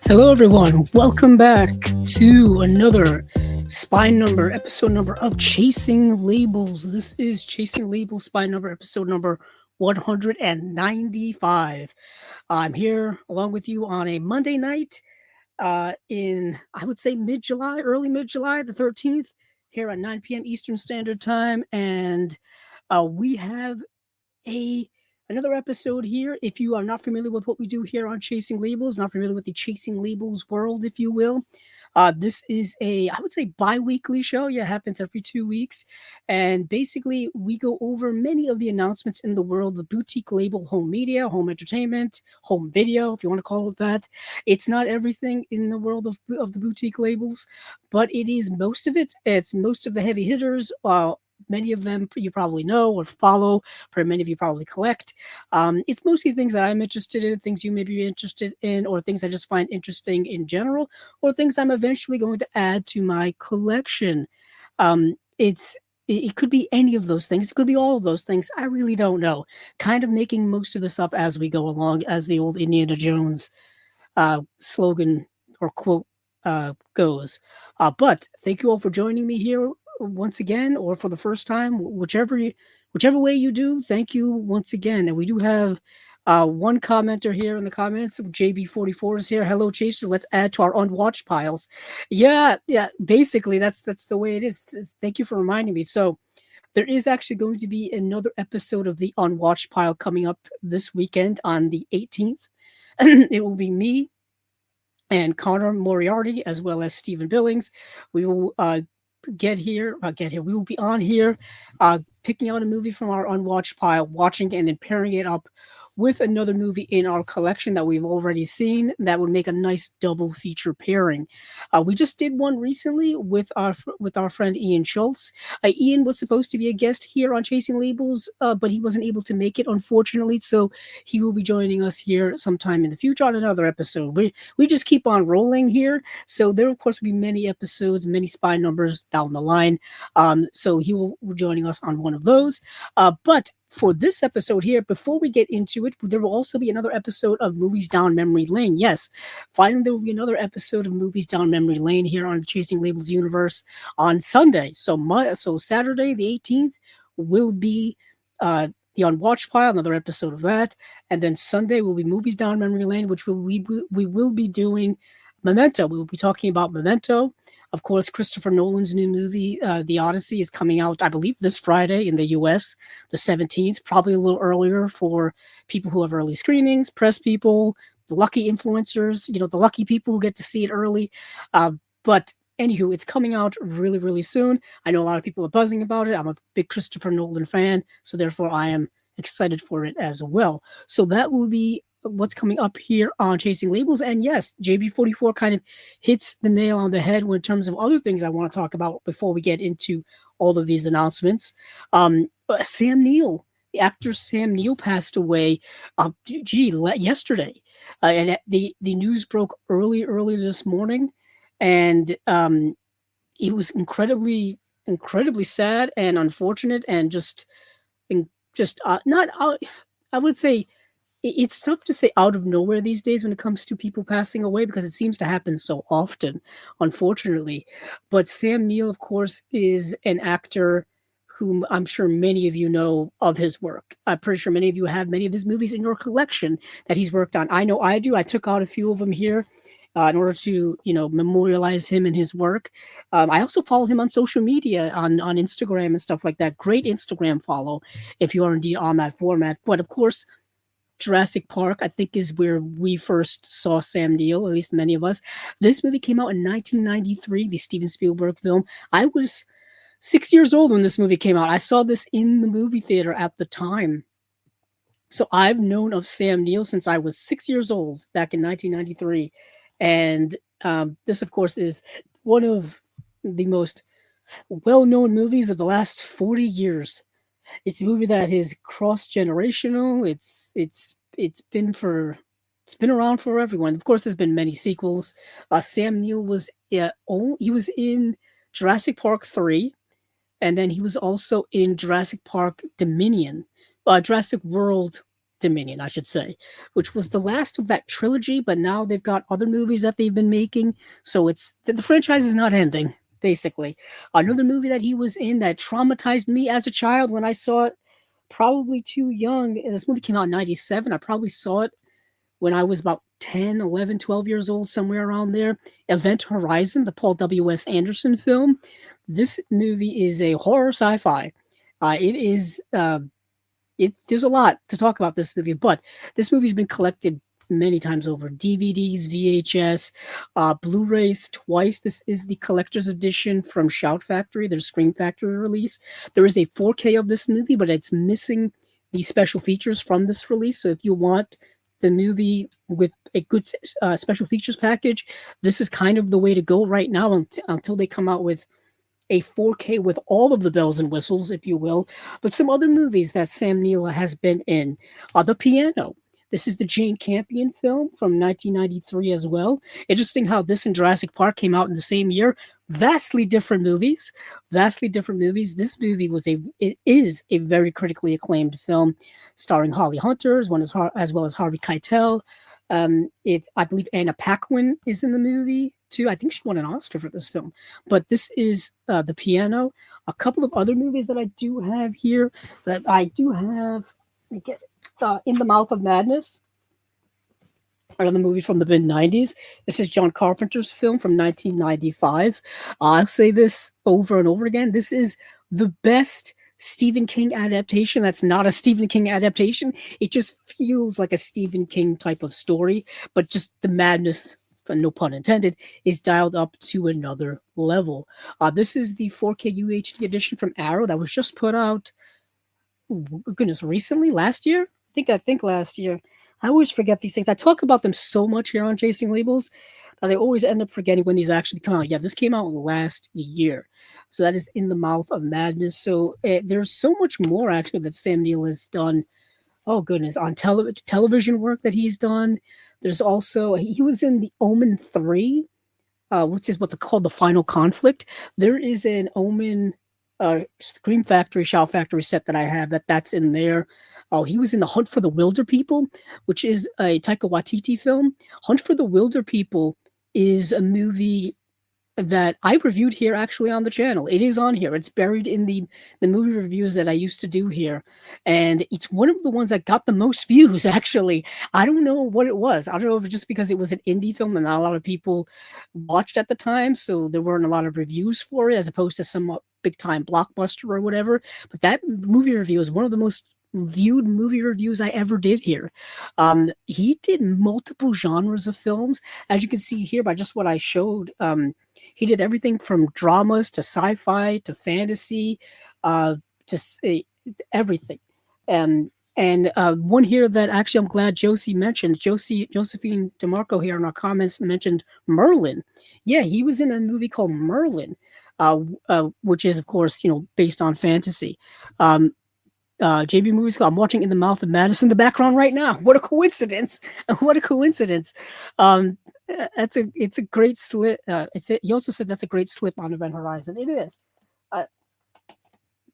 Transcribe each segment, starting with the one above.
Hello, everyone. Welcome back to another spine number, episode number of Chasing Labels. This is Chasing Labels, spine number, episode number 195. I'm here along with you on a Monday night in, I would say, mid-July, early mid-July, the 13th, here at 9 p.m. Eastern Standard Time. And we have another episode here. If you are not familiar with what we do here on Chasing Labels, not familiar with the Chasing Labels world, if you will, this is I would say, bi-weekly show. Yeah, it happens every 2 weeks. And basically, we go over many of the announcements in the world of boutique label home media, home entertainment, home video, if you want to call it that. It's not everything in the world of the boutique labels, but it is most of it. It's most of the heavy hitters. Many of them you probably know or follow, but many of you probably collect. It's mostly things that I'm interested in, things you may be interested in, or things I just find interesting in general, or things I'm eventually going to add to my collection. It could be any of those things. It could be all of those things. I really don't know. Kind of making most of this up as we go along, as the old Indiana Jones slogan or quote goes. But thank you all for joining me here once again, or for the first time, whichever way you do. Thank you once again. And we do have one commenter here in the comments. JB44 is here. Hello, Chase. Let's add to our unwatched piles. Yeah. Basically, that's the way it is. Thank you for reminding me. So there is actually going to be another episode of the unwatched pile coming up this weekend on the 18th. It will be me and Connor Moriarty, as well as Stephen Billings. We will we will be on here picking out a movie from our unwatched pile, watching and then pairing it up with another movie in our collection that we've already seen. That would make a nice double feature pairing. We just did one recently with our friend Ian Schultz. Ian was supposed to be a guest here on Chasing Labels, but he wasn't able to make it, unfortunately. So he will be joining us here sometime in the future on another episode. We just keep on rolling here. So there, of course, will be many episodes, many spine numbers down the line. So he will be joining us on one of those. But for this episode here, before we get into it, there will also be another episode of Movies Down Memory Lane. Yes, finally there will be another episode of Movies Down Memory Lane here on the Chasing Labels universe on Sunday. So Saturday the 18th will be the Unwatched Pile, another episode of that, and then Sunday will be Movies Down Memory Lane, which we will be doing Memento. We will be talking about Memento. Of course, Christopher Nolan's new movie, The Odyssey, is coming out, I believe, this Friday in the US, the 17th, probably a little earlier for people who have early screenings, press people, the lucky influencers, the lucky people who get to see it early. But anywho, it's coming out really, really soon. I know a lot of people are buzzing about it. I'm a big Christopher Nolan fan, so therefore I am excited for it as well. So that will be what's coming up here on Chasing Labels. And yes, JB44 kind of hits the nail on the head in terms of other things I want to talk about before we get into all of these announcements. Sam Neill, the actor Sam Neill, passed away yesterday. And the news broke early this morning. And it was incredibly sad and unfortunate, and not out. I would say it's tough to say out of nowhere these days when it comes to people passing away, because it seems to happen so often, unfortunately. But Sam Neill, of course, is an actor whom I'm sure many of you know of his work. I'm pretty sure many of you have many of his movies in your collection that he's worked on. I know I do. I took out a few of them here in order to, memorialize him and his work. I also follow him on social media, on Instagram and stuff like that. Great Instagram follow if you are indeed on that format. But of course, Jurassic Park, I think, is where we first saw Sam Neill, at least many of us. This movie came out in 1993, the Steven Spielberg film. I was 6 years old when this movie came out. I saw this in the movie theater at the time. So I've known of Sam Neill since I was 6 years old, back in 1993. And this, of course, is one of the most well-known movies of the last 40 years. It's a movie that is cross-generational. It's been for It's been around for everyone. Of course, there's been many sequels. Sam Neill was he was in Jurassic Park 3, and then he was also in Jurassic Park Dominion, Jurassic World Dominion, I should say, which was the last of that trilogy. But now they've got other movies that they've been making, so it's the franchise is not ending. Basically, another movie that he was in that traumatized me as a child when I saw it, probably too young. This movie came out in '97. I probably saw it when I was about 10, 11, 12 years old, somewhere around there. Event Horizon, the Paul W.S. Anderson film. This movie is a horror sci-fi. It is there's a lot to talk about this movie, but this movie's been collected many times over. DVDs, VHS, Blu-rays twice. This is the collector's edition from Shout Factory, their Scream Factory release. There is a 4K of this movie, but it's missing the special features from this release. So if you want the movie with a good special features package, this is kind of the way to go right now until they come out with a 4K with all of the bells and whistles, if you will. But some other movies that Sam Neill has been in. The Piano. This is the Jane Campion film from 1993 as well. Interesting how this and Jurassic Park came out in the same year. Vastly different movies. Vastly different movies. This movie it is a very critically acclaimed film, starring Holly Hunter as well as Harvey Keitel. I believe Anna Paquin is in the movie too. I think she won an Oscar for this film. But this is The Piano. A couple of other movies that I do have here that I do have. Let me get In the Mouth of Madness, another movie from the mid 90s. This is John Carpenter's film from 1995. I'll say this over and over again. This is the best Stephen King adaptation that's not a Stephen King adaptation. It just feels like a Stephen King type of story, but just the madness, no pun intended, is dialed up to another level. This is the 4K UHD edition from Arrow that was just put out, goodness, recently, last year? I think last year. I always forget these things. I talk about them so much here on Chasing Labels that I always end up forgetting when these actually come out. Yeah, this came out last year. So that is In the Mouth of Madness. So there's so much more actually that Sam Neill has done. Oh goodness, on television work that he's done. There's also, he was in The Omen 3, which is called The Final Conflict. There is an Omen Scream Factory, Shout Factory set that I have that's in there. Oh, he was in The Hunt for the Wilder People, which is a Taika Waititi film. Hunt for the Wilder People is a movie that I reviewed here actually on the channel. It is on here. It's buried in the movie reviews that I used to do here. And it's one of the ones that got the most views, actually. I don't know what it was. I don't know if it's just because it was an indie film and not a lot of people watched at the time, so there weren't a lot of reviews for it as opposed to some big time blockbuster or whatever. But that movie review is one of the most viewed movie reviews I ever did here. He did multiple genres of films, as you can see here by just what I showed. He did everything from dramas to sci-fi to fantasy, everything. And one here that actually I'm glad Josie mentioned, Josephine DeMarco here in our comments mentioned Merlin. Yeah, he was in a movie called Merlin, which is of course based on fantasy. JB Movie School. I'm watching In the Mouth of Madness in the background right now. What a coincidence! What a coincidence! It's a great slip. He also said that's a great slip on Event Horizon. It is.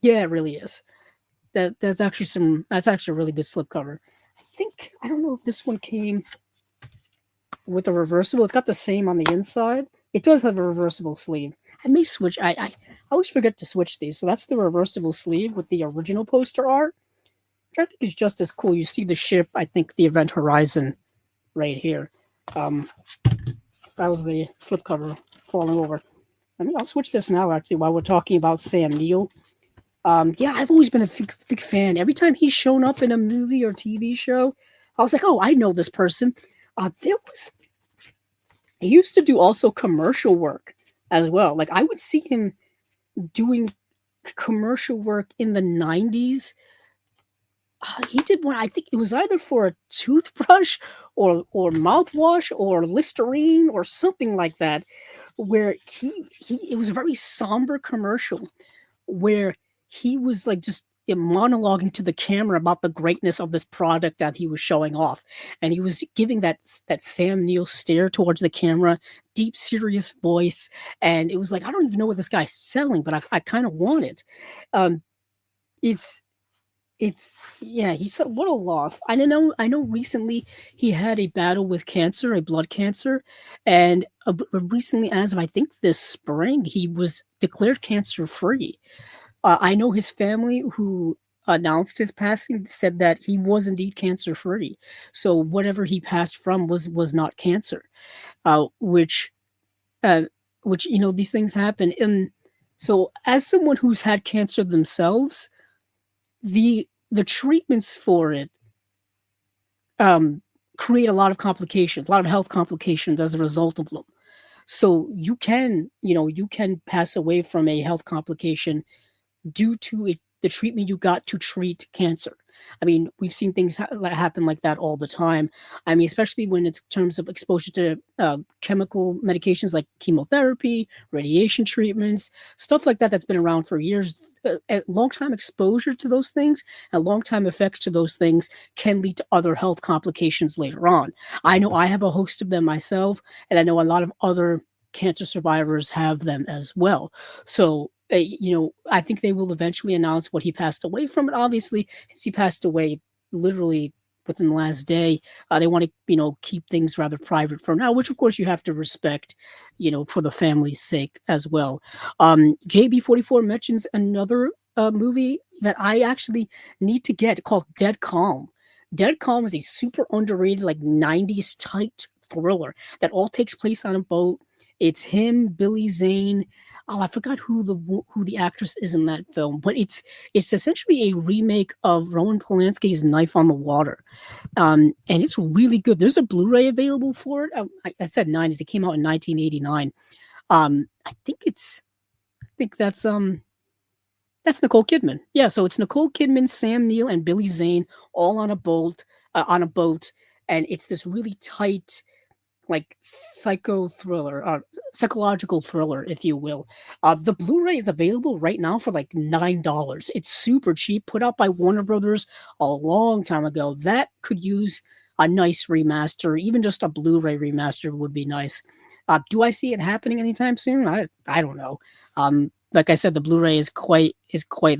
Yeah, it really is. That's actually a really good slip cover. I don't know if this one came with a reversible. It's got the same on the inside. It does have a reversible sleeve. I may switch. I always forget to switch these. So that's the reversible sleeve with the original poster art, which I think is just as cool. You see the ship, I think the Event Horizon right here. That was the slipcover falling over. I'll switch this now, actually, while we're talking about Sam Neill. Yeah, I've always been a big fan. Every time he's shown up in a movie or TV show, I was like, oh, I know this person. He used to do also commercial work as well. Like I would see him doing commercial work in the 90s. He did one, I think it was either for a toothbrush or mouthwash or Listerine or something like that, where it was a very somber commercial where he was like just monologuing to the camera about the greatness of this product that he was showing off, and he was giving that Sam Neill stare towards the camera, deep, serious voice, and it was like, I don't even know what this guy's selling, but I kind of want it. Um, it's yeah, he's what a loss. I know recently he had a battle with cancer, a blood cancer, and recently, as of I think this spring, he was declared cancer free. I know his family who announced his passing said that he was indeed cancer free. So whatever he passed from was not cancer, uh, which uh, which these things happen. And so, as someone who's had cancer themselves, the treatments for it um, create a lot of complications, a lot of health complications as a result of them. So you can pass away from a health complication due to the treatment you got to treat cancer. I mean, we've seen things happen like that all the time. I mean, especially when it's terms of exposure to chemical medications like chemotherapy, radiation treatments, stuff like that that's been around for years. A long time exposure to those things and long time effects to those things can lead to other health complications later on. I know I have a host of them myself, and I know a lot of other cancer survivors have them as well. So I think they will eventually announce what he passed away from it. Obviously, since he passed away literally within the last day, they want to, keep things rather private for now, which of course you have to respect, for the family's sake as well. JB44 mentions another movie that I actually need to get called Dead Calm. Dead Calm is a super underrated, like 90s tight thriller that all takes place on a boat. It's him, Billy Zane. Oh, I forgot who the actress is in that film, but it's essentially a remake of Roman Polanski's Knife on the Water, and it's really good. There's a Blu-ray available for it. I said 90s. It came out in 1989. I think that's Nicole Kidman. Yeah, so it's Nicole Kidman, Sam Neill, and Billy Zane all on a boat, and it's this really tight, like, psychological thriller, if you will. The Blu-ray is available right now for like $9. It's super cheap, put out by Warner Brothers a long time ago. That could use a nice remaster, even just a Blu-ray remaster would be nice. Do I see it happening anytime soon? I don't know. Like I said, the Blu-ray is quite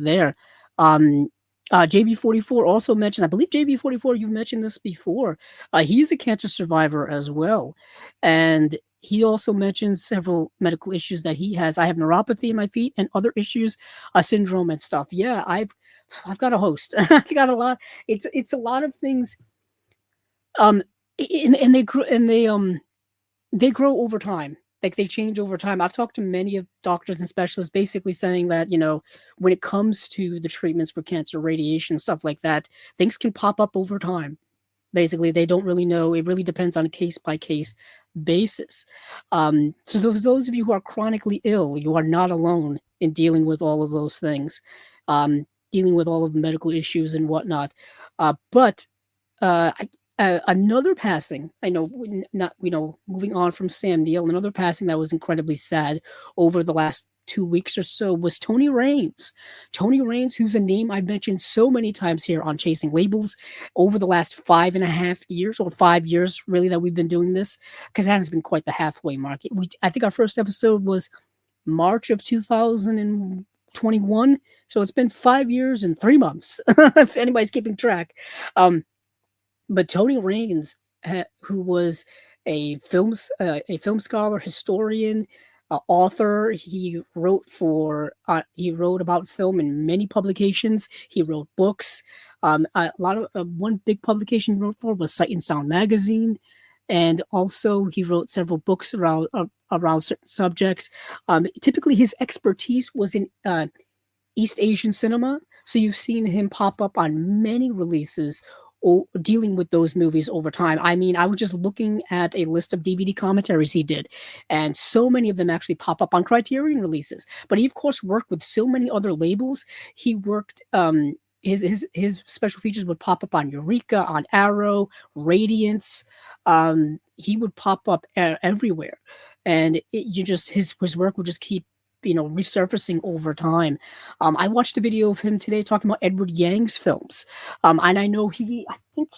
there. Um, JB44 also mentions, I believe JB44, you've mentioned this before. He's a cancer survivor as well, and he also mentions several medical issues that he has. I have neuropathy in my feet and other issues, syndrome and stuff. Yeah, I've got a host. I got a lot. It's a lot of things. Um, and they grow over time. Like, they change over time. I've talked to many of doctors and specialists basically saying that, when it comes to the treatments for cancer, radiation, stuff like that, things can pop up over time. Basically, they don't really know. It really depends on a case by case basis. So those of you who are chronically ill, you are not alone in dealing with all of those things, dealing with all of the medical issues and whatnot. But another passing, I know, not moving on from Sam Neill, another passing that was incredibly sad over the last 2 weeks or so was Tony Raines. Tony Raines, who's a name I've mentioned so many times here on Chasing Labels over the last 5.5 years, or 5 years really, that we've been doing this, because it hasn't been quite the halfway mark. I think our first episode was March of 2021, so it's been 5 years and 3 months, if anybody's keeping track. But Tony Raines, who was a film scholar, historian, author, he wrote about film in many publications. He wrote books. A lot of one big publication he wrote for was Sight and Sound magazine, and also he wrote several books around certain subjects. Typically, his expertise was in East Asian cinema. So you've seen him pop up on many releases dealing with those movies over time. I mean, I was just looking at a list of DVD commentaries he did, and so many of them actually pop up on Criterion releases. But he, of course, worked with so many other labels. He worked. His special features would pop up on Eureka, on Arrow, Radiance. He would pop up everywhere, and his work would just keep resurfacing over time. I watched a video of him today talking about Edward Yang's films, and I know I think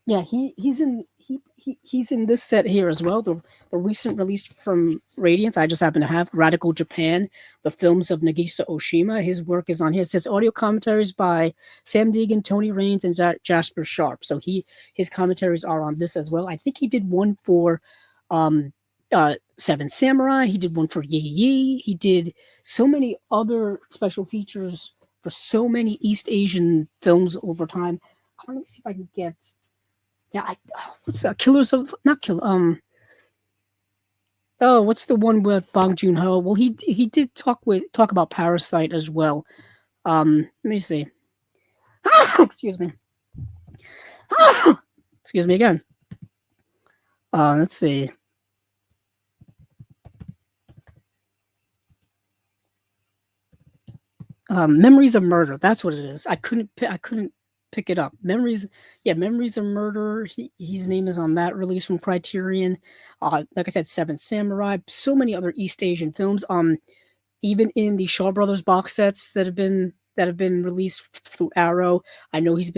yeah, he's in this set here as well. The recent release from Radiance, I just happen to have Radical Japan, the films of Nagisa Oshima. His work is on here. It says audio commentaries by Sam Deegan, Tony Raines, and Jasper Sharp. So his commentaries are on this as well. I think he did one for um Seven Samurai. He did one for Yi Yi. He did so many other special features for so many East Asian films over time. Let me see if I can get. Yeah, what's Killers of not Kill oh, what's the one with Bong Joon Ho? Well, he did talk about Parasite as well. Let me see. Excuse me. Excuse me again. Let's see. Memories of Murder. That's what it is. I couldn't pick it up. Memories of Murder. His name is on that release from Criterion. Like I said, Seven Samurai. So many other East Asian films. Even in the Shaw Brothers box sets that have been released through Arrow. I know his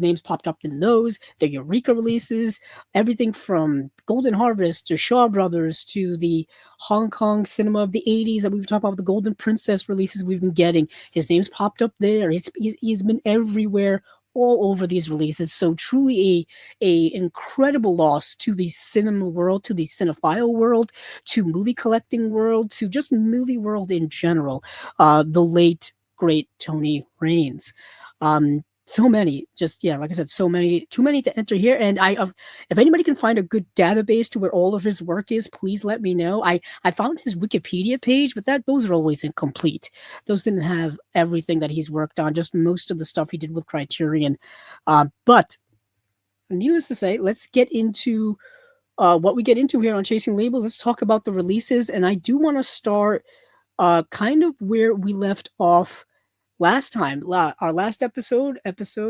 name's popped up in those. The Eureka releases, everything from Golden Harvest to Shaw Brothers to the Hong Kong cinema of the 80s that we've talked about, the Golden Princess releases we've been getting. His name's popped up there. He's been everywhere, all over these releases. So truly a incredible loss to the cinema world, to the cinephile world, to movie collecting world, to just movie world in general. The late great Tony Raines. So many, just yeah, like I said, so many, too many to enter here. And if anybody can find a good database to where all of his work is, please let me know. I found his Wikipedia page, but those are always incomplete. Those didn't have everything that he's worked on, just most of the stuff he did with Criterion. But needless to say, let's get into what we get into here on Chasing Labels. Let's talk about the releases, and I do want to start kind of where we left off last time. Our last episode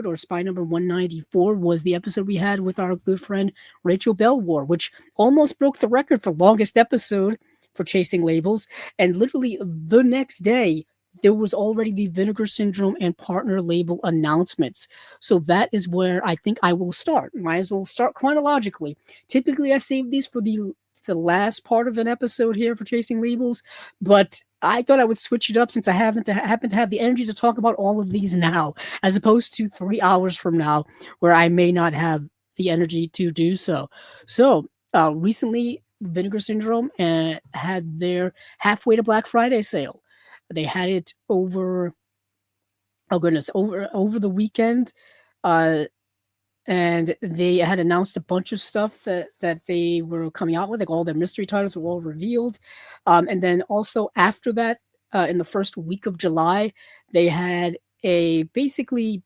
or spy number 194 was the episode we had with our good friend Rachel Belwar, which almost broke the record for longest episode for Chasing Labels. And literally the next day, there was already the Vinegar Syndrome and partner label announcements. So that is where I think I will start. Might as well start chronologically. Typically, I save these for the last part of an episode here for Chasing Labels, but I thought I would switch it up since I happen to have the energy to talk about all of these now, as opposed to 3 hours from now, where I may not have the energy to do so. So recently, Vinegar Syndrome had their halfway to Black Friday sale. They had it over, oh goodness, over the weekend. And they had announced a bunch of stuff that they were coming out with, like all their mystery titles were all revealed. And then also after that, in the first week of July, they had basically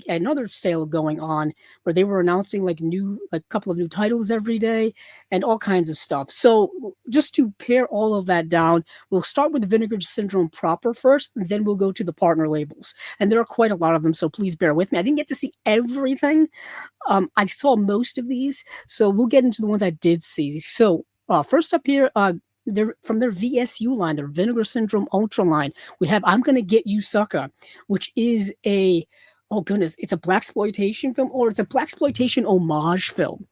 another sale going on where they were announcing like a couple of new titles every day and all kinds of stuff. So just to pare all of that down, we'll start with the Vinegar Syndrome proper first, and then we'll go to the partner labels. And there are quite a lot of them, so please bear with me. I didn't get to see everything. I saw most of these, so we'll get into the ones I did see. So first up here, they're from their VSU line, their Vinegar Syndrome Ultra line. We have I'm Gonna Get You Sucker, which is oh goodness, it's a blaxploitation film, or it's a blaxploitation homage film.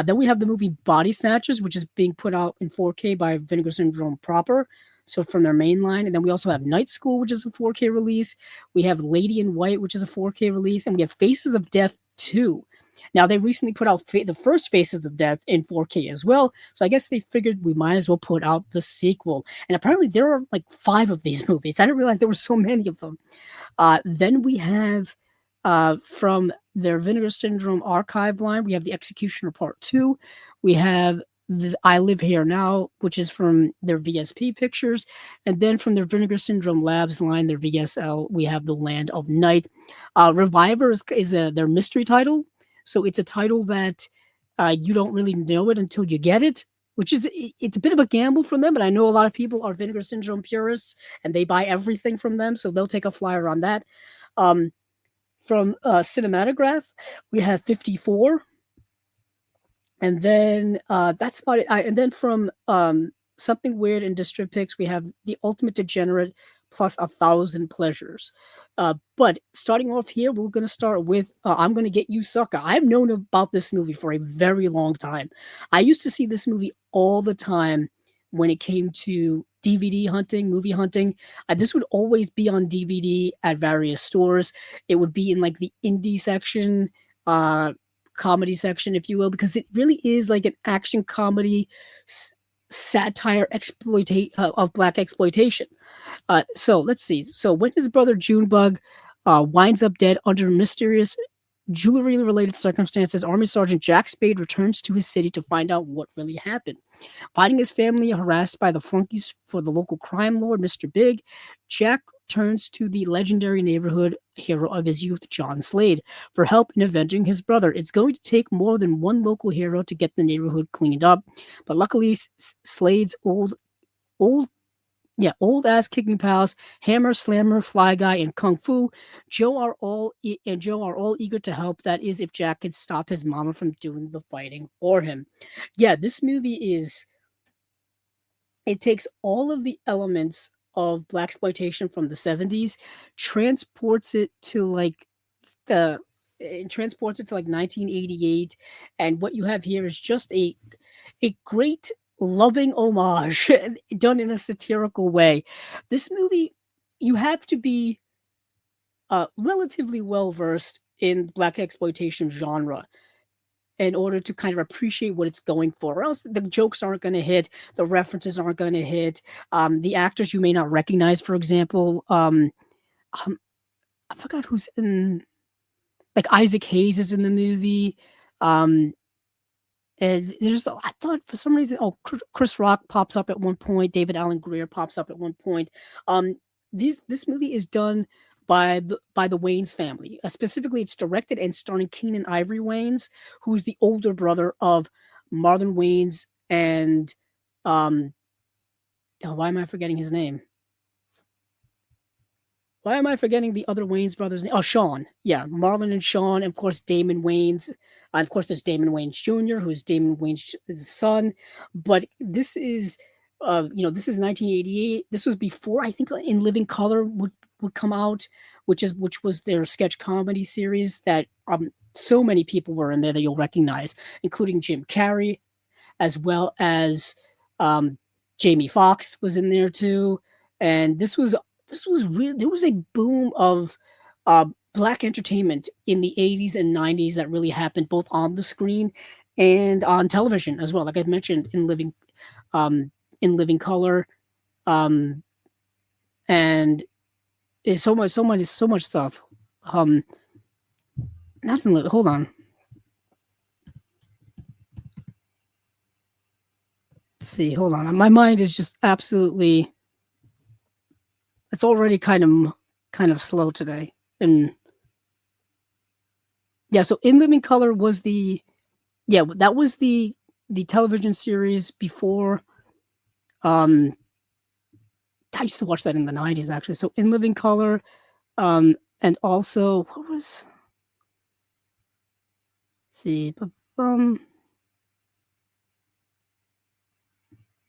Then we have the movie Body Snatchers, which is being put out in 4K by Vinegar Syndrome proper, so from their main line. And then we also have Night School, which is a 4K release. We have Lady in White, which is a 4K release, and we have Faces of Death 2. Now, they recently put out the first Faces of Death in 4K as well, so I guess they figured we might as well put out the sequel. And apparently there are like 5 of these movies. I didn't realize there were so many of them. Then we have, from their Vinegar Syndrome archive line, we have The Executioner Part 2. We have the I Live Here Now, which is from their VSP pictures. And then from their Vinegar Syndrome Labs line, their VSL, we have The Land of Night. Reviver is their mystery title. So it's a title that you don't really know it until you get it, which is it's a bit of a gamble from them. But I know a lot of people are Vinegar Syndrome purists, and they buy everything from them, so they'll take a flyer on that. From Cinematograph, we have 54, and then that's about it. And then from Something Weird and District Picks, we have The Ultimate Degenerate plus A Thousand Pleasures. But starting off here, we're going to start with I'm Gonna Get You Sucker. I've known about this movie for a very long time. I used to see this movie all the time when it came to DVD hunting, movie hunting. This would always be on DVD at various stores. It would be in like the indie section, uh, comedy section, if you will, because it really is like an action comedy satire exploitate of black exploitation. So let's see. So when his brother Junebug winds up dead under mysterious jewelry-related circumstances, Army Sergeant Jack Spade returns to his city to find out what really happened. Finding his family harassed by the flunkies for the local crime lord, Mr. Big, Jack turns to the legendary neighborhood hero of his youth, John Slade, for help in avenging his brother. It's going to take more than one local hero to get the neighborhood cleaned up, but luckily Slade's old old ass kicking pals, Hammer, Slammer, Fly Guy, and Kung Fu, Joe are all eager to help. That is, if Jack could stop his mama from doing the fighting for him. Yeah, this movie is. It takes all of the elements of black exploitation from the 70s, transports it to like the it transports it to like 1988, and what you have here is just a great loving homage done in a satirical way. This movie, you have to be relatively well versed in black exploitation genre in order to kind of appreciate what it's going for, or else the jokes aren't going to hit, the references aren't going to hit, the actors you may not recognize, for example. Um, I forgot who's in, like Isaac Hayes is in the movie. Um, And there's, I thought for some reason, Chris Rock pops up at one point. David Alan Grier pops up at one point. Um, this movie is done by the Wayans family. Specifically, it's directed and starring Keenan Ivory Wayans, who's the older brother of Marlon Wayans and why am I forgetting his name? Why am I forgetting the other Wayans brothers' name? Oh, Sean. Yeah, Marlon and Sean. And of course, Damon Wayans. Of course, there's Damon Wayans Jr., who's Damon Wayans' son. But this is, this is 1988. This was before, I think, In Living Color would come out, which was their sketch comedy series that so many people were in there that you'll recognize, including Jim Carrey, as well as Jamie Foxx was in there too. And this was really, there was a boom of black entertainment in the 80s and 90s that really happened both on the screen and on television as well. Like I mentioned, in Living Color, and is so much stuff. Nothing. Hold on. Let's see, hold on. My mind is just absolutely. It's already kind of slow today, and yeah. So, In Living Color was that was the television series before. I used to watch that in the 90s actually. So, In Living Color, and also what was? Let's see,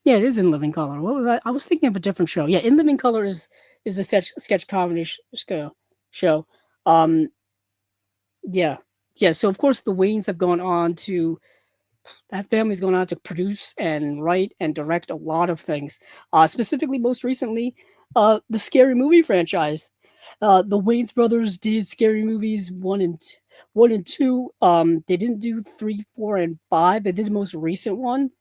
yeah, it is In Living Color. What was I? I was thinking of a different show. Yeah, In Living Color is the sketch comedy show. Um, yeah, yeah. So of course the Waynes have gone on to that family's gone on to produce and write and direct a lot of things. Specifically, most recently, the Scary Movie franchise. The Wayans brothers did Scary Movies 1 and 2. They didn't do 3, 4, and 5. They did the most recent one,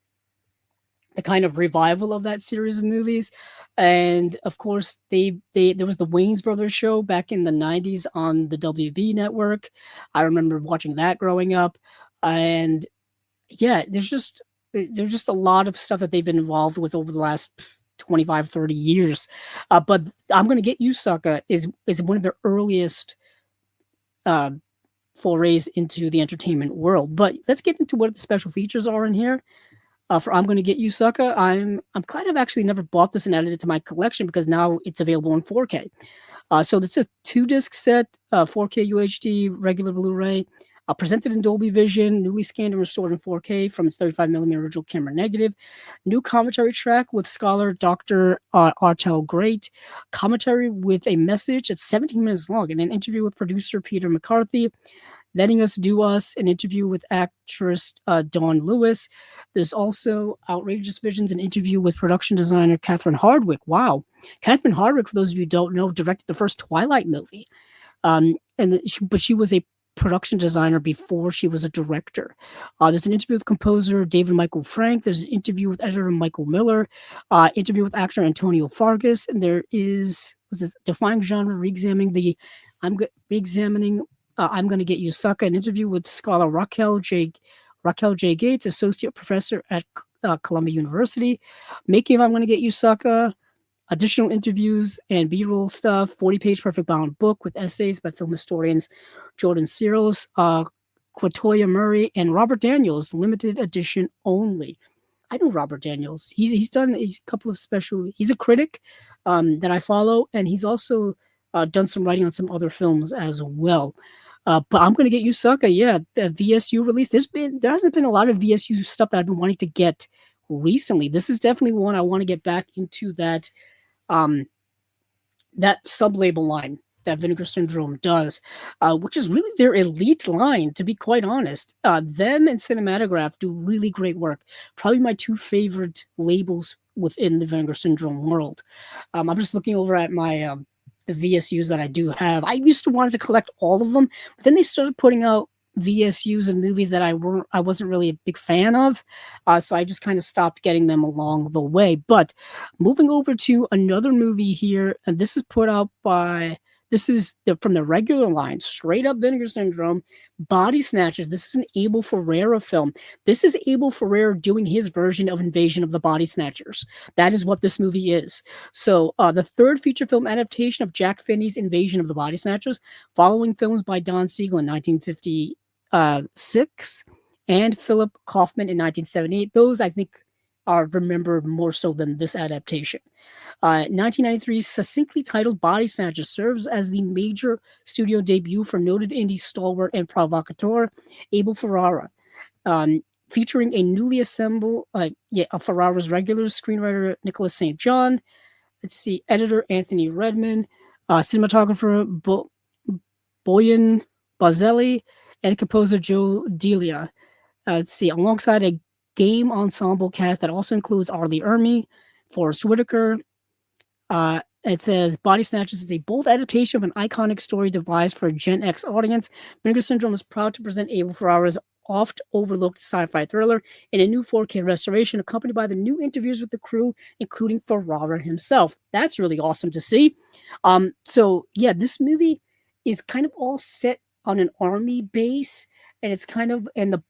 the kind of revival of that series of movies. And of course, they there was the Wayans Brothers show back in the 90s on the WB network. I remember watching that growing up. And yeah, there's just a lot of stuff that they've been involved with over the last 25, 30 years. But I'm Gonna Get You Sucker is one of their earliest uh, forays into the entertainment world. But let's get into what the special features are in here. For I'm Gonna Get You Sucker, I'm glad I've actually never bought this and added it to my collection because now it's available in 4K. So it's a 2-disc set, 4K UHD, regular Blu-ray. Presented in Dolby Vision, newly scanned and restored in 4K from its 35mm original camera negative. New commentary track with scholar Dr. Artel Great. Commentary with a message that's 17 minutes long, and an interview with producer Peter McCarthy. Letting Us Do Us, an interview with actress Dawn Lewis. There's also Outrageous Visions, an interview with production designer Catherine Hardwicke. Wow. Catherine Hardwicke, for those of you who don't know, directed the first Twilight movie. But she was a production designer before she was a director. There's an interview with composer David Michael Frank. There's an interview with editor Michael Miller. Interview with actor Antonio Fargas. And there is Defying Genre, re-examining I'm Gonna Get You Sucker. An interview with scholar Raquel J. Gates, associate professor at Columbia University. Making of I'm Gonna Get You Sucker. Additional interviews and B-roll stuff, 40-page perfect bound book with essays by film historians Jordan Searles, Quatoya Murray, and Robert Daniels, limited edition only. I know Robert Daniels. He's done a couple of special. He's a critic that I follow, and he's also done some writing on some other films as well. But I'm Gonna Get You Sucker. Yeah, the VSU release. There hasn't been a lot of VSU stuff that I've been wanting to get recently. This is definitely one I want to get back into um, that sub-label line that Vinegar Syndrome does, which is really their elite line, to be quite honest. Them and Cinematograph do really great work. Probably my two favorite labels within the Vinegar Syndrome world. I'm just looking over at my the VSUs that I do have. I used to want to collect all of them, but then they started putting out VSUs and movies that I wasn't really a big fan of, so I just kind of stopped getting them along the way. But moving over to another movie here, and this is from the regular line, straight up Vinegar Syndrome, Body Snatchers. This is an Abel Ferrara film. This is Abel Ferrara doing his version of Invasion of the Body Snatchers. That is what this movie is. So the third feature film adaptation of Jack Finney's Invasion of the Body Snatchers, following films by Don Siegel in 1956 and Philip Kaufman in 1978. Those, I think, are remembered more so than this adaptation. 1993's succinctly titled Body Snatchers serves as the major studio debut for noted indie stalwart and provocateur Abel Ferrara, featuring a newly assembled Ferrara's regulars, screenwriter Nicholas St. John, editor Anthony Redman, cinematographer Boyan Bazzelli, and composer Joe Delia. Alongside a game ensemble cast that also includes Arlie Ermy, Forrest Whitaker. It says Body Snatchers is a bold adaptation of an iconic story devised for a Gen X audience. Vinegar Syndrome is proud to present Abel Ferrara's oft overlooked sci-fi thriller in a new 4K restoration, accompanied by the new interviews with the crew, including Ferrara himself. That's really awesome to see. This movie is kind of all set on an army base, and the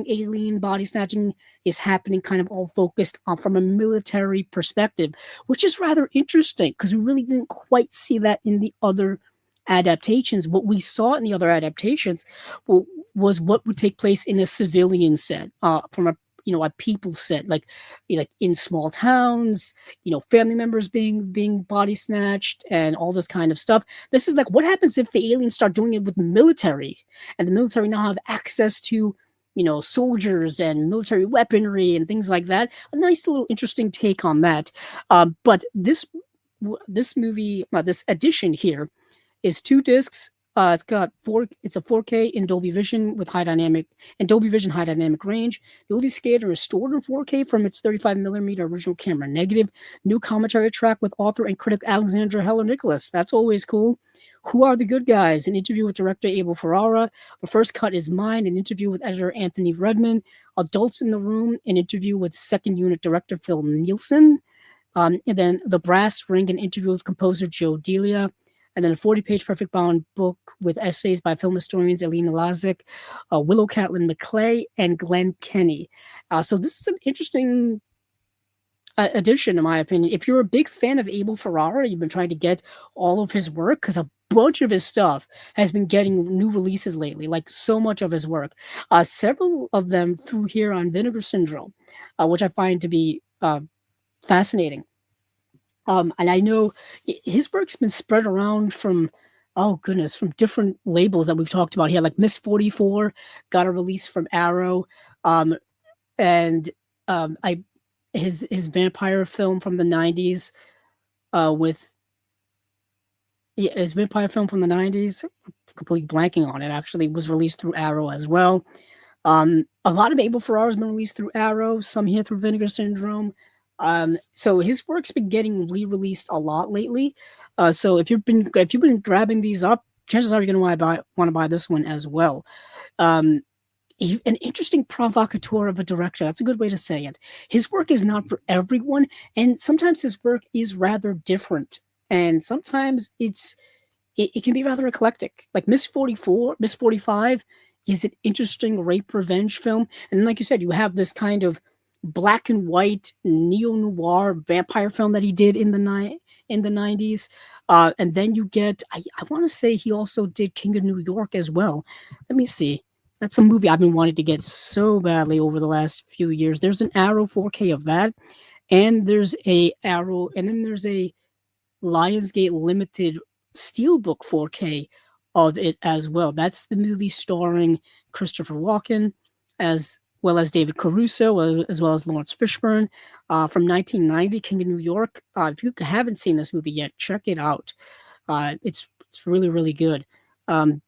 alien body snatching is happening kind of all focused on from a military perspective, which is rather interesting because we really didn't quite see that in the other adaptations. What we saw in the other adaptations was what would take place in a civilian set, from a people set, like in small towns, family members being body snatched and all this kind of stuff. This is like, what happens if the aliens start doing it with the military, and the military now have access to soldiers and military weaponry and things like that. A nice little interesting take on that. But this movie, this edition here, is 2 discs. It's a 4K in Dolby Vision with high dynamic range. Newly scanned and restored in 4K from its 35mm original camera negative. New commentary track with author and critic Alexandra Heller Nicholas. That's always cool. Who Are the Good Guys? An interview with director Abel Ferrara. The First Cut Is Mine. An interview with editor Anthony Redman. Adults in the Room. An interview with second unit director Phil Nielsen. And then The Brass Ring. An interview with composer Joe Delia. And then a 40-page perfect bound book with essays by film historians Elena Lazick, Willow Catlin McClay, and Glenn Kenny. So this is an interesting addition, in my opinion. If you're a big fan of Abel Ferrara, you've been trying to get all of his work, because a bunch of his stuff has been getting new releases lately, like so much of his work. Several of them through here on Vinegar Syndrome, which I find to be fascinating. And I know his work's been spread around from Oh goodness, from different labels that we've talked about here, like Miss 44 got a release from Arrow, um, and I his vampire film from the 90s, with yeah, his vampire film from the 90s, completely blanking on it, actually was released through Arrow as well. A lot of Abel Ferrara's been released through Arrow, some here through Vinegar Syndrome. So his work's been getting re-released a lot lately. So if you've been grabbing these up, chances are you're gonna want to buy this one as well. Um, an interesting provocateur of a director. That's a good way to say it. His work is not for everyone, and sometimes his work is rather different, and sometimes it can be rather eclectic. Like Miss 44, Miss 45 is an interesting rape revenge film. And like you said, you have this kind of black and white neo noir vampire film that he did in the 90s. And then you get, I want to say he also did King of New York as well. Let me see. That's a movie I've been wanting to get so badly over the last few years. There's an Arrow 4K of that, and there's a Arrow, and then there's a Lionsgate Limited Steelbook 4K of it as well. That's the movie starring Christopher Walken, as well as David Caruso, as well as Lawrence Fishburne, from 1990, King of New York. If you haven't seen this movie yet, check it out. It's really really good. Um,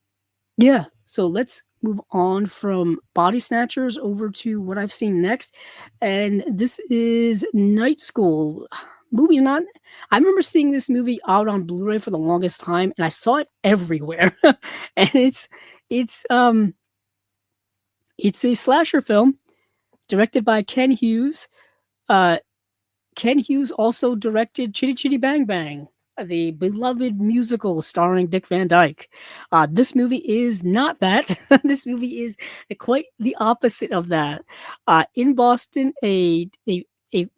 yeah, so let's move on from Body Snatchers over to what I've seen next, and this is Night School. Movie not I remember seeing this movie out on Blu-ray for the longest time, and I saw it everywhere. And it's a slasher film directed by Ken Hughes. Uh, Ken Hughes also directed Chitty Chitty Bang Bang, the beloved musical starring Dick Van Dyke. This movie is not that. This movie is quite the opposite of that. In Boston, a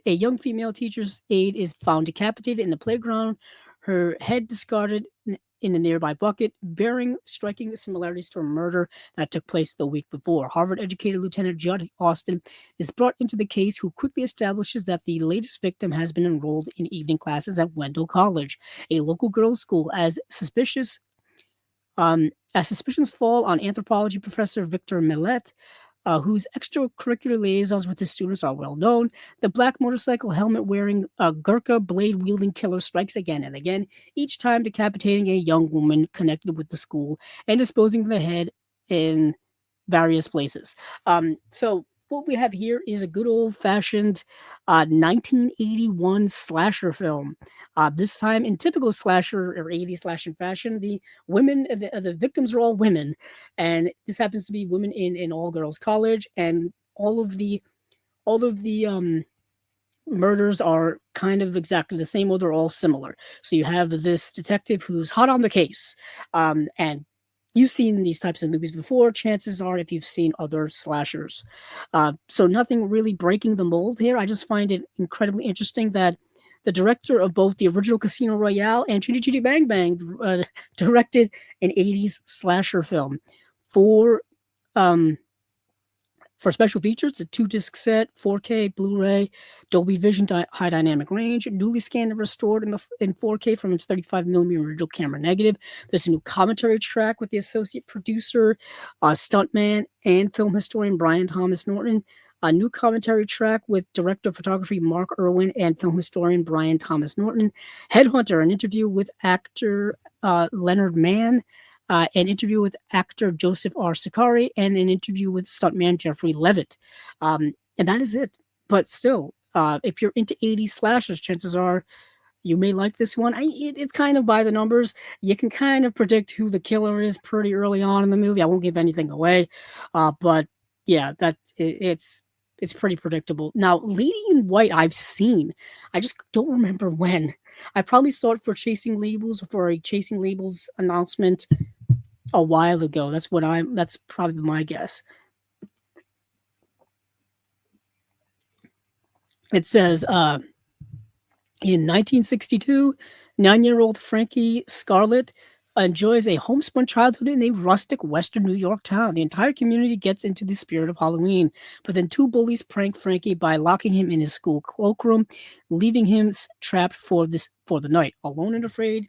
young female teacher's aide is found decapitated in the playground, her head discarded in a nearby bucket, bearing striking similarities to a murder that took place the week before. Harvard educated Lieutenant Judd Austin is brought into the case, who quickly establishes that the latest victim has been enrolled in evening classes at Wendell College, a local girls' school. As suspicions fall on anthropology professor Victor Millet, whose extracurricular liaisons with his students are well known, the black motorcycle helmet wearing Gurkha blade wielding killer strikes again and again, each time decapitating a young woman connected with the school and disposing of the head in various places. So what we have here is a good old fashioned 1981 slasher film. This time, in typical slasher or 80s slasher fashion, the victims are all women, and this happens to be women in all girls college, and all of the murders are kind of exactly the same, or they're all similar. So you have this detective who's hot on the case, and you've seen these types of movies before. Chances are, if you've seen other slashers, so nothing really breaking the mold here. I just find it incredibly interesting that the director of both the original Casino Royale and Chitty Chitty Bang Bang directed an '80s slasher film for um, for special features, it's a 2-disc set, 4K, Blu-ray, Dolby Vision high dynamic range, newly scanned and restored in 4K from its 35mm original camera negative. There's a new commentary track with the associate producer, stuntman, and film historian Brian Thomas Norton. A new commentary track with director of photography Mark Irwin and film historian Brian Thomas Norton. Headhunter, an interview with actor Leonard Mann, an interview with actor Joseph R. Sakari, and an interview with stuntman Jeffrey Levitt. And that is it. But still, if you're into 80s slashers, chances are you may like this one. It's kind of by the numbers. You can kind of predict who the killer is pretty early on in the movie. I won't give anything away, but yeah, it's pretty predictable. Now, Lady in White, I've seen. I just don't remember when. I probably saw it for Chasing Labels, or for a Chasing Labels announcement a while ago. That's probably my guess. It says in 1962, 9-year-old Frankie Scarlett enjoys a homespun childhood in a rustic western New York town. The entire community gets into the spirit of Halloween, but then two bullies prank Frankie by locking him in his school cloakroom, leaving him trapped for the night. Alone and afraid,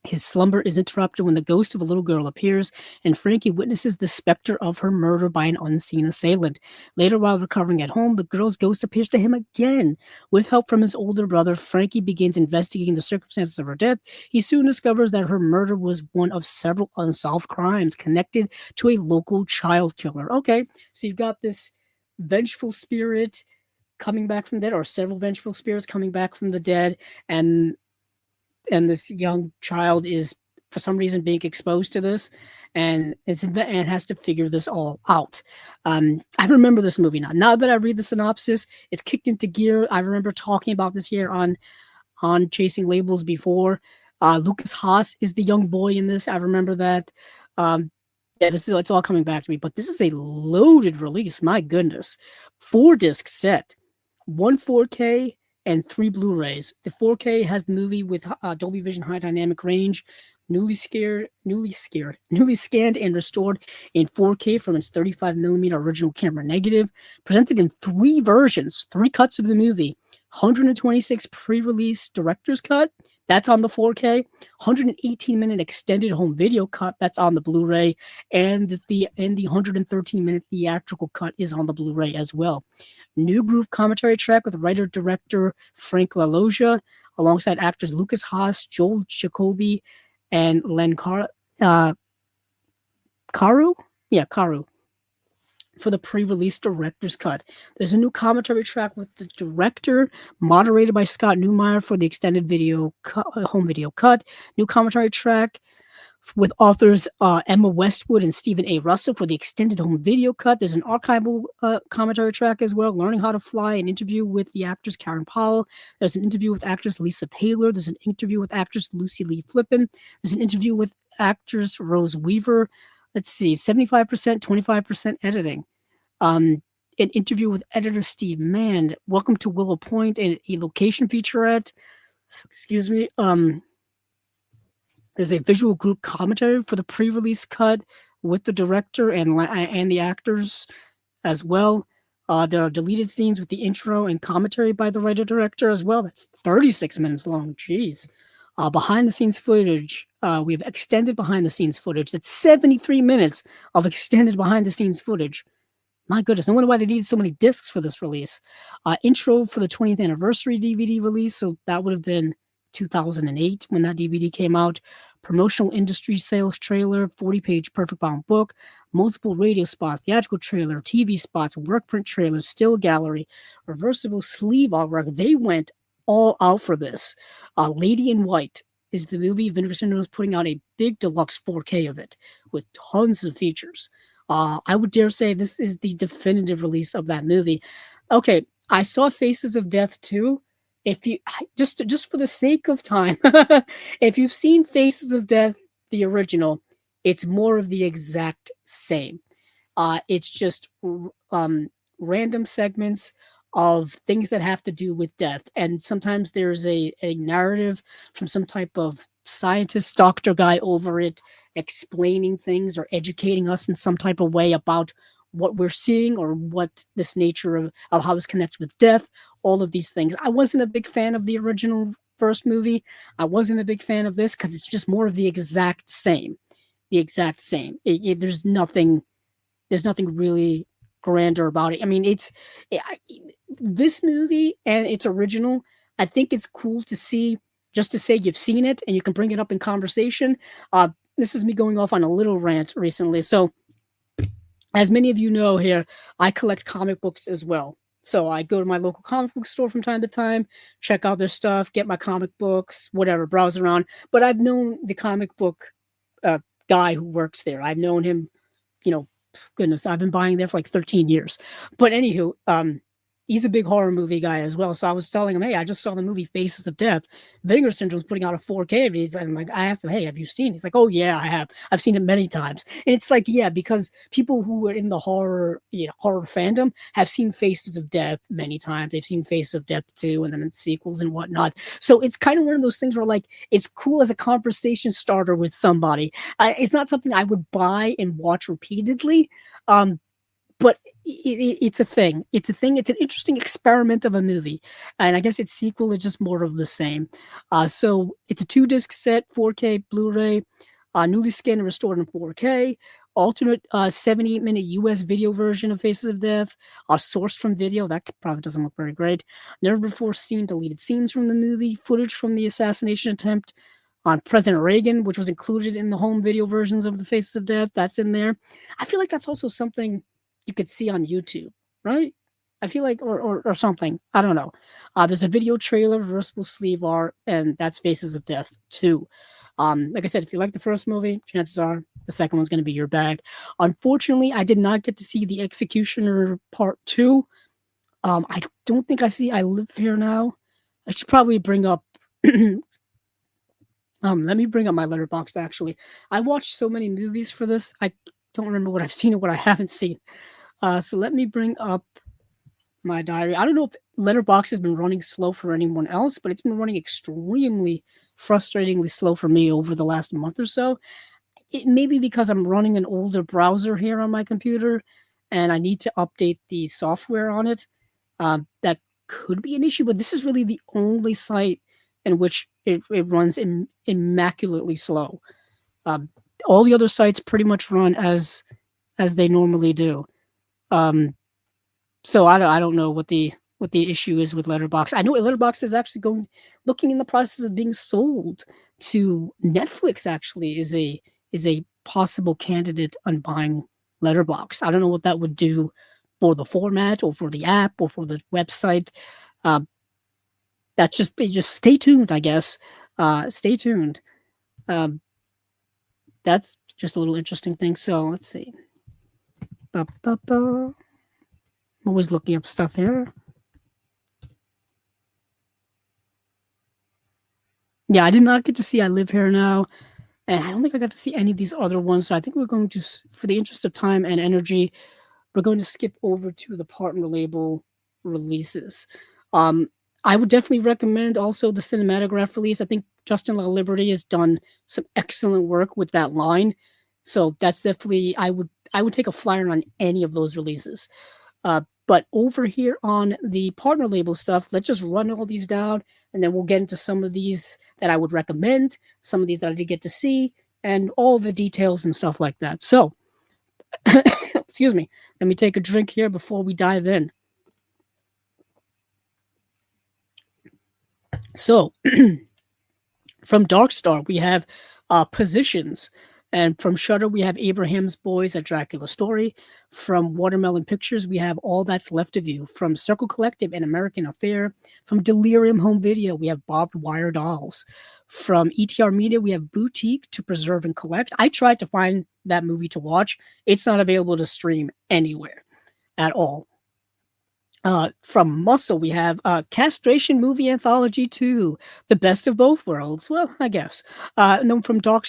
His slumber is interrupted when the ghost of a little girl appears, and Frankie witnesses the specter of her murder by an unseen assailant. Later, while recovering at home, the girl's ghost appears to him again. With help from his older brother, Frankie begins investigating the circumstances of her death. He soon discovers that her murder was one of several unsolved crimes connected to a local child killer. Okay, so you've got this vengeful spirit coming back from the dead, or several vengeful spirits coming back from the dead, and this young child is for some reason being exposed to this, and has to figure this all out. I remember this movie now. Now that I read the synopsis, it's kicked into gear. I remember talking about this here on Chasing Labels before. Lucas Haas is the young boy in this. I remember that. Yeah, it's all coming back to me. But this is a loaded release. My goodness, 4-disc set, 1 4K and 3 Blu-rays. The 4K has the movie with Dolby Vision High Dynamic Range, newly scanned and restored in 4K from its 35mm original camera negative, presented in 3 versions, 3 cuts of the movie. 126 pre-release director's cut, that's on the 4K. 118-minute extended home video cut, that's on the Blu-ray, and the 113-minute theatrical cut is on the Blu-ray as well. New group commentary track with writer-director Frank LaLoggia, alongside actors Lucas Haas, Joel Jacoby, and Len Caro? Yeah, Caro, for the pre-release director's cut. There's a new commentary track with the director, moderated by Scott Neumeier for the extended home video cut. New commentary track with authors Emma Westwood and Stephen A. Russell for the extended home video cut. There's an archival commentary track as well, Learning How to Fly, an interview with the actress Karen Powell. There's an interview with actress Lisa Taylor. There's an interview with actress Lucy Lee Flippin. There's an interview with actress Rose Weaver. Let's see, 75%, 25% editing. An interview with editor Steve Mann. Welcome to Willow Point, a location featurette. Excuse me. There's a visual group commentary for the pre-release cut with the director and the actors as well. There are deleted scenes with the intro and commentary by the writer-director as well. That's 36 minutes long. Jeez. Behind-the-scenes footage. We have extended behind-the-scenes footage. That's 73 minutes of extended behind-the-scenes footage. My goodness, no wonder why they needed so many discs for this release. Intro for the 20th anniversary DVD release, so that would have been 2008 when that DVD came out. Promotional industry sales trailer, 40-page perfect bound book, multiple radio spots, theatrical trailer, TV spots, work print trailers, still gallery, reversible sleeve artwork. They went all out for this. Lady in White is the movie. Vinegar Syndrome is putting out a big deluxe 4K of it with tons of features. I would dare say this is the definitive release of that movie. Okay, I saw Faces of Death too. If you just for the sake of time, if you've seen Faces of Death, the original, it's more of the exact same. It's just random segments of things that have to do with death, and sometimes there's a narrative from some type of scientist, doctor guy over it, explaining things or educating us in some type of way about what we're seeing or what this nature of how this connects with death, all of these things. I wasn't a big fan of the original first movie. I wasn't a big fan of this because it's just more of the exact same. The exact same. There's nothing really grander about it. I mean, this movie and its original, I think it's cool to see, just to say you've seen it and you can bring it up in conversation. This is me going off on a little rant recently. So, as many of you know here, I collect comic books as well. So I go to my local comic book store from time to time, check out their stuff, get my comic books, whatever, browse around. But I've known the comic book guy who works there. I've known him, goodness, I've been buying there for like 13 years. But anywho, he's a big horror movie guy as well. So I was telling him, hey, I just saw the movie Faces of Death. Vinegar Syndrome's putting out a 4K. And like, I asked him, hey, have you seen it? He's like, oh yeah, I have. I've seen it many times. And it's like, yeah, because people who are in the horror fandom have seen Faces of Death many times. They've seen Faces of Death 2 and then the sequels and whatnot. So it's kind of one of those things where like, it's cool as a conversation starter with somebody. It's not something I would buy and watch repeatedly. But It's a thing. It's a thing. It's an interesting experiment of a movie, and I guess its sequel is just more of the same. So it's a 2 disc set, 4K Blu-ray, newly scanned and restored in 4K. Alternate 78-minute US video version of Faces of Death, sourced from video. That probably doesn't look very great. Never before seen deleted scenes from the movie, footage from the assassination attempt on President Reagan, which was included in the home video versions of the Faces of Death. That's in there. I feel like that's also something you could see on YouTube, right? I feel like, or something. I don't know. There's a video trailer, reversible sleeve art, and that's Faces of Death too. Like I said, if you like the first movie, chances are the second one's going to be your bag. Unfortunately, I did not get to see The Executioner Part 2. I don't think I Live Here Now. I should probably bring up. Let me bring up my letterbox. Actually, I watched so many movies for this. I don't remember what I've seen and what I haven't seen. So let me bring up my diary. I don't know if Letterbox has been running slow for anyone else, but it's been running extremely frustratingly slow for me over the last month or so. It may be because I'm running an older browser here on my computer and I need to update the software on it. That could be an issue, but this is really the only site in which it runs immaculately slow. Um, all the other sites pretty much run as they normally do. Um, so I don't know what the issue is with Letterbox. I know Letterbox is actually looking in the process of being sold to Netflix. Actually, is a possible candidate on buying Letterbox. I don't know what that would do for the format or for the app or for the website. Uh, that's just stay tuned, I guess. Stay tuned. Um, that's just a little interesting thing. So let's see. Ba, ba, ba. I'm always looking up stuff here. Yeah, I did not get to see I Live Here Now, and I don't think I got to see any of these other ones. So I think we're going to, for the interest of time and energy, we're going to skip over to the partner label releases. Um, I would definitely recommend also the cinematograph release. I think Justin La Liberty has done some excellent work with that line. So that's definitely I would take a flyer on any of those releases. But over here on the partner label stuff, let's just run all these down and then we'll get into some of these that I would recommend, some of these that I did get to see, and all the details and stuff like that. So, excuse me, let me take a drink here before we dive in. So, from Darkstar, we have Positions. And from Shudder, we have Abraham's Boys, A Dracula Story. From Watermelon Pictures, we have All That's Left of You. From Circle Collective, An American Affair. From Delirium Home Video, we have Barbed Wire Dolls. From ETR Media, we have Boutique, To Preserve and Collect. I tried to find that movie to watch. It's not available to stream anywhere at all. From Muscle, we have Castration Movie Anthology 2, The Best of Both Worlds. Well, I guess. And then from Dark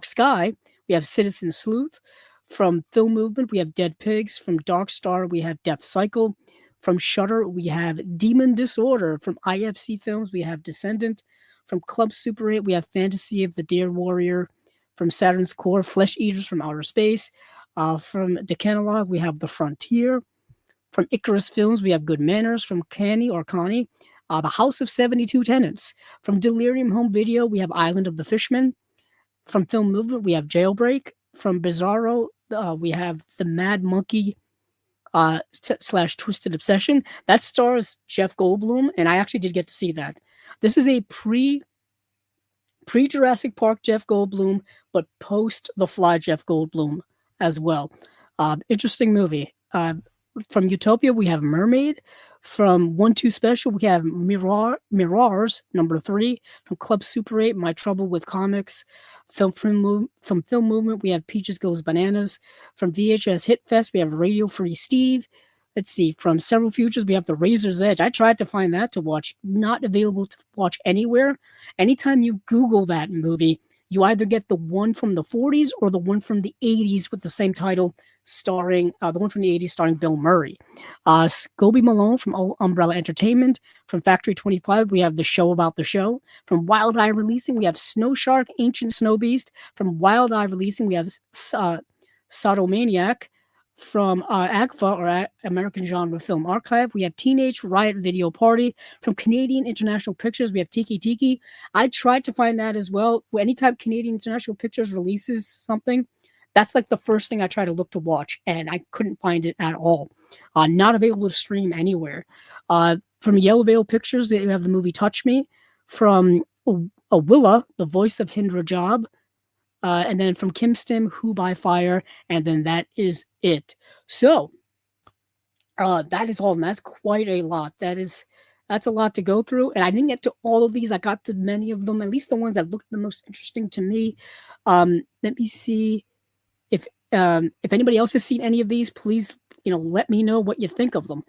Sky, we have Citizen Sleuth. From Film Movement, we have Dead Pigs. From Dark Star, we have Death Cycle. From Shudder, we have Demon Disorder. From IFC Films, we have Descendant. From Club Super 8, we have Fantasy of the Deer Warrior. From Saturn's Core, Flesh Eaters from Outer Space. From Decanologue, we have The Frontier. From Icarus Films, we have Good Manners. From Connie, The House of 72 Tenants. From Delirium Home Video, we have Island of the Fishmen. From Film Movement, we have Jailbreak. From Bizarro, we have The Mad Monkey / Twisted Obsession. That stars Jeff Goldblum, and I actually did get to see that. This is a pre Jurassic Park Jeff Goldblum, but post The Fly Jeff Goldblum as well. Interesting movie. From Utopia, we have Mermaid. From 1-2 Special, we have Mirrors, number 3. From Club Super 8, My Trouble with Comics. From Film Movement, we have Peaches Goes Bananas. From VHS Hit Fest, we have Radio Free Steve. Let's see. From Several Futures, we have The Razor's Edge. I tried to find that to watch. Not available to watch anywhere. Anytime you Google that movie, you either get the one from the 40s or the one from the 80s with the same title, starring the one from the 80s starring Bill Murray. Scobie Malone from Umbrella Entertainment. From Factory 25, we have The Show About the Show. From Wild Eye Releasing, we have Snow Shark, Ancient Snow Beast. From Wild Eye Releasing, we have Sodomaniac. From AGFA, or American Genre Film Archive, we have Teenage Riot Video Party. From Canadian International Pictures, we have Tiki Tiki. I tried to find that as well. Anytime Canadian International Pictures releases something, that's like the first thing I try to look to watch, and I couldn't find it at all. Not available to stream anywhere. From Yellow Veil Pictures, we have the movie Touch Me. From Awilla, The Voice of Hindra Job. And then from Kim Stim, Who by Fire, and then that is it. So that is all, and that's quite a lot. That's a lot to go through, and I didn't get to all of these. I got to many of them, at least the ones that looked the most interesting to me. Let me see if anybody else has seen any of these. Please, let me know what you think of them.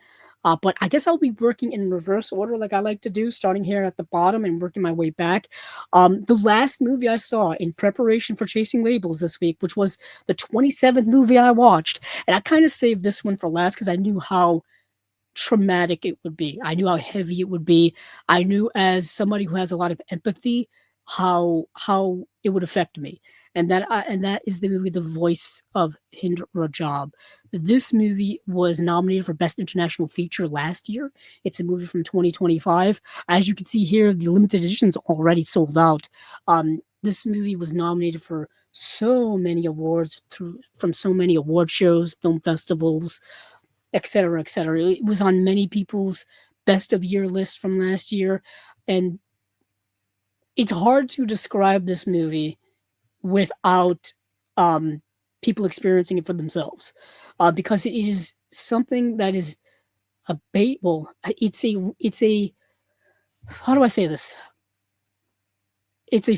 But I guess I'll be working in reverse order, like I like to do, starting here at the bottom and working my way back. The last movie I saw in preparation for Chasing Labels this week, which was the 27th movie I watched, and I kind of saved this one for last because I knew how traumatic it would be. I knew how heavy it would be. I knew, as somebody who has a lot of empathy, how it would affect me. And that is the movie The Voice of Hind Rajab. This movie was nominated for Best International Feature last year. It's a movie from 2025. As you can see here, the limited edition is already sold out. This movie was nominated for so many awards from so many award shows, film festivals, etc., etc. It was on many people's best of year lists from last year, and it's hard to describe this movie without people experiencing it for themselves, because it is something that is it's a how do I say this? It's a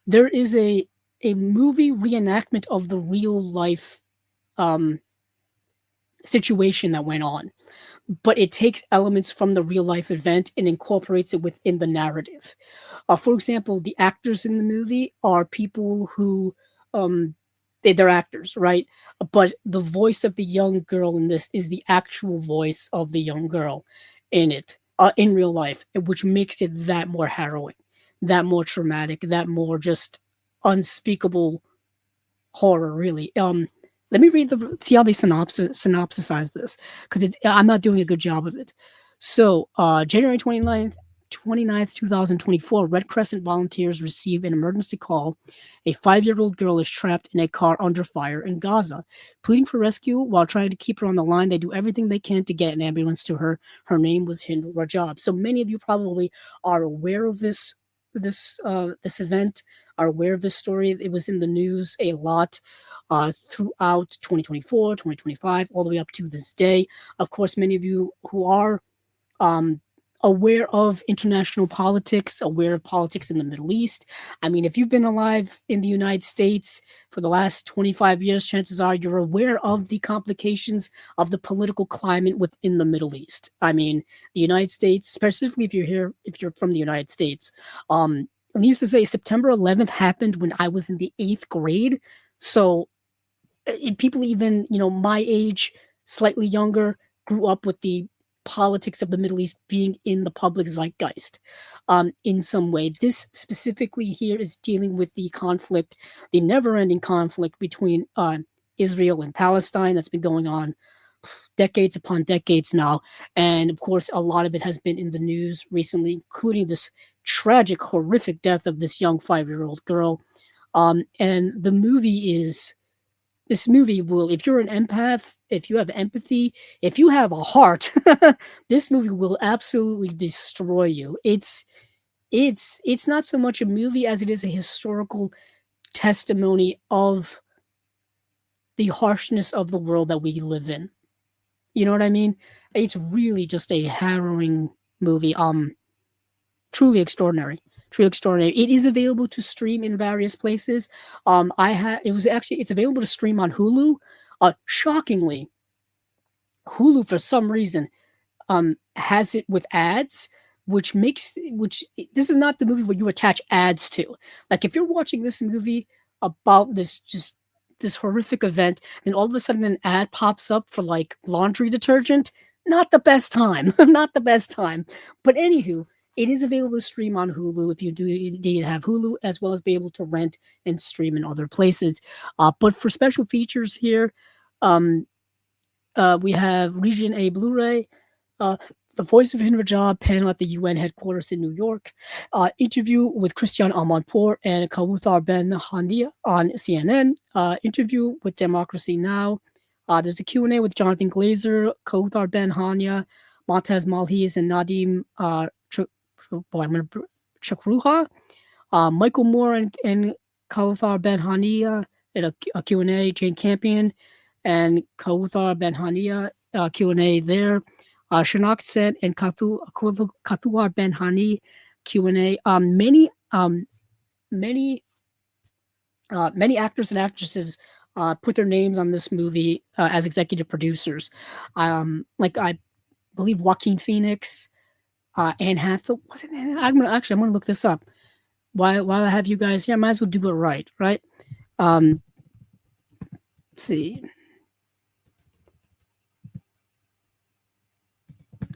there is a movie reenactment of the real life situation that went on, but it takes elements from the real life event and incorporates it within the narrative. For example, the actors in the movie are people who they're actors, right? But the voice of the young girl in this is the actual voice of the young girl in it, in real life, which makes it that more harrowing, that more traumatic, that more just unspeakable horror, really. Let me see how they synopsisize this, because I'm not doing a good job of it. So, January 29th, 2024, Red Crescent volunteers receive an emergency call. A 5-year-old girl is trapped in a car under fire in Gaza. Pleading for rescue while trying to keep her on the line, they do everything they can to get an ambulance to her. Her name was Hind Rajab. So many of you probably are aware of this event, are aware of this story. It was in the news a lot throughout 2024, 2025, all the way up to this day. Of course, many of you who are aware of international politics, aware of politics in the Middle East. I mean, if you've been alive in the United States for the last 25 years, chances are you're aware of the complications of the political climate within the Middle East. I mean, the United States, specifically if you're from the United States, needless to say, September 11th happened when I was in the 8th grade. So people even, my age, slightly younger, grew up with the politics of the Middle East being in the public zeitgeist in some way. This specifically here is dealing with the conflict, the never-ending conflict between Israel and Palestine that's been going on decades upon decades now. And of course, a lot of it has been in the news recently, including this tragic, horrific death of this young 5-year-old girl. And this movie will, if you're an empath, if you have empathy, if you have a heart, this movie will absolutely destroy you. It's not so much a movie as it is a historical testimony of the harshness of the world that we live in. You know what I mean? It's really just a harrowing movie. Truly extraordinary. Truly extraordinary. It is available to stream in various places. It's available to stream on Hulu. Shockingly, Hulu for some reason has it with ads, which this is not the movie where you attach ads to. Like, if you're watching this movie about this horrific event, then all of a sudden an ad pops up for like laundry detergent. Not the best time. Not the best time. But anywho, It is available to stream on Hulu if you do indeed have Hulu, as well as be able to rent and stream in other places. But for special features here, um, we have Region A Blu-ray, uh, The Voice of Hinrajah panel at the UN headquarters in New York, interview with Christian Amanpour and Kawthar Ben Handia on CNN, interview with Democracy Now! There's a Q&A with Jonathan Glazer, Kawthar Ben Hania, Montez Malhiz, and Nadim Chakruha. Michael Moore and Kawthar Ben Hania at a Q&A, Jane Campion and Kawthar Ben Hania Q&A there. Shanak Sen and Katuar Ben Hani Q&A. Many actors and actresses put their names on this movie as executive producers. Like I believe Joaquin Phoenix, Anne Hathaway. Was it Anne? I'm gonna look this up. While I have you guys here, I might as well do it right? Let's see.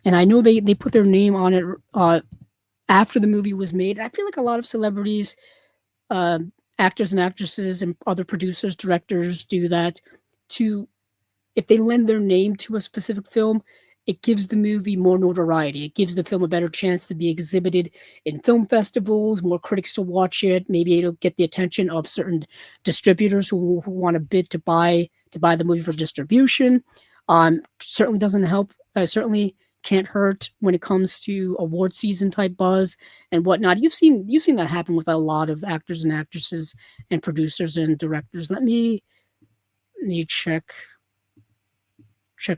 And I know they put their name on it after the movie was made. I feel like a lot of celebrities, actors and actresses, and other producers, directors do that to, if they lend their name to a specific film, it gives the movie more notoriety. It gives the film a better chance to be exhibited in film festivals, more critics to watch it. Maybe it'll get the attention of certain distributors who want a bid to buy the movie for distribution. Certainly doesn't help. Certainly can't hurt when it comes to award season type buzz and whatnot. You've seen that happen with a lot of actors and actresses and producers and directors. Let me check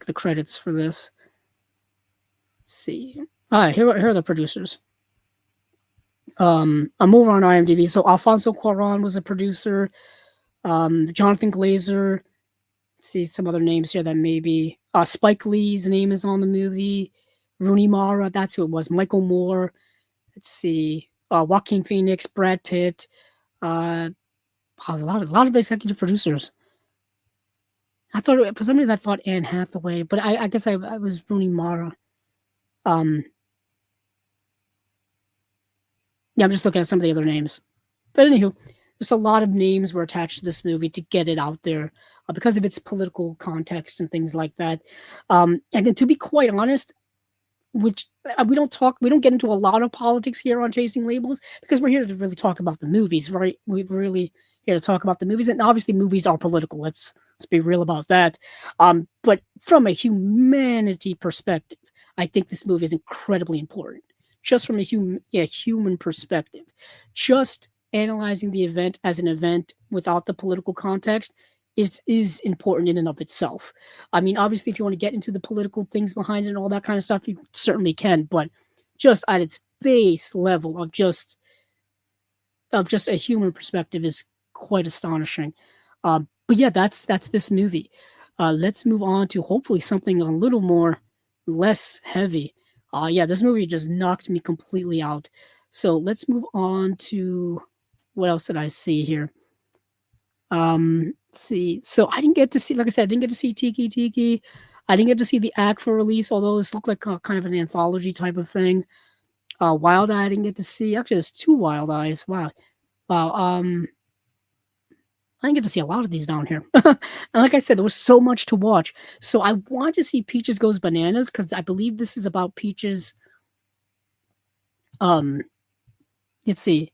the credits for this. Let's see. Here are the producers. I'm over on IMDb. So Alfonso Cuarón was a producer. Jonathan Glazer. Let's see some other names here that maybe Spike Lee's name is on the movie. Rooney Mara, that's who it was. Michael Moore. Let's see. Joaquin Phoenix, Brad Pitt. A lot of executive producers. I thought for some reason I thought Anne Hathaway, but I guess I was Rooney Mara. Yeah, I'm just looking at some of the other names. But anywho, just a lot of names were attached to this movie to get it out there because of its political context and things like that. And then to be quite honest, which we don't get into a lot of politics here on Chasing Labels because we're here to really talk about the movies, right? We're really here to talk about the movies, and obviously movies are political. Let's be real about that. But from a humanity perspective, I think this movie is incredibly important. Just from a human perspective, just analyzing the event as an event without the political context is important in and of itself. I mean, obviously, if you want to get into the political things behind it and all that kind of stuff, you certainly can. But just at its base level of just a human perspective is quite astonishing. But yeah, that's this movie. Let's move on to hopefully something a little more less heavy. Yeah, this movie just knocked me completely out. So let's move on to what else did I see here? Let's see. So I didn't get to see, like I said, I didn't get to see Tiki Tiki. I didn't get to see the ACFA release, although this looked like kind of an anthology type of thing. Wild Eye I didn't get to see. Actually, there's 2 Wild Eyes. Wow. I didn't get to see a lot of these down here. And like I said, there was so much to watch. So I want to see Peaches Goes Bananas because I believe this is about Peaches. Let's see.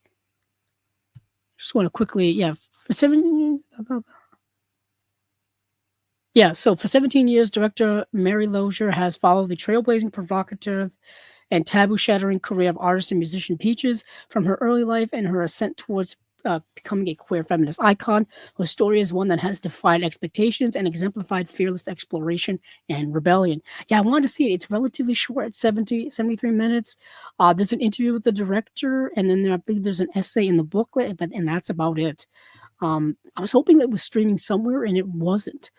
Just want to quickly, for 17 years, director Mary Lozier has followed the trailblazing, provocative, and taboo-shattering career of artist and musician Peaches from her early life and her ascent towards becoming a queer feminist icon. Her story is one that has defied expectations and exemplified fearless exploration and rebellion. Yeah, I wanted to see it. It's relatively short at 73 minutes. There's an interview with the director, and then I believe there's an essay in the booklet, and that's about it. I was hoping that it was streaming somewhere, and it wasn't.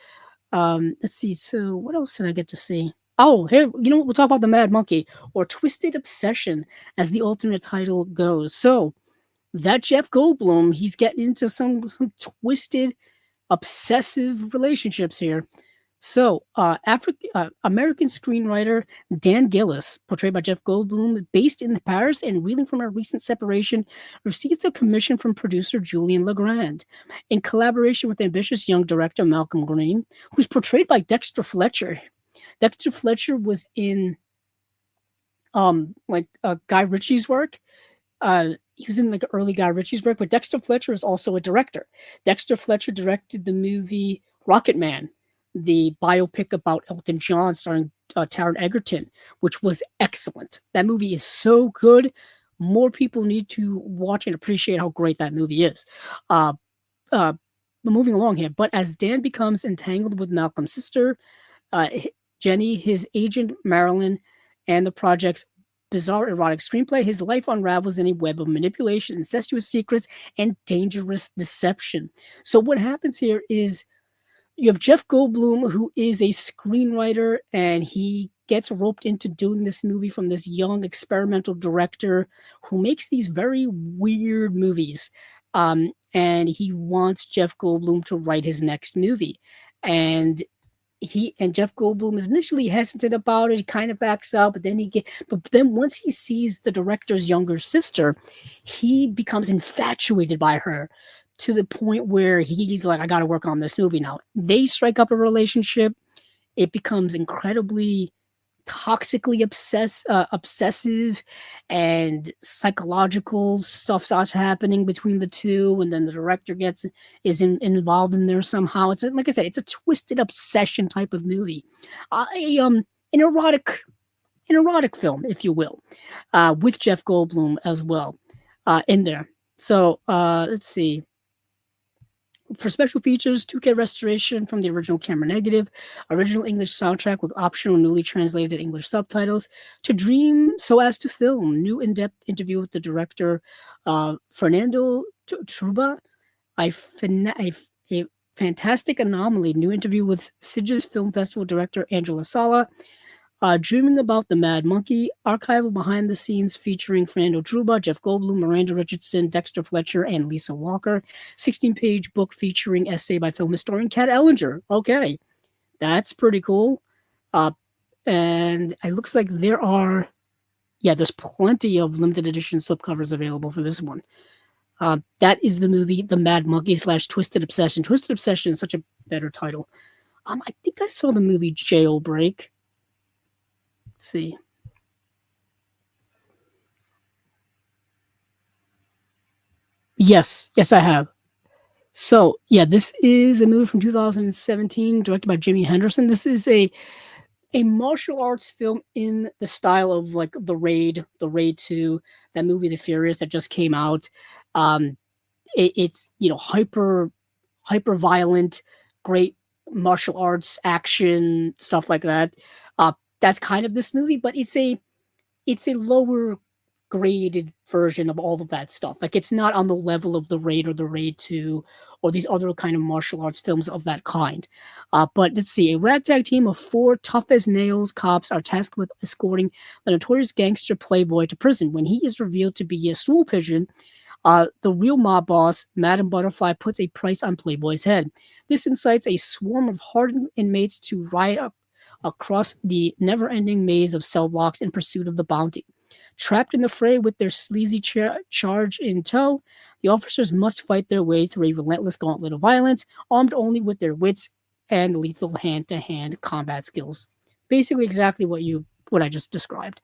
Let's see. So what else did I get to see? Oh, here, you know what? We'll talk about The Mad Monkey, or Twisted Obsession, as the alternate title goes. So that Jeff Goldblum, he's getting into some twisted, obsessive relationships here. So, American screenwriter Dan Gillis, portrayed by Jeff Goldblum, based in Paris and reeling from a recent separation, receives a commission from producer Julian Legrand. In collaboration with ambitious young director Malcolm Green, who's portrayed by Dexter Fletcher. Dexter Fletcher was in Guy Ritchie's work. He was in like early Guy Ritchie's work, but Dexter Fletcher is also a director. Dexter Fletcher directed the movie Rocket Man, the biopic about Elton John starring Taron Egerton, which was excellent. That movie is so good. More people need to watch and appreciate how great that movie is. Uh, uh, Moving along here, but as Dan becomes entangled with Malcolm's sister, uh, Jenny, his agent Marilyn, and the project's bizarre erotic screenplay, his life unravels in a web of manipulation, incestuous secrets, and dangerous deception. So what happens here is you have Jeff Goldblum, who is a screenwriter, and he gets roped into doing this movie from this young experimental director who makes these very weird movies. And he wants Jeff Goldblum to write his next movie. And Jeff Goldblum is initially hesitant about it. He kind of backs out, but then once he sees the director's younger sister, he becomes infatuated by her to the point where he's like, I got to work on this movie now. They strike up a relationship. It becomes incredibly toxically obsessive, and psychological stuff starts happening between the two, and then the director involved in there somehow. It's like I said, it's a twisted obsession type of movie, an erotic film, if you will, with Jeff Goldblum as well in there. So let's see. For special features, 2K restoration from the original camera negative, original English soundtrack with optional newly translated English subtitles, To Dream So As to Film, new in-depth interview with the director Fernando Truba, a fantastic anomaly, new interview with Sitges Film Festival director Angela Sala, Dreaming About the Mad Monkey, archival behind the scenes featuring Fernando Truba, Jeff Goldblum, Miranda Richardson, Dexter Fletcher, and Lisa Walker. 16-page book featuring essay by film historian Kat Ellinger. Okay, that's pretty cool. And it looks like there's plenty of limited edition slipcovers available for this one. That is the movie The Mad Monkey / Twisted Obsession. Twisted Obsession is such a better title. I think I saw the movie Jailbreak. See. Yes, I have. So, yeah, this is a movie from 2017, directed by Jimmy Henderson. This is a martial arts film in the style of like The Raid 2, that movie The Furious that just came out. It's hyper violent, great martial arts action stuff like that. That's kind of this movie, but it's a lower graded version of all of that stuff. Like, it's not on the level of The Raid or The Raid 2 or these other kind of martial arts films of that kind. But let's see. A ragtag team of 4 tough-as-nails cops are tasked with escorting the notorious gangster Playboy to prison. When he is revealed to be a stool pigeon, the real mob boss, Madam Butterfly, puts a price on Playboy's head. This incites a swarm of hardened inmates to riot across the never-ending maze of cell blocks in pursuit of the bounty. Trapped in the fray with their sleazy charge in tow, the officers must fight their way through a relentless gauntlet of violence, armed only with their wits and lethal hand-to-hand combat skills. Basically, exactly what I just described.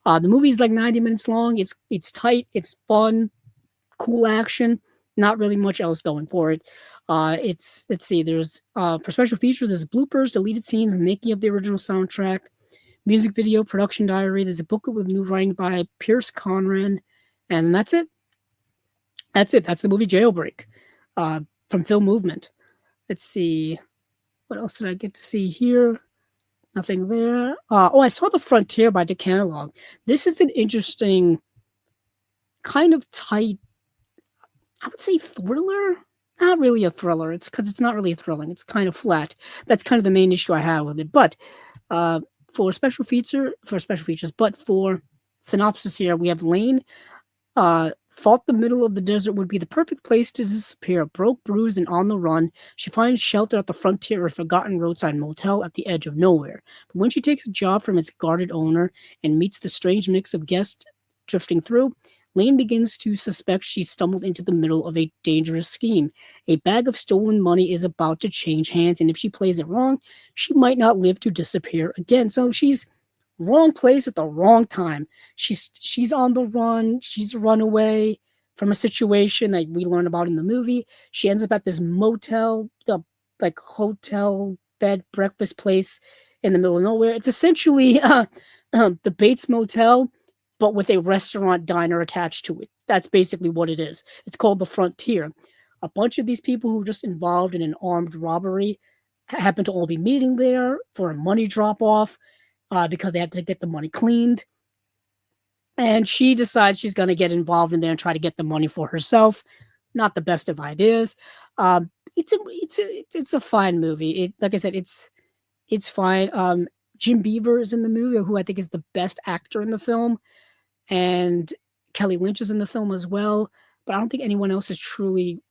The movie is like 90 minutes long. It's tight. It's fun. Cool action. Not really much else going for it. Let's see. There's for special features, there's bloopers, deleted scenes, and making of the original soundtrack, music video, production diary. There's a booklet with new writing by Pierce Conran, and that's it. That's the movie Jailbreak from Film Movement. Let's see. What else did I get to see here? Nothing there. I saw The Frontier by Decalog. This is an interesting, kind of tight, I would say thriller. Not really a thriller. It's because it's not really thrilling. It's kind of flat. That's kind of the main issue I have with it. But for special features, but for synopsis here, we have Lane, thought the middle of the desert would be the perfect place to disappear. Broke, bruised, and on the run, she finds shelter at the frontier of a forgotten roadside motel at the edge of nowhere. But when she takes a job from its guarded owner and meets the strange mix of guests drifting through, Lane begins to suspect she's stumbled into the middle of a dangerous scheme. A bag of stolen money is about to change hands, and if she plays it wrong, she might not live to disappear again. So she's wrong place at the wrong time. She's on the run. She's run away from a situation that we learn about in the movie. She ends up at this motel, the like hotel bed breakfast place in the middle of nowhere. It's essentially the Bates Motel, but with a restaurant diner attached to it. That's basically what it is. It's called the Frontier. A bunch of these people who were just involved in an armed robbery happen to all be meeting there for a money drop off because they had to get the money cleaned. And she decides she's going to get involved in there and try to get the money for herself. Not the best of ideas. It's a fine movie. Like I said, it's fine. Jim Beaver is in the movie, who I think is the best actor in the film, and Kelly Lynch is in the film as well. But I don't think anyone else is truly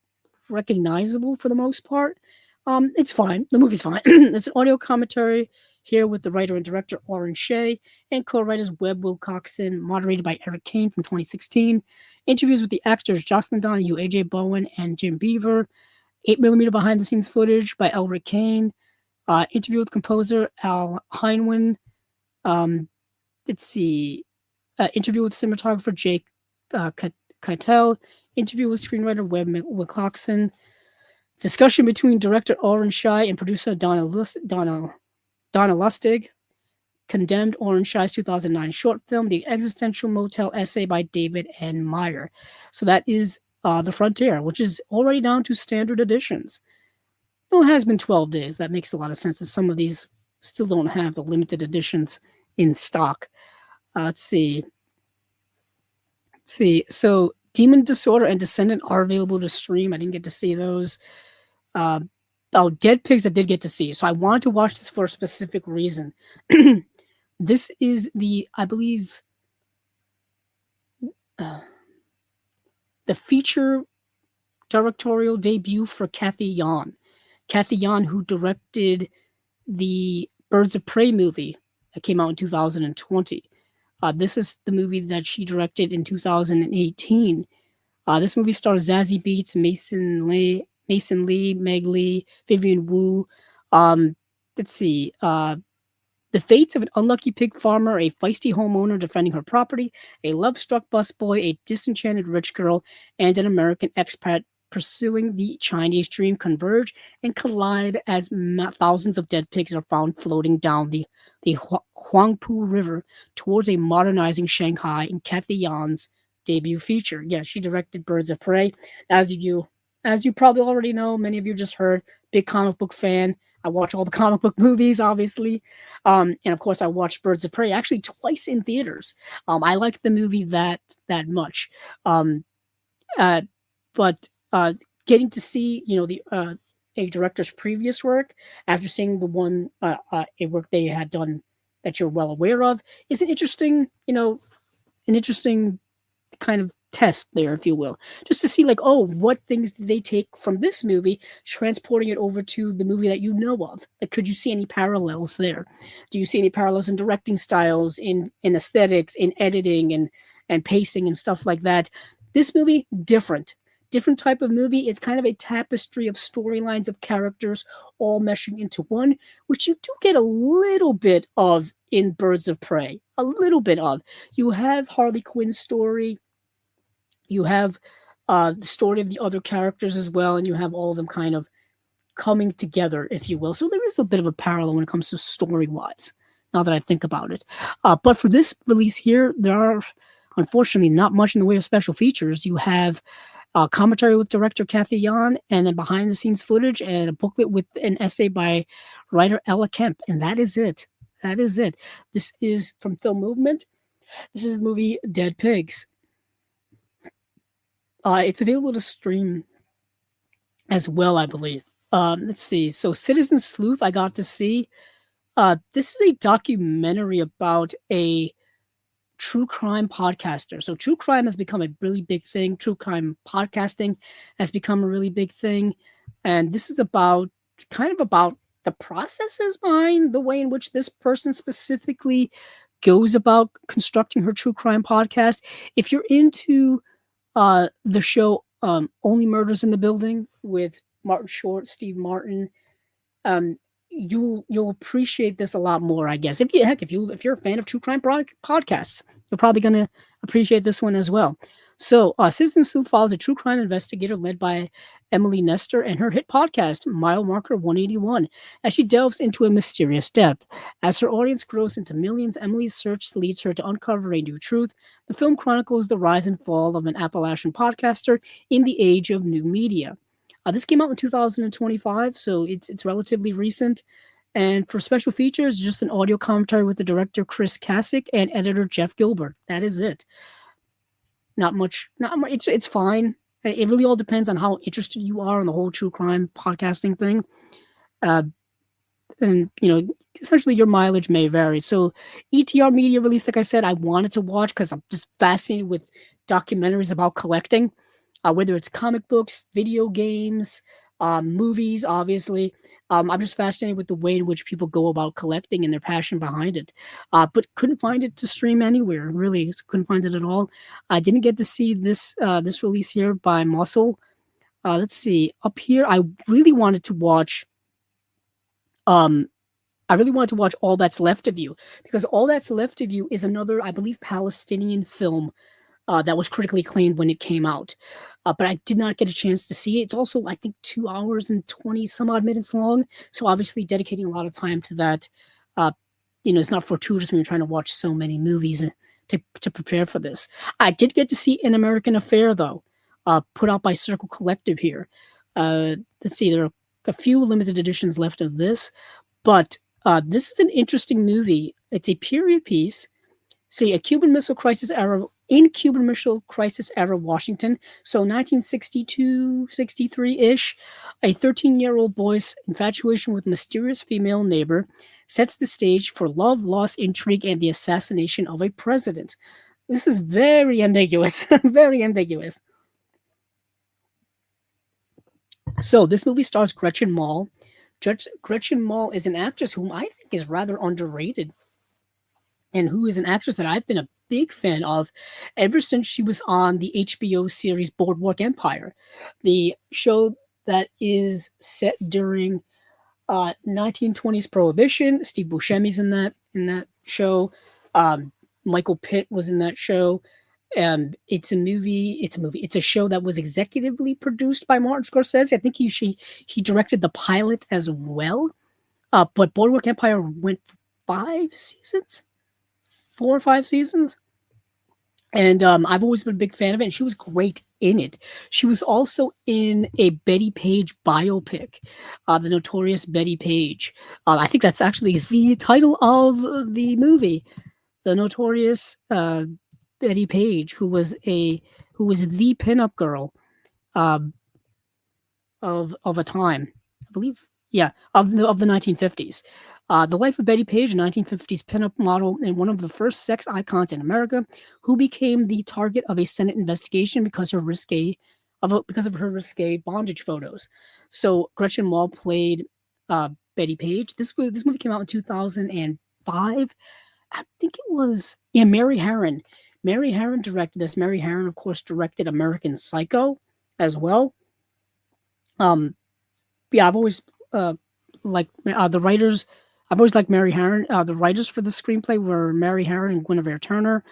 recognizable for the most part. It's fine. The movie's fine. It's an audio commentary here with the writer and director Oren Shea and co-writers Webb Wilcoxon, moderated by Eric Kane from 2016. Interviews with the actors Jocelyn Donahue, AJ Bowen, and Jim Beaver. 8mm behind-the-scenes footage by Elric Kane. Interview with composer Al Heinwin. Let's see. Interview with cinematographer Jake Keitel. Interview with screenwriter Webb Wilcoxon. Discussion between director Oren Shai and producer Donna Lustig. Condemned Oren Shai's 2009 short film, The Existential Motel Essay by David N. Meyer. So that is The Frontier, which is already down to standard editions. Well, it has been 12 days. That makes a lot of sense, as some of these still don't have the limited editions in stock. Let's see. So Demon Disorder and Descendant are available to stream. I didn't get to see those. Dead Pigs I did get to see. So I wanted to watch this for a specific reason. This is I believe, the feature directorial debut for Kathy Yan. Kathy Yan, who directed the Birds of Prey movie that came out in 2020. This is the movie that she directed in 2018. This movie stars Zazie Beetz, Mason Lee, Meg Lee, Vivian Wu. Let's see. The fates of an unlucky pig farmer, a feisty homeowner defending her property, a love-struck busboy, a disenchanted rich girl, and an American expat pursuing the Chinese dream converge and collide as thousands of dead pigs are found floating down the Huangpu River towards a modernizing Shanghai in Kathy Yan's debut feature. Yeah, she directed Birds of Prey. As you probably already know, many of you just heard, big comic book fan. I watch all the comic book movies, obviously. And of course, I watched Birds of Prey actually twice in theaters. I liked the movie that much. But getting to see, a director's previous work after seeing the one a work they had done that you're well aware of is an interesting kind of test there, if you will, just to see what things did they take from this movie, transporting it over to the movie that you know of. Like, could you see any parallels there? Do you see any parallels in directing styles, in aesthetics, in editing and pacing and stuff like that? This movie, different type of movie. It's kind of a tapestry of storylines of characters all meshing into one, which you do get a little bit of in Birds of Prey. A little bit of. You have Harley Quinn's story. You have the story of the other characters as well, and you have all of them kind of coming together, if you will. So there is a bit of a parallel when it comes to story-wise, now that I think about it. But for this release here, there are, unfortunately, not much in the way of special features. You have commentary with director Kathy Yan, and then behind-the-scenes footage, and a booklet with an essay by writer Ella Kemp, and that is it. This is from Film Movement. This is the movie Dead Pigs. It's available to stream as well, I believe. Let's see. So Citizen Sleuth, I got to see. This is a documentary about a true crime podcaster. So true crime has become a really big thing. True crime podcasting has become a really big thing. And this is about kind of about the processes behind the way in which this person specifically goes about constructing her true crime podcast. If you're into the show Only Murders in the Building with Martin Short, Steve Martin, um, you'll appreciate this a lot more, I guess. If you're a fan of true crime podcasts, you're probably gonna appreciate this one as well. So, Citizen Sleuth follows a true crime investigator led by Emily Nestor and her hit podcast, Mile Marker 181, as she delves into a mysterious death. As her audience grows into millions, Emily's search leads her to uncover a new truth. The film chronicles the rise and fall of an Appalachian podcaster in the age of new media. This came out in 2025, so it's relatively recent. And for special features, just an audio commentary with the director Chris Kasich and editor Jeff Gilbert. That is it. Not much. Not much. It's fine. It really all depends on how interested you are in the whole true crime podcasting thing. Uh, and essentially your mileage may vary. So ETR Media release, like I said, I wanted to watch because I'm just fascinated with documentaries about collecting, whether it's comic books, video games, movies, obviously. I'm just fascinated with the way in which people go about collecting and their passion behind it. But couldn't find it to stream anywhere. Really, couldn't find it at all. I didn't get to see this release here by Muscle. Let's see. Up here, really wanted to watch um I really wanted to watch All That's Left of You, because All That's Left of You is another, I believe, Palestinian film that was critically acclaimed when it came out. But I did not get a chance to see it. It's also, I think, 2 hours and 20 some odd minutes long. So obviously dedicating a lot of time to that, uh, it's not fortuitous when you're trying to watch so many movies to prepare for this. I did get to see An American Affair, though, put out by Circle Collective here. Let's see, there are a few limited editions left of this, but this is an interesting movie. It's a period piece. See, a Cuban Missile Crisis era, in Cuban Missile Crisis era Washington, so 1962, 63-ish, a 13-year-old boy's infatuation with a mysterious female neighbor sets the stage for love, loss, intrigue, and the assassination of a president. This is very ambiguous, very ambiguous. So this movie stars Gretchen Mol. Gretchen Mol is an actress whom I think is rather underrated, and who is an actress that I've been a big fan of ever since she was on the HBO series Boardwalk Empire, the show that is set during 1920s Prohibition. Steve Buscemi's in that show. Michael Pitt was in that show. And it's a show that was executively produced by Martin Scorsese. I think he directed the pilot as well. But Boardwalk Empire went for 5 seasons, 4 or 5 seasons. And I've always been a big fan of it. And she was great in it. She was also in a Betty Page biopic, The Notorious Betty Page. I think that's actually the title of the movie, The Notorious Betty Page, who was the pinup girl of a time, I believe. Yeah, of the 1950s. The life of Betty Page, a 1950s pinup model and one of the first sex icons in America, who became the target of a Senate investigation because of her risque bondage photos. So Gretchen Mol played Betty Page. This movie came out in 2005. I think it was Mary Harron. Mary Harron directed this. Mary Harron, of course, directed American Psycho as well. Yeah, I've always liked the writers. I've always liked Mary Harron. The writers for the screenplay were Mary Harron and Guinevere Turner.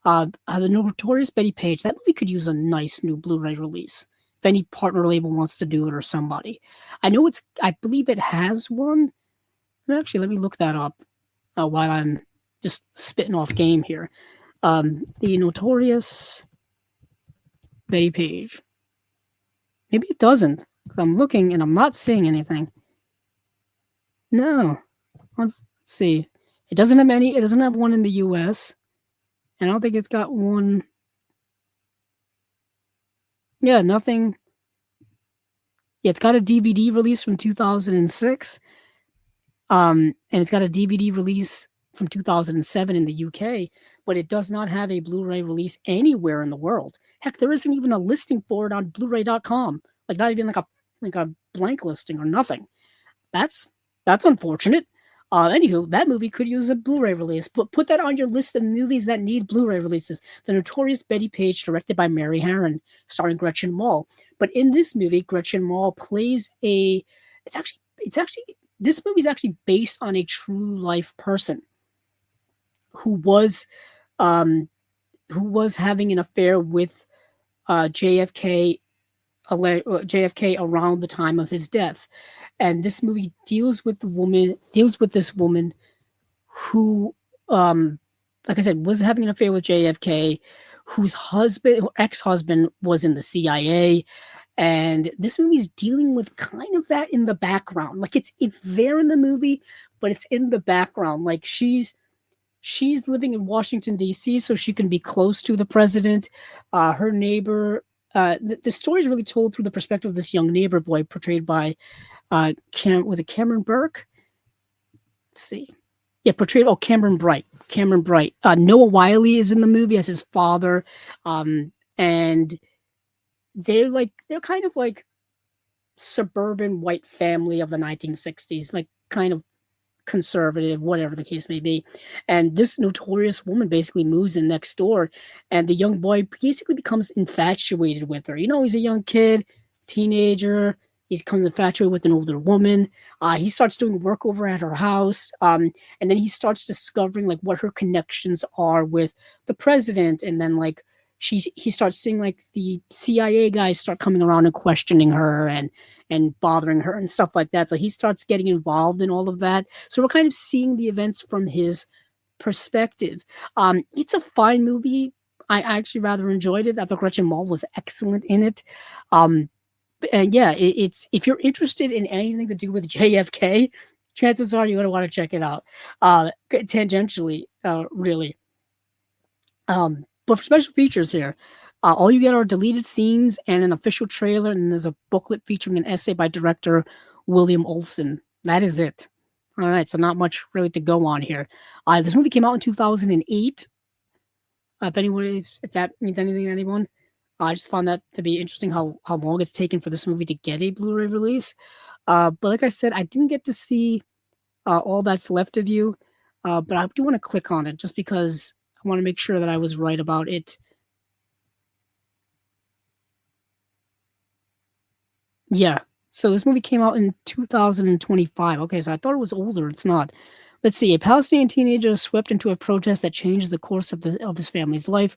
The Notorious Betty Page. That movie could use a nice new Blu-ray release if any partner label wants to do it or somebody. I believe it has one. Actually, let me look that up while I'm just spitting off game here. The Notorious Betty Page. Maybe it doesn't. I'm looking and I'm not seeing anything. No. Let's see. It doesn't have any. It doesn't have one in the US. And I don't think it's got one. Yeah, nothing. Yeah, it's got a DVD release from 2006. And it's got a DVD release from 2007 in the UK, but it does not have a Blu-ray release anywhere in the world. Heck, there isn't even a listing for it on Blu-ray.com. Like not even like a blank listing or nothing. That's that's unfortunate. Anywho, that movie could use a Blu-ray release. Put that on your list of movies that need Blu-ray releases. The Notorious Betty Page, directed by Mary Harron, starring Gretchen Mol. But in this movie, Gretchen Mol plays a. It's actually this movie is actually based on a true life person who was um who was having an affair with JFK JFK around the time of his death. And this movie deals with this woman who, um, like I said, was having an affair with JFK, whose ex-husband was in the CIA. And this movie's dealing with kind of that in the background. Like it's there in the movie, but it's in the background. Like she's living in Washington D.C. so she can be close to the president. Her neighbor. The story is really told through the perspective of this young neighbor boy, portrayed by was it Cameron Burke? Let's see. Yeah, portrayed. Oh, Cameron Bright. Cameron Bright. Noah Wiley is in the movie as his father, and they're kind of like suburban white family of the 1960s, like kind of conservative, whatever the case may be. And this notorious woman basically moves in next door, and the young boy basically becomes infatuated with her. You know, he's a young kid, teenager. He becomes infatuated with an older woman. He starts doing work over at her house, and then he starts discovering like what her connections are with the president. And then like he starts seeing like the CIA guys start coming around and questioning her and bothering her and stuff like that. So he starts getting involved in all of that. So we're kind of seeing the events from his perspective. It's a fine movie. I actually rather enjoyed it. I thought Gretchen Mol was excellent in it. And yeah, it's if you're interested in anything to do with JFK, chances are you're going to want to check it out. Tangentially, really. But for special features here, all you get are deleted scenes and an official trailer, and there's a booklet featuring an essay by director William Olson. That is it. All right, so not much really to go on here. This movie came out in 2008. If that means anything to anyone, I just found that to be interesting how long it's taken for this movie to get a Blu-ray release. But like I said, I didn't get to see All That's Left of You, but I do want to click on it just because I want to make sure that I was right about it. Yeah. So this movie came out in 2025. Okay, so I thought it was older. It's not. Let's see. A Palestinian teenager is swept into a protest that changes the course of his family's life.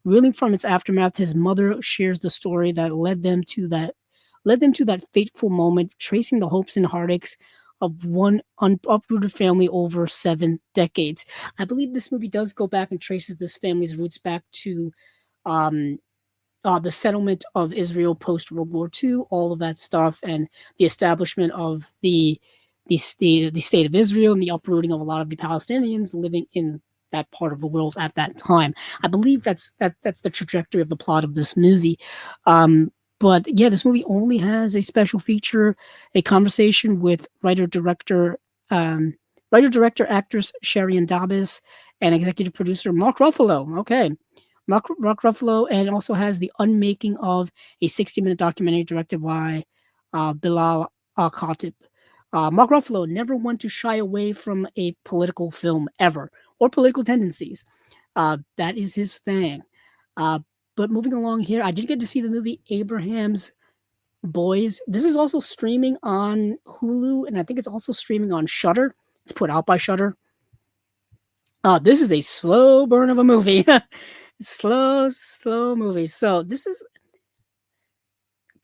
Reeling from its aftermath, his mother shares the story that led them to that fateful moment, tracing the hopes and heartaches of one uprooted family over 7 decades. I believe this movie does go back and traces this family's roots back to um, the settlement of Israel post World War II, all of that stuff, and the establishment of the state of Israel and the uprooting of a lot of the Palestinians living in that part of the world at that time. I believe that's the trajectory of the plot of this movie. But yeah, this movie only has a special feature, a conversation with writer director actress Sherian Davis, and executive producer Mark Ruffalo. Okay. Mark Ruffalo, and it also has the unmaking of a 60-minute documentary directed by Bilal Al-Khatib. Mark Ruffalo never one to shy away from a political film ever, or political tendencies. That is his thing. But moving along here, I did get to see the movie Abraham's Boys. This is also streaming on Hulu, and I think it's also streaming on Shudder. It's put out by Shudder. This is a slow burn of a movie. Slow movie. So this is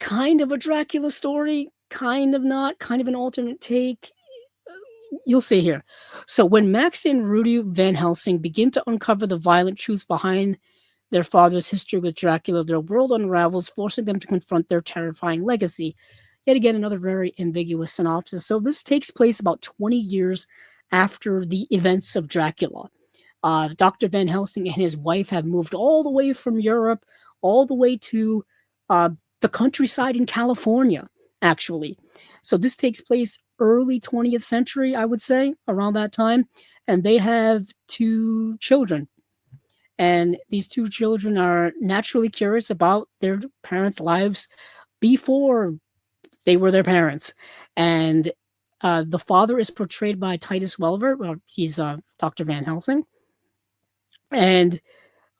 kind of a Dracula story, kind of not, kind of an alternate take. You'll see here. So when Max and Rudy Van Helsing begin to uncover the violent truths behind their father's history with Dracula, their world unravels, forcing them to confront their terrifying legacy. Yet again, another very ambiguous synopsis. So this takes place about 20 years after the events of Dracula. Dr. Van Helsing and his wife have moved all the way from Europe, all the way to the countryside in California, actually. So this takes place early 20th century, I would say, around that time, and they have two children. And these two children are naturally curious about their parents' lives before they were their parents. And the father is portrayed by Titus Welliver. Well, he's Dr. Van Helsing. And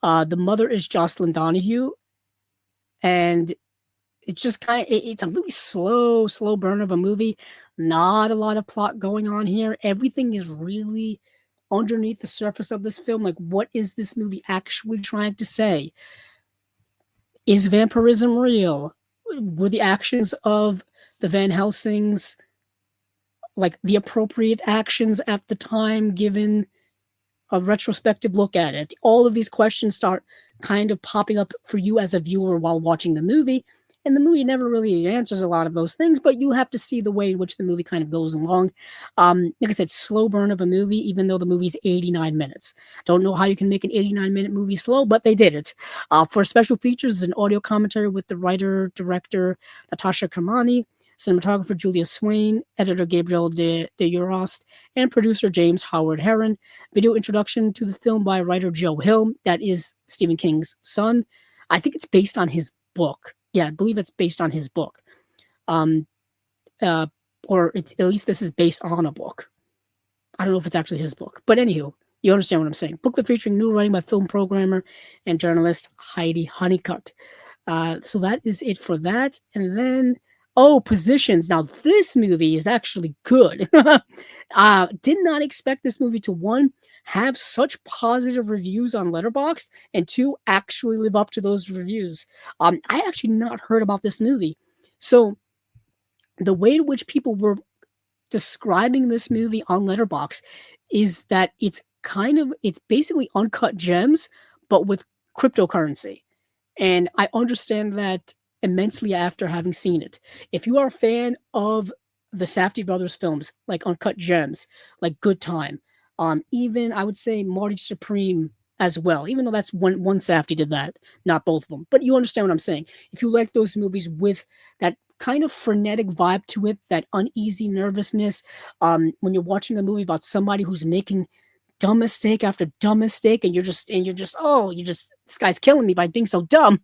the mother is Jocelyn Donahue. And it's just it's a really slow burn of a movie. Not a lot of plot going on here. Everything is really underneath the surface of this film. Like, what is this movie actually trying to say? Is vampirism real? Were the actions of the Van Helsings like the appropriate actions at the time, given a retrospective look at it? All of these questions start kind of popping up for you as a viewer while watching the movie. And the movie never really answers a lot of those things, but you have to see the way in which the movie kind of goes along. Like I said, slow burn of a movie, even though the movie's 89 minutes. Don't know how you can make an 89-minute movie slow, but they did it. For special features, an audio commentary with the writer-director Natasha Kermani, cinematographer Julia Swain, editor Gabriel de Urost, and producer James Howard Herron. Video introduction to the film by writer Joe Hill, that is Stephen King's son. I think it's based on his book. Yeah, I believe it's based on his book. Or at least this is based on a book. I don't know if it's actually his book. But anywho, you understand what I'm saying. Booklet featuring new writing by film programmer and journalist Heidi Honeycutt. So that is it for that. And then, Positions. Now, this movie is actually good. Did not expect this movie to, one, have such positive reviews on Letterboxd, and two, actually live up to those reviews. I actually not heard about this movie. So the way in which people were describing this movie on Letterboxd is that it's basically Uncut Gems, but with cryptocurrency. And I understand that immensely after having seen it. If you are a fan of the Safdie brothers films, like Uncut Gems, like Good Time, even I would say Marty Supreme as well, even though that's one Safdie did that, not both of them. But you understand what I'm saying. If you like those movies with that kind of frenetic vibe to it, that uneasy nervousness, when you're watching a movie about somebody who's making dumb mistake after dumb mistake, and this guy's killing me by being so dumb.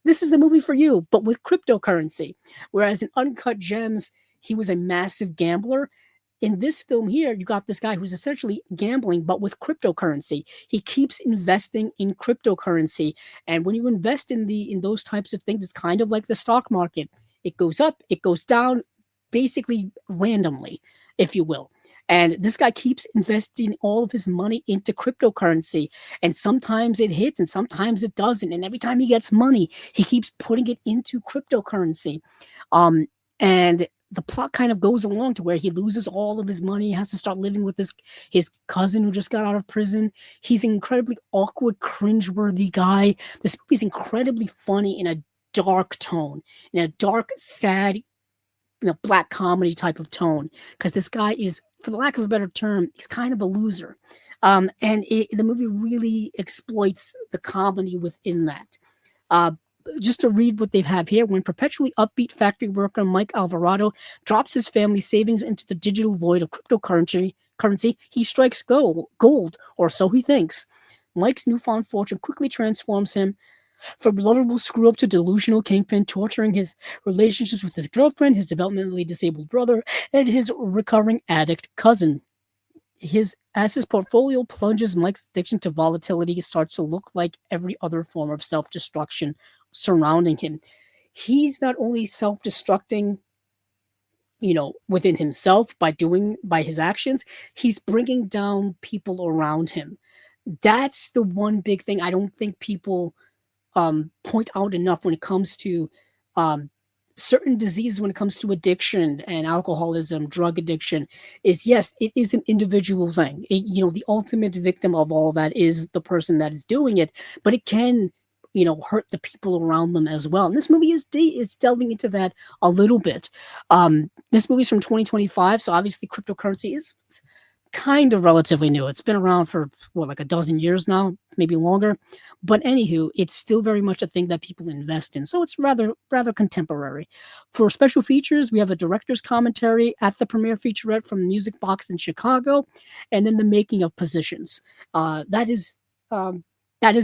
This is the movie for you, but with cryptocurrency. Whereas in Uncut Gems, he was a massive gambler. In this film here, you got this guy who's essentially gambling, but with cryptocurrency. He keeps investing in cryptocurrency, and when you invest in those types of things, it's kind of like the stock market. It goes up, it goes down, basically randomly, if you will. And this guy keeps investing all of his money into cryptocurrency. And sometimes it hits and sometimes it doesn't. And every time he gets money, he keeps putting it into cryptocurrency. And the plot kind of goes along to where he loses all of his money. He has to start living with his cousin who just got out of prison. He's an incredibly awkward, cringeworthy guy. This movie's incredibly funny in a dark tone, in a dark, sad, black comedy type of tone, because this guy is, for the lack of a better term, he's kind of a loser. And the movie really exploits the comedy within that. Just to read what they have here: when perpetually upbeat factory worker Mike Alvarado drops his family savings into the digital void of cryptocurrency, he strikes gold, or so he thinks. Mike's newfound fortune quickly transforms him from lovable screw-up to delusional kingpin, torturing his relationships with his girlfriend, his developmentally disabled brother, and his recovering addict cousin. As his portfolio plunges, Mike's addiction to volatility starts to look like every other form of self-destruction surrounding him. He's not only self-destructing, within himself by his actions, he's bringing down people around him. That's the one big thing I don't think people point out enough when it comes to certain diseases, when it comes to addiction and alcoholism, drug addiction, is yes, it is an individual thing. The ultimate victim of all that is the person that is doing it, but it can, hurt the people around them as well. And this movie is delving into that a little bit. This movie's from 2025, so obviously cryptocurrency is kind of relatively new. It's been around for what, like a dozen years now, maybe longer. But anywho, it's still very much a thing that people invest in. So it's rather contemporary. For special features, we have a director's commentary at the premiere featurette from Music Box in Chicago, and then the making of positions. Um, that is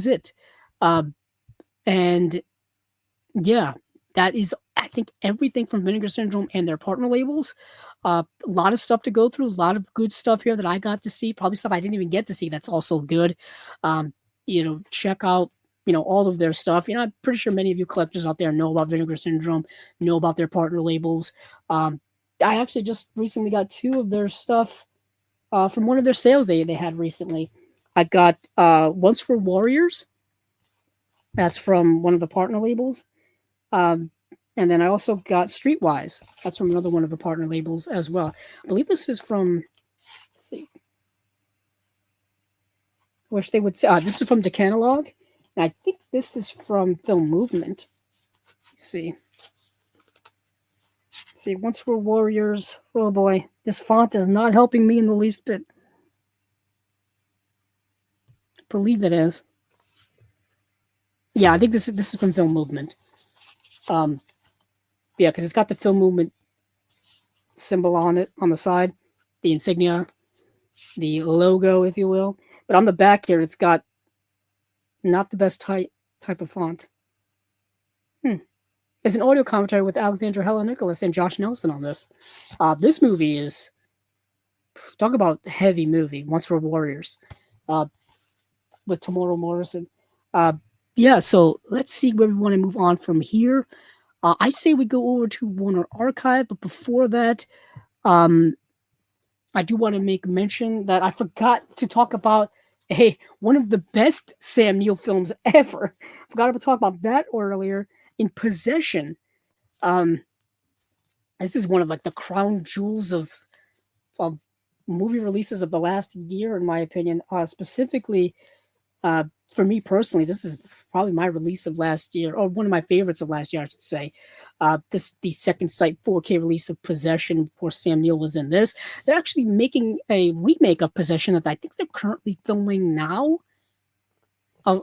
it. Uh, and yeah, that is, I think, everything from Vinegar Syndrome and their partner labels. A lot of stuff to go through, a lot of good stuff here that I got to see, probably stuff I didn't even get to see that's also good. Um, check out, all of their stuff. I'm pretty sure many of you collectors out there know about Vinegar Syndrome, know about their partner labels. I actually just recently got two of their stuff from one of their sales they had recently. I got Once for Warriors. That's from one of the partner labels. Um, and then I also got Streetwise. That's from another one of the partner labels as well. I believe this is from, let's see, wish they would say, this is from Decanalog. And I think this is from Film Movement. Let's see. Let's see, Once We're Warriors. Oh boy, this font is not helping me in the least bit. I believe it is. Yeah, I think this is from Film Movement. Um, yeah, because it's got the Film Movement symbol on it on the side, the insignia, the logo, if you will. But on the back here, it's got not the best type of font. Hmm. It's an audio commentary with Alexandra Helen Nicholas and Josh Nelson on this. This movie is, talk about heavy movie. Once for Warriors, uh, with Tamora Morrison. Uh, yeah. So let's see where we want to move on from here. I say we go over to Warner Archive, but before that, um, I do want to make mention that I forgot to talk about one of the best Sam Neill films ever. Forgot to talk about that earlier. In Possession, um, this is one of like the crown jewels of movie releases of the last year, in my opinion. Specifically, uh, for me personally, this is probably my release of last year, or one of my favorites of last year, I should say. The Second Sight 4K release of Possession, before Sam Neill was in this. They're actually making a remake of Possession that I think they're currently filming now, of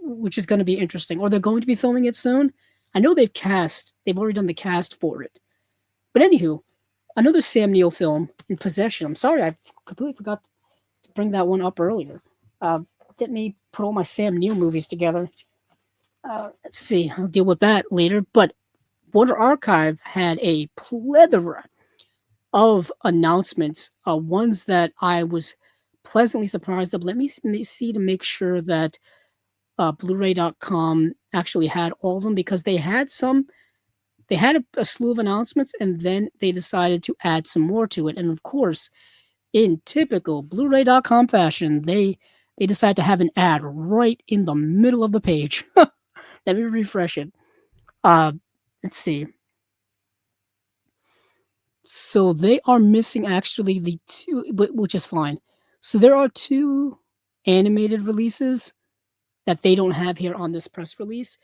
which is going to be interesting. Or they're going to be filming it soon. I know they've already done the cast for it. But anywho, another Sam Neill film in Possession. I'm sorry, I completely forgot to bring that one up earlier. Let me put all my Sam Neill movies together. Let's see, I'll deal with that later. But Warner Archive had a plethora of announcements, ones that I was pleasantly surprised of. Let me see to make sure that Blu-ray.com actually had all of them, because they had a slew of announcements, and then they decided to add some more to it. And of course, in typical Blu-ray.com fashion, they decide to have an ad right in the middle of the page. Let me refresh it. Uh, let's see. So they are missing actually the two, which is fine. So there are two animated releases that they don't have here on this press release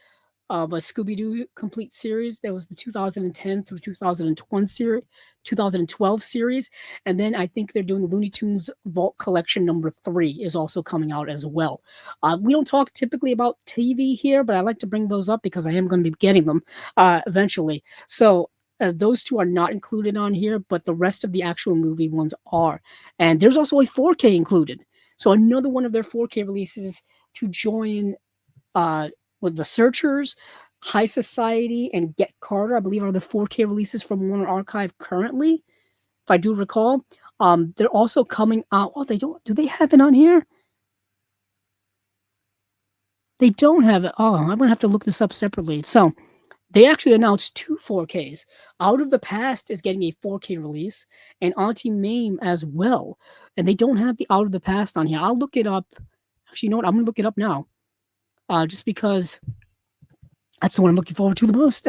of a Scooby Doo complete series. There was the 2010 through 2012 series, and then I think they're doing Looney Tunes Vault Collection #3 is also coming out as well. We don't talk typically about TV here, but I like to bring those up because I am going to be getting them eventually. So. Those two are not included on here, but the rest of the actual movie ones are. And there's also a 4K included. So another one of their 4K releases to join uh, with The Searchers, High Society, and Get Carter, I believe, are the 4K releases from Warner Archive currently, if I do recall. They're also coming out. Oh, they don't. Do they have it on here? They don't have it. Oh, I'm gonna have to look this up separately. So they actually announced two 4Ks. Out of the Past is getting a 4K release, and Auntie Mame as well. And they don't have the Out of the Past on here. I'll look it up. Actually, you know what? I'm gonna look it up now. Just because that's the one I'm looking forward to the most.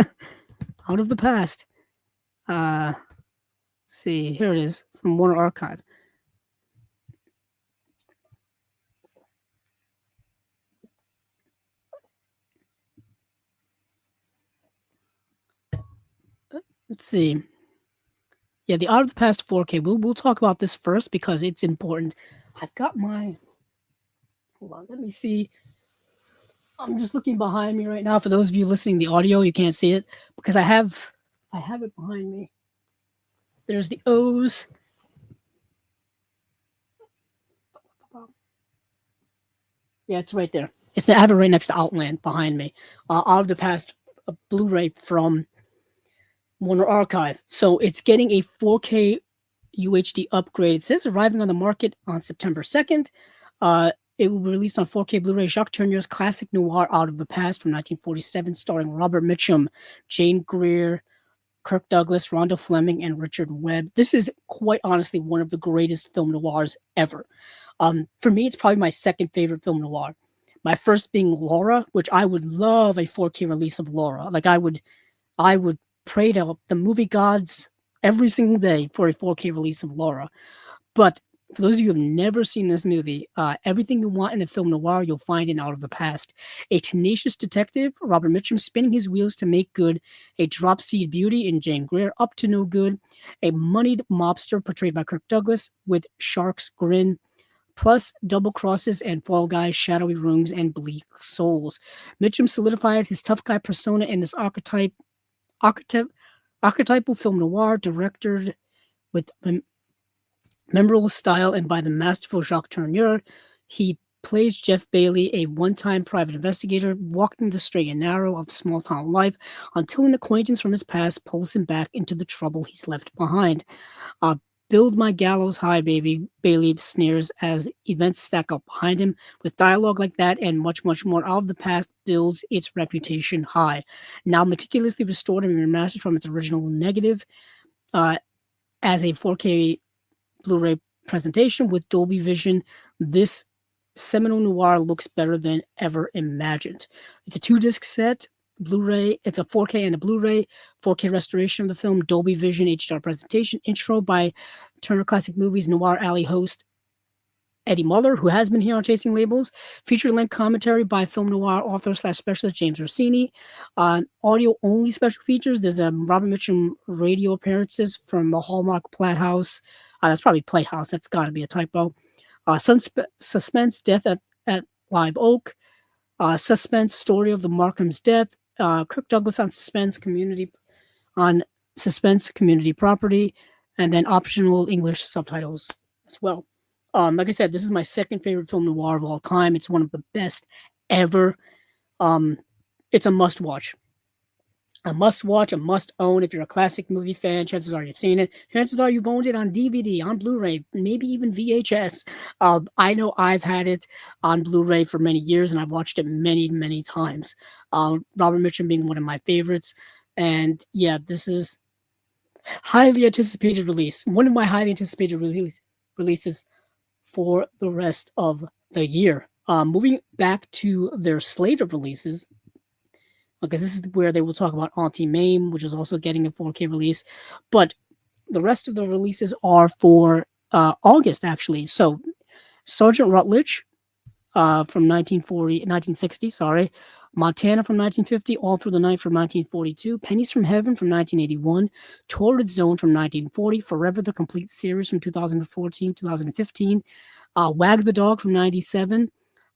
Out of the Past. Let's see, here it is from Warner Archive. Let's see. Yeah, the Out of the Past 4K. We'll talk about this first because it's important. I've got my hold on, let me see. I'm just looking behind me right now. For those of you listening the audio, you can't see it because I have it behind me. There's the O's. Yeah, it's right there. I have it right next to Outland behind me. Out of the Past, a Blu-ray from Warner Archive. So it's getting a 4K UHD upgrade. It says arriving on the market on September 2nd. It will be released on 4K Blu-ray. Jacques Tourneur's classic noir Out of the Past from 1947, starring Robert Mitchum, Jane Greer, Kirk Douglas, Rhonda Fleming, and Richard Webb. This is quite honestly one of the greatest film noirs ever. For me, it's probably my second favorite film noir. My first being Laura, which I would love a 4K release of Laura. Like I would pray to the movie gods every single day for a 4K release of Laura. But for those of you who have never seen this movie, everything you want in a film noir, you'll find in Out of the Past. A tenacious detective, Robert Mitchum, spinning his wheels to make good, a drop seed beauty in Jane Greer, up to no good, a moneyed mobster portrayed by Kirk Douglas with Shark's grin, plus double crosses and fall guys, shadowy rooms, and bleak souls. Mitchum solidified his tough guy persona in this archetype, archetypal film noir, directed with memorable style and by the masterful Jacques Tourneur. He plays Jeff Bailey, a one-time private investigator walking the straight and narrow of small-town life until an acquaintance from his past pulls him back into the trouble he's left behind. Uh, Build my gallows high, baby, Bailey sneers as events stack up behind him. With dialogue like that and much, much more, Out of the Past builds its reputation high. Now meticulously restored and remastered from its original negative uh, as a 4K Blu-ray presentation with Dolby Vision, this seminal noir looks better than ever imagined. It's a 2-disc set, Blu-ray. It's a 4K and a Blu-ray, 4K restoration of the film, Dolby Vision HDR presentation, intro by Turner Classic Movies Noir Alley host Eddie Muller, who has been here on Chasing Labels. Feature-length commentary by film noir author slash specialist James Rossini. Audio-only special features. There's Robert Mitchum radio appearances from the Hallmark Playhouse. That's probably Playhouse. That's got to be a typo. Suspense, Death at Live Oak. Suspense, Story of the Markham's Death. Kirk Douglas on Suspense Community Property. And then optional English subtitles as well. Like I said, this is my second favorite film noir of all time. It's one of the best ever. It's a must watch. A must watch, a must own. If you're a classic movie fan, chances are you've seen it. Chances are you've owned it on DVD, on Blu-ray, maybe even VHS. I know I've had it on Blu-ray for many years, and I've watched it many, many times. Robert Mitchum being one of my favorites. And yeah, this is highly anticipated release. One of my highly anticipated releases for the rest of the year. Moving back to their slate of releases, because this is where they will talk about Auntie Mame, which is also getting a 4K release. But the rest of the releases are for August, actually. So Sergeant Rutledge from 1960, sorry. Montana from 1950, All Through the Night from 1942, Pennies from Heaven from 1981, Torrid Zone from 1940, Forever the Complete Series from 2014, 2015, Wag the Dog from 97,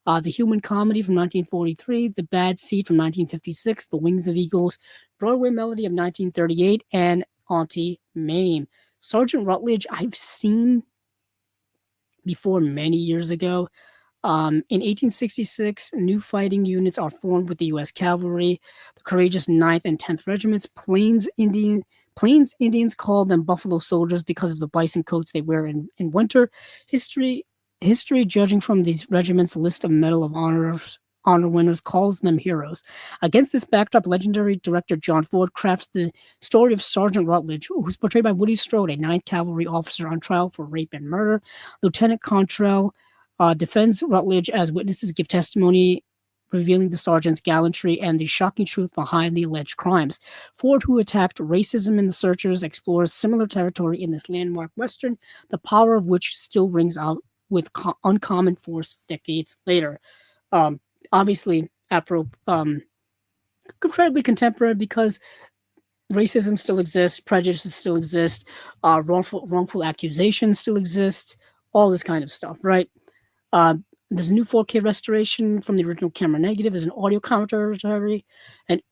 The Human Comedy from 1943, The Bad Seed from 1956, The Wings of Eagles, Broadway Melody of 1938, and Auntie Mame. Sergeant Rutledge, I've seen before many years ago. In 1866, new fighting units are formed with the U.S. Cavalry, the courageous 9th and 10th Regiments. Plains Indians call them Buffalo Soldiers because of the bison coats they wear in winter. History, judging from these regiments' list of Medal of Honor winners, calls them heroes. Against this backdrop, legendary director John Ford crafts the story of Sergeant Rutledge, who's portrayed by Woody Strode, a 9th Cavalry officer on trial for rape and murder. Lieutenant Contrell defends Rutledge as witnesses give testimony revealing the sergeant's gallantry and the shocking truth behind the alleged crimes. Ford, who attacked racism in The Searchers, explores similar territory in this landmark Western, the power of which still rings out with uncommon force decades later. Obviously, incredibly contemporary because Racism still exists, prejudices still exist, wrongful accusations still exist, all this kind of stuff, right? Uh, there's a new 4K restoration from the original camera negative. There's an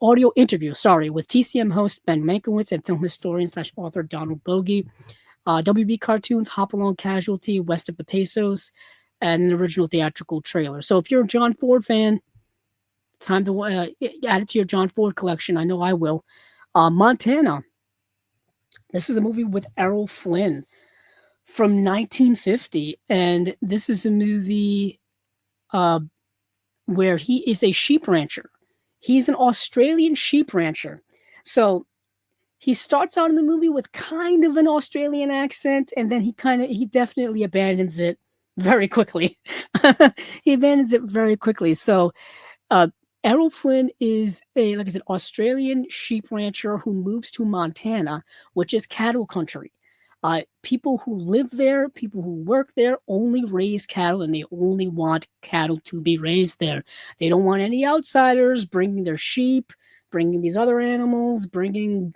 audio interview, sorry, with TCM host Ben Mankiewicz and film historian slash author Donald Bogey. WB Cartoons, Hop Along Casualty, West of the Pesos, and an original theatrical trailer. So if you're a John Ford fan, time to add it to your John Ford collection. I know I will. Montana. This is a movie with Errol Flynn from 1950, and this is a movie uh, where he is a sheep rancher. He's an Australian sheep rancher. So he starts out in the movie with kind of an Australian accent, and then he definitely abandons it very quickly. He abandons it very quickly. So uh, Errol Flynn is like I said, Australian sheep rancher who moves to Montana, which is cattle country. People who live there, people who work there, only raise cattle, and they only want cattle to be raised there. They don't want any outsiders bringing their sheep, bringing these other animals, bringing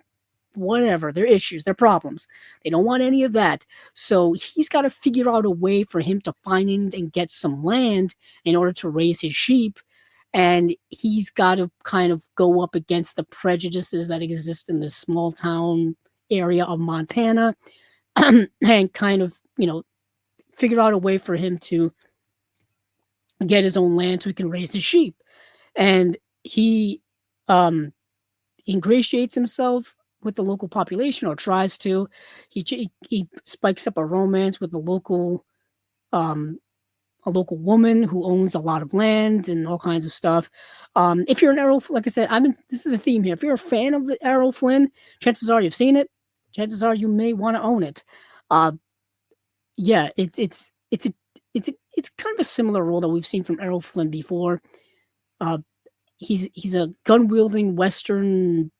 whatever, their issues, their problems. They don't want any of that. So he's got to figure out a way for him to find and get some land in order to raise his sheep. And he's got to kind of go up against the prejudices that exist in this small town area of Montana and kind of, figure out a way for him to get his own land so he can raise his sheep. And he ingratiates himself with the local population, or tries to. He spikes up a romance with um, a local woman who owns a lot of land and all kinds of stuff. If you're an like I said, this is the theme here. If you're a fan of the Errol Flynn, chances are you've seen it. Chances are you may want to own it. Uh, yeah, it's kind of a similar role that we've seen from Errol Flynn before. Uh, he's a gun wielding Western,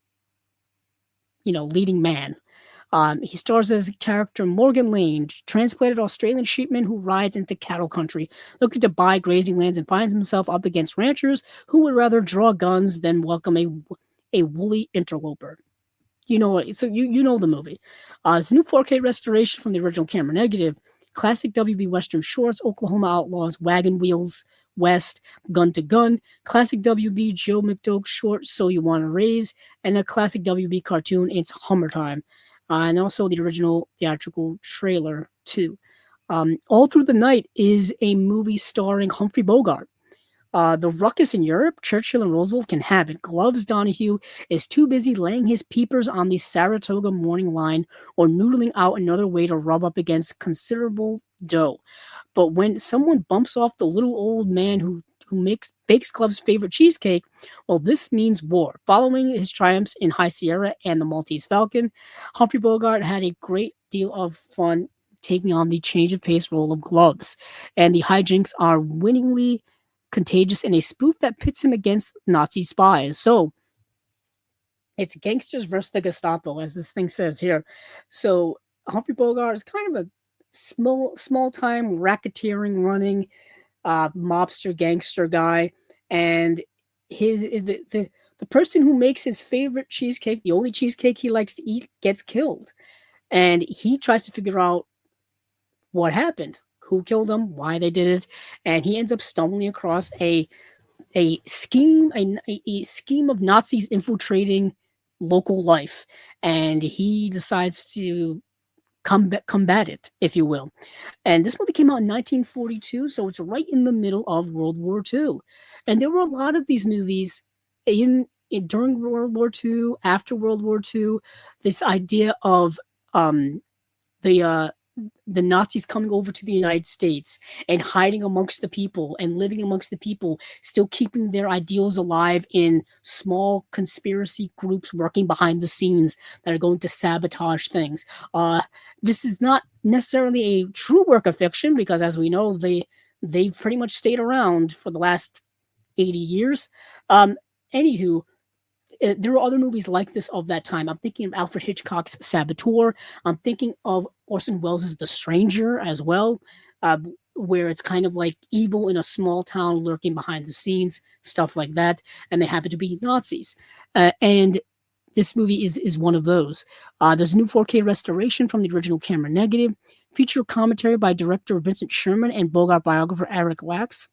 leading man. He stars as character Morgan Lane, transplanted Australian sheepman who rides into cattle country, looking to buy grazing lands and finds himself up against ranchers who would rather draw guns than welcome a woolly interloper. So you know the movie. It's a new 4K restoration from the original camera negative. Classic WB Western shorts, Oklahoma Outlaws, Wagon Wheels West, Gun to Gun, classic WB Joe McDoke short, So You Want to Raise, and a classic WB cartoon, It's Hummer Time, and also the original theatrical trailer too. All Through the Night is a movie starring Humphrey Bogart. The ruckus in Europe, Churchill and Roosevelt can have it. Gloves Donahue is too busy laying his peepers on the Saratoga morning line or noodling out another way to rub up against considerable dough. But when someone bumps off the little old man who bakes Glove's favorite cheesecake, well, this means war. Following his triumphs in High Sierra and the Maltese Falcon, Humphrey Bogart had a great deal of fun taking on the change of pace role of Gloves, and the hijinks are winningly contagious in a spoof that pits him against Nazi spies. So it's gangsters versus the Gestapo, as this thing says here. So Humphrey Bogart is kind of a small time racketeering running mobster gangster guy, and the person who makes his favorite cheesecake, the only cheesecake he likes to eat, gets killed, and he tries to figure out what happened, who killed him, why they did it, and he ends up stumbling across a scheme of Nazis infiltrating local life, and he decides to combat it, if you will. And this movie came out in 1942, so it's right in the middle of World War II. And there were a lot of these movies during World War II, after World War II. This idea of the the Nazis coming over to the United States and hiding amongst the people and living amongst the people, still keeping their ideals alive in small conspiracy groups working behind the scenes that are going to sabotage things. This is not necessarily a true work of fiction because, as we know, they've pretty much stayed around for the last 80 years. Anywho, there were other movies like this of that time. I'm thinking of Alfred Hitchcock's Saboteur. I'm thinking of Orson Welles' The Stranger as well, where it's kind of like evil in a small town lurking behind the scenes, stuff like that. And they happen to be Nazis. And this movie is one of those. There's a new 4K restoration from the original camera negative, feature commentary by director Vincent Sherman and Bogart biographer Eric Lax.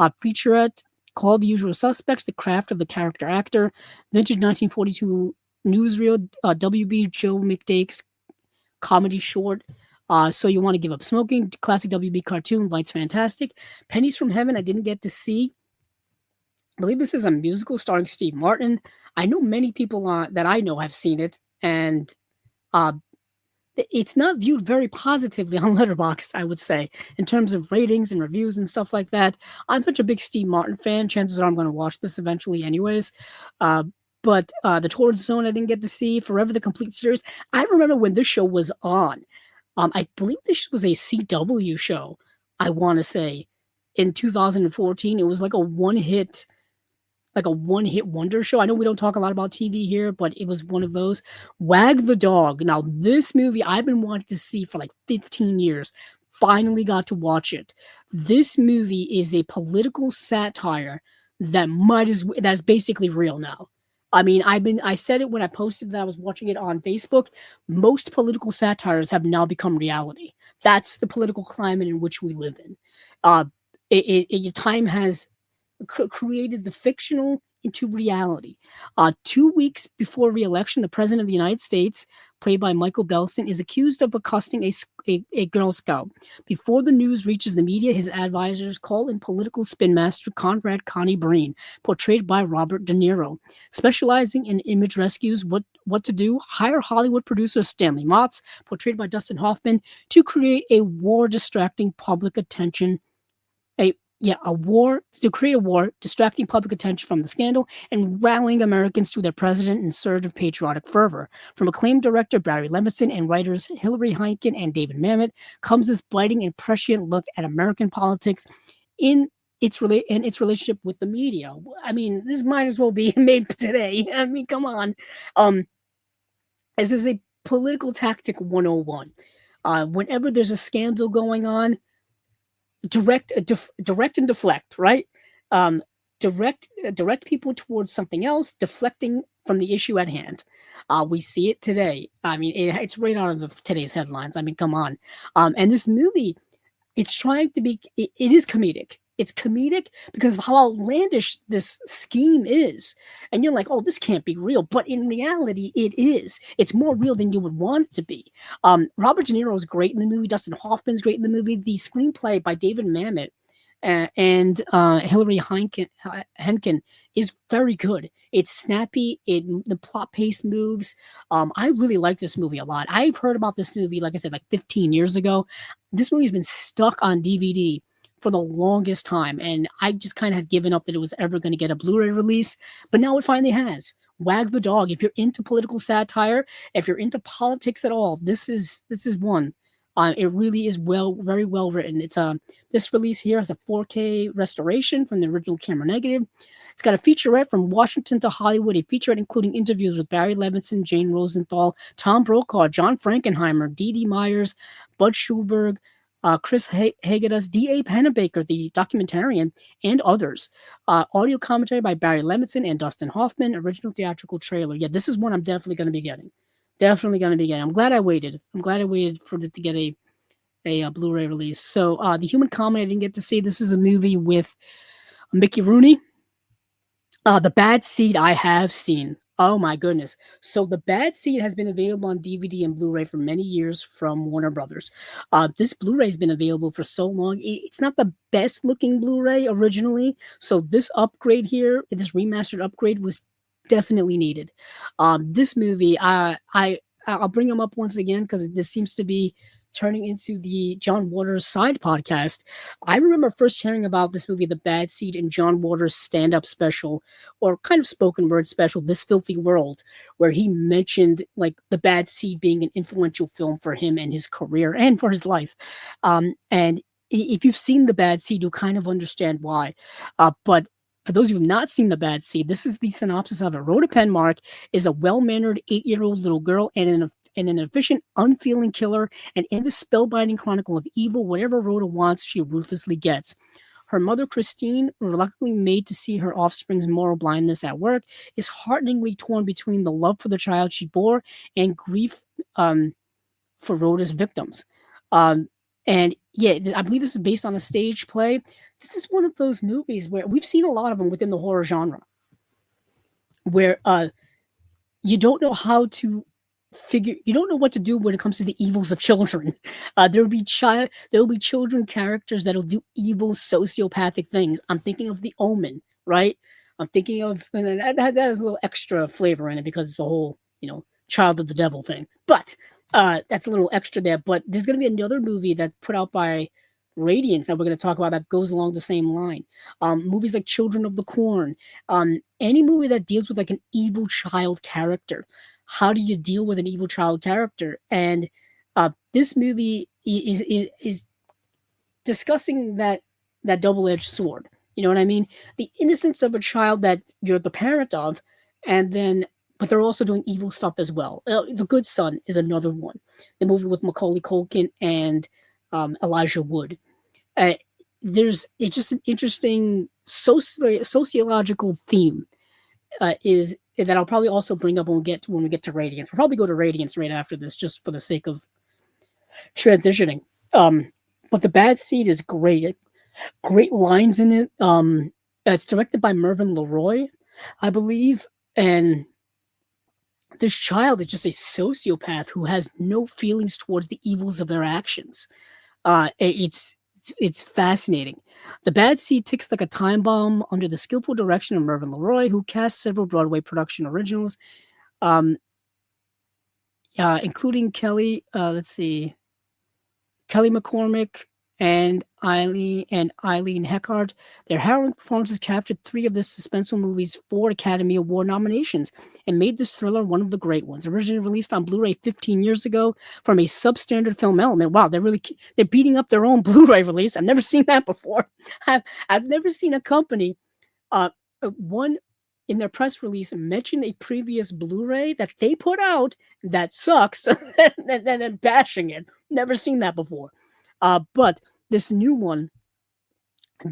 Featurette called The Usual Suspects, The Craft of the Character Actor, vintage 1942 newsreel, WB Joe McDake's comedy short. So You Want to Give Up Smoking, classic WB cartoon, Lights Fantastic. Pennies from Heaven, I didn't get to see. I believe this is a musical starring Steve Martin. I know many people that I know have seen it, and uh, it's not viewed very positively on Letterboxd, I would say, in terms of ratings and reviews and stuff like that. I'm such a big Steve Martin fan. Chances are I'm going to watch this eventually, anyways. Uh, but the Torrid Zone I didn't get to see. Forever the Complete Series. I remember when this show was on. I believe this was a CW show. I want to say in 2014. It was like a one-hit wonder show. I know we don't talk a lot about TV here, but it was one of those. Wag the Dog. Now, this movie I've been wanting to see for like 15 years. Finally got to watch it. This movie is a political satire that's basically real now. I mean, I said it when I posted that I was watching it on Facebook. Most political satires have now become reality. That's the political climate in which we live in. Uh, Time has created the fictional into reality. 2 weeks before re-election, the president of the United States, played by Michael Belson, is accused of accosting a Girl Scout. Before the news reaches the media, his advisors call in political spin master Conrad Connie Breen, portrayed by Robert De Niro. Specializing in image rescues, what to do, hire Hollywood producer Stanley Motz, portrayed by Dustin Hoffman, to create a war distracting public attention a war to create a war, distracting public attention from the scandal and rallying Americans to their president in surge of patriotic fervor. From acclaimed director Barry Levinson and writers Hilary Heineken and David Mamet comes this biting and prescient look at American politics in its relationship with the media. I mean, this might as well be made today. I mean, come on. This is a political tactic 101. Whenever there's a scandal going on, direct and deflect, right? um direct people towards something else, deflecting from the issue at hand. We see it today. I mean, it's right out of today's headlines. I mean, come on. And this movie, it's trying to be, it is comedic. It's comedic because of how outlandish this scheme is. And you're like, oh, this can't be real. But in reality, it is. It's more real than you would want it to be. Robert De Niro is great in the movie. Dustin Hoffman's great in the movie. The screenplay by David Mamet and Hilary Henkin is very good. It's snappy. The plot pace moves. I really like this movie a lot. I've heard about this movie, like I said, like 15 years ago. This movie's been stuck on DVD for the longest time, and I just kind of had given up that it was ever going to get a Blu-ray release, but now it finally has. Wag the Dog. If you're into political satire, if you're into politics at all, this is one. It really is very well written. This release here has a 4K restoration from the original camera negative. It's got a featurette from Washington to Hollywood, a featurette including interviews with Barry Levinson, Jane Rosenthal, Tom Brokaw, John Frankenheimer, Dee Dee Myers, Bud Schulberg, Chris Hagedis, D.A. Pennebaker, the documentarian, and others. Audio commentary by Barry Levinson and Dustin Hoffman. Original theatrical trailer. Yeah, this is one I'm definitely going to be getting. Definitely going to be getting. I'm glad I waited. For it to get a Blu-ray release. So The Human Comedy I didn't get to see. This is a movie with Mickey Rooney. The Bad Seed I have seen. Oh my goodness. So The Bad Seed has been available on DVD and Blu-ray for many years from Warner Brothers. This Blu-ray has been available for so long. It's not the best looking Blu-ray originally. So this upgrade here, this remastered upgrade was definitely needed. This movie, I'll bring him up once again because this seems to be turning into the John Waters side podcast. I remember first hearing about this movie, The Bad Seed, in John Waters' stand-up special, or kind of spoken word special, This Filthy World, where he mentioned like The Bad Seed being an influential film for him and his career and for his life. And if you've seen The Bad Seed, you'll kind of understand why. But for those who have not seen The Bad Seed, this is the synopsis of it. Rhoda Penmark is a well-mannered 8-year-old little girl and an efficient, unfeeling killer, and in the spellbinding chronicle of evil, whatever Rhoda wants, she ruthlessly gets. Her mother, Christine, reluctantly made to see her offspring's moral blindness at work, is hearteningly torn between the love for the child she bore and grief for Rhoda's victims. Um, and yeah, I believe this is based on a stage play. This is one of those movies where we've seen a lot of them within the horror genre, where you don't know how to you don't know what to do when it comes to the evils of children. There will be children characters that'll do evil sociopathic things. I'm thinking of The Omen, right? I'm thinking of, and that has a little extra flavor in it because it's the whole, child of the devil thing. But that's a little extra there. But there's going to be another movie that put out by Radiance that we're going to talk about that goes along the same line. Movies like Children of the Corn, any movie that deals with like an evil child character. How do you deal with an evil child character? And this movie is discussing that double-edged sword. You know what I mean? The innocence of a child that you're the parent of, and then but they're also doing evil stuff as well. The Good Son is another one. The movie with Macaulay Culkin and Elijah Wood. Uh, it's just an interesting sociological theme is that I'll probably also bring up when we get to Radiance. We'll probably go to Radiance right after this, just for the sake of transitioning. But the Bad Seed is great. Great lines in it. It's directed by Mervyn LeRoy, I believe, and this child is just a sociopath who has no feelings towards the evils of their actions. It's fascinating. The Bad Seed ticks like a time bomb under the skillful direction of Mervyn LeRoy, who cast several Broadway production originals, including Kelly McCormick and Eileen Heckart. Their harrowing performances captured 3 of this suspenseful movie's 4 Academy Award nominations and made this thriller one of the great ones. Originally released on Blu-ray 15 years ago from a substandard film element. Wow, they're beating up their own Blu-ray release. I've never seen that before. I've never seen a company one in their press release mention a previous Blu-ray that they put out that sucks and then bashing it. Never seen that before. But this new one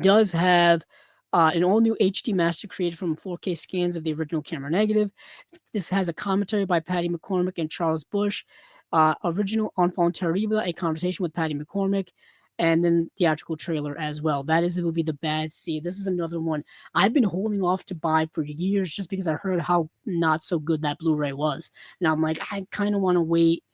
does have an all-new HD master created from 4K scans of the original camera negative. This has a commentary by Patty McCormick and Charles Bush, original Enfant Terrible, a conversation with Patty McCormick, and then theatrical trailer as well. That is the movie The Bad Seed. This is another one I've been holding off to buy for years just because I heard how not so good that Blu-ray was. And I'm like, I kind of want to wait.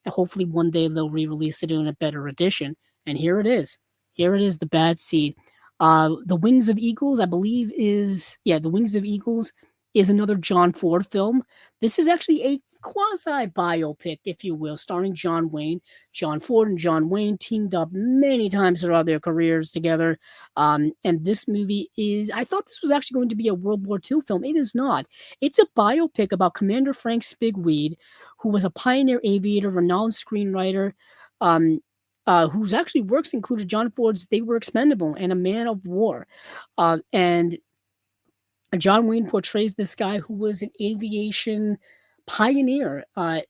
Hopefully one day they'll re-release it in a better edition. And here it is. Here it is, The Bad Seed. The Wings of Eagles, I believe The Wings of Eagles is another John Ford film. This is actually a quasi-biopic, if you will, starring John Wayne. John Ford and John Wayne teamed up many times throughout their careers together. And this movie I thought this was actually going to be a World War II film. It is not. It's a biopic about Commander Frank Spigweed, who was a pioneer aviator, renowned screenwriter, whose actually works included John Ford's They Were Expendable and A Man of War. And John Wayne portrays this guy who was an aviation pioneer, I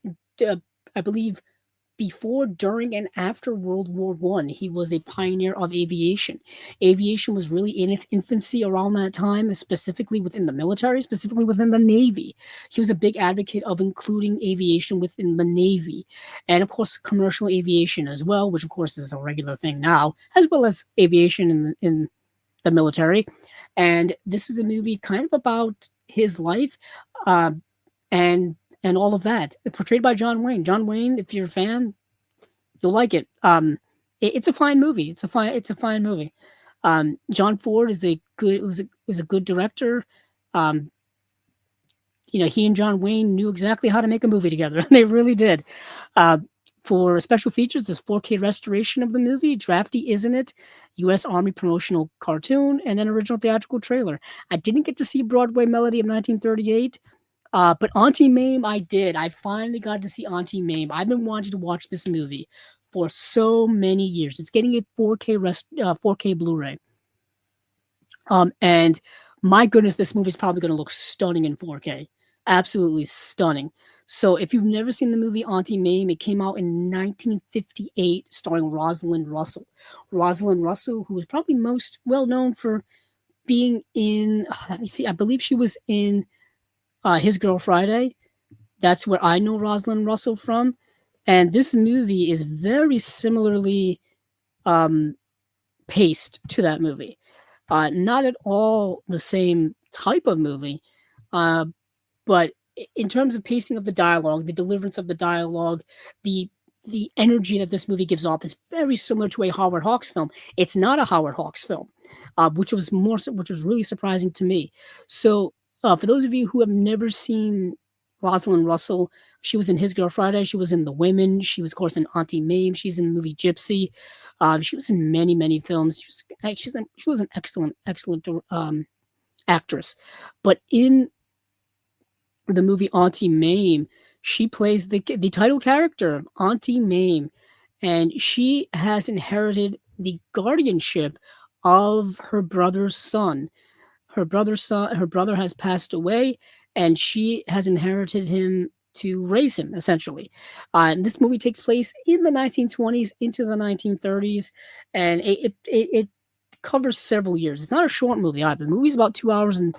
believe before, during, and after World War I. He was a pioneer of aviation. Aviation was really in its infancy around that time, specifically within the military, specifically within the Navy. He was a big advocate of including aviation within the Navy, and of course commercial aviation as well, which of course is a regular thing now, as well as aviation in the military. And this is a movie kind of about his life, and all of that, portrayed by John Wayne. John Wayne, if you're a fan, you'll like it. It's a fine movie. It's a fine movie. John Ford is a good director. He and John Wayne knew exactly how to make a movie together. They really did. For special features, this 4K restoration of the movie, Drafty Isn't It, U.S. Army promotional cartoon, and then original theatrical trailer. I didn't get to see Broadway Melody of 1938. But Auntie Mame, I did. I finally got to see Auntie Mame. I've been wanting to watch this movie for so many years. It's getting a 4K Blu-ray. And my goodness, this movie is probably going to look stunning in 4K. Absolutely stunning. So if you've never seen the movie Auntie Mame, it came out in 1958, starring Rosalind Russell. Rosalind Russell, who was probably most well known for being in, let me see, I believe she was in His Girl Friday. That's where I know Rosalind Russell from. And this movie is very similarly um, paced to that movie. Not at all the same type of movie, uh, but in terms of pacing of the dialogue, the deliverance of the dialogue, the the energy that this movie gives off is very similar to a Howard Hawks film. It's not a Howard Hawks film, which was really surprising to me. So, for those of you who have never seen Rosalind Russell, she was in His Girl Friday. She was in The Women. She was, of course, in Auntie Mame. She's in the movie Gypsy. She was in many, many films. She was an excellent, excellent actress. But in the movie Auntie Mame, she plays the title character, Auntie Mame, and she has inherited the guardianship of her brother's son. Her brother has passed away, and she has inherited him to raise him essentially. And this movie takes place in the 1920s into the 1930s, and it covers several years. It's not a short movie either. The movie's about 2 hours and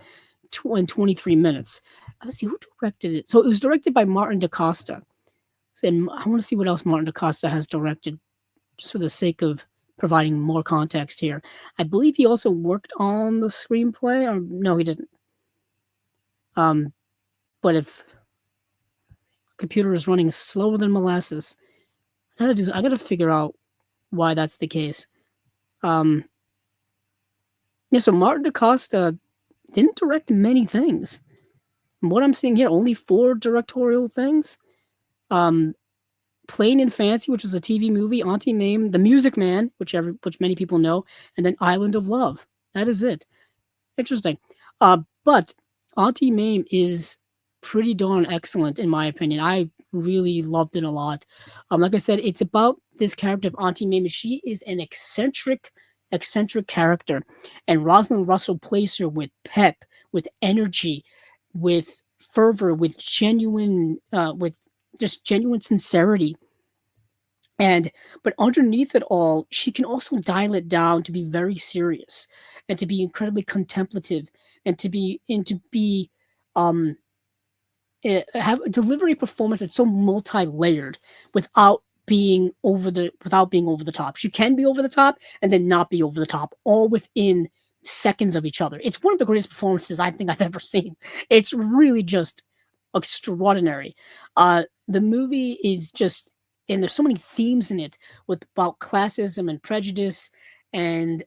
23 minutes. Let's see who directed it. So it was directed by Martin DaCosta. And I want to see what else Martin DaCosta has directed, just for the sake of providing more context here. I believe he also worked on the screenplay. Or no, he didn't. Um, but if computer is running slower than molasses, I gotta figure out why that's the case. Um, yeah, so Martin DaCosta didn't direct many things. From what I'm seeing here, only 4 directorial things. Um, Plain and Fancy, which was a TV movie, Auntie Mame, The Music Man, which many people know, and then Island of Love. That is it. Interesting. But Auntie Mame is pretty darn excellent in my opinion. I really loved it a lot. Like I said, it's about this character of Auntie Mame. She is an eccentric character, and Rosalind Russell plays her with pep, with energy, with fervor, with just genuine sincerity. And but underneath it all, she can also dial it down to be very serious and to be incredibly contemplative and to be um have a delivery performance that's so multi-layered without being over the top. She can be over the top and then not be over the top, all within seconds of each other. It's one of the greatest performances I think I've ever seen. It's really just extraordinary. The movie is just, and there's so many themes in it with about classism and prejudice and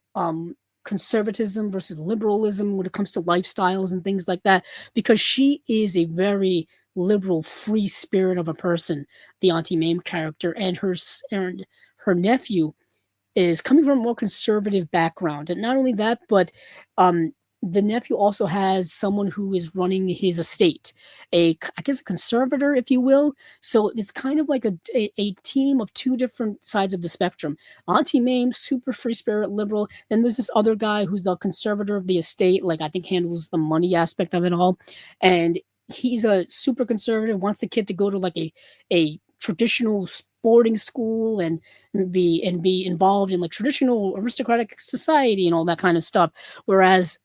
conservatism versus liberalism when it comes to lifestyles and things like that, because she is a very liberal, free spirit of a person, the Auntie Mame character, and her nephew is coming from a more conservative background. And not only that, but um, the nephew also has someone who is running his estate, I guess a conservator, if you will. So it's kind of like a team of 2 different sides of the spectrum. Auntie Mame, super free spirit liberal. Then there's this other guy who's the conservator of the estate, like I think handles the money aspect of it all. And he's a super conservative, wants the kid to go to like a traditional boarding school and be involved in like traditional aristocratic society and all that kind of stuff. Whereas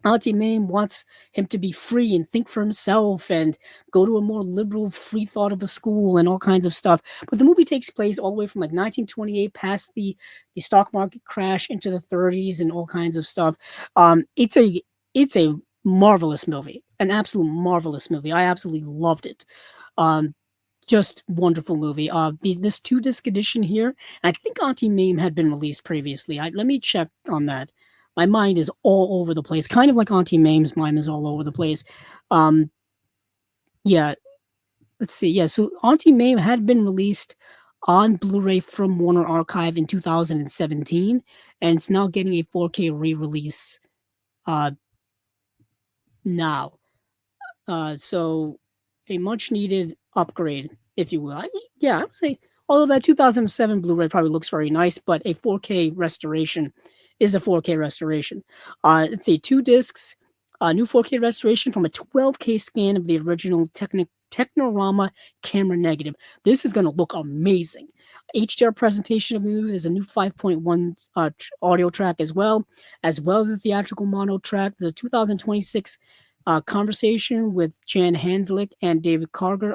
Auntie Mame wants him to be free and think for himself and go to a more liberal, free thought of a school and all kinds of stuff. But the movie takes place all the way from like 1928 past the stock market crash into the 30s and all kinds of stuff. It's a marvelous movie, an absolute marvelous movie. I absolutely loved it. Um, just wonderful movie. This 2-disc edition here, I think Auntie Mame had been released previously. Let me check on that. My mind is all over the place, kind of like Auntie Mame's mind is all over the place. Um, yeah, let's see. Yeah, so Auntie Mame had been released on Blu-ray from Warner Archive in 2017, and it's now getting a 4K re-release uh, now. So a much needed upgrade, if you will. Yeah, I would say, although that 2007 Blu-ray probably looks very nice, but a 4K restoration is a 4K restoration. Let's see, 2 discs. A new 4K restoration from a 12K scan of the original Technorama camera negative. This is going to look amazing. HDR presentation of the movie. There's a new 5.1 audio track as well as the theatrical mono track. The 2026 conversation with Jan Hanslick and David Karger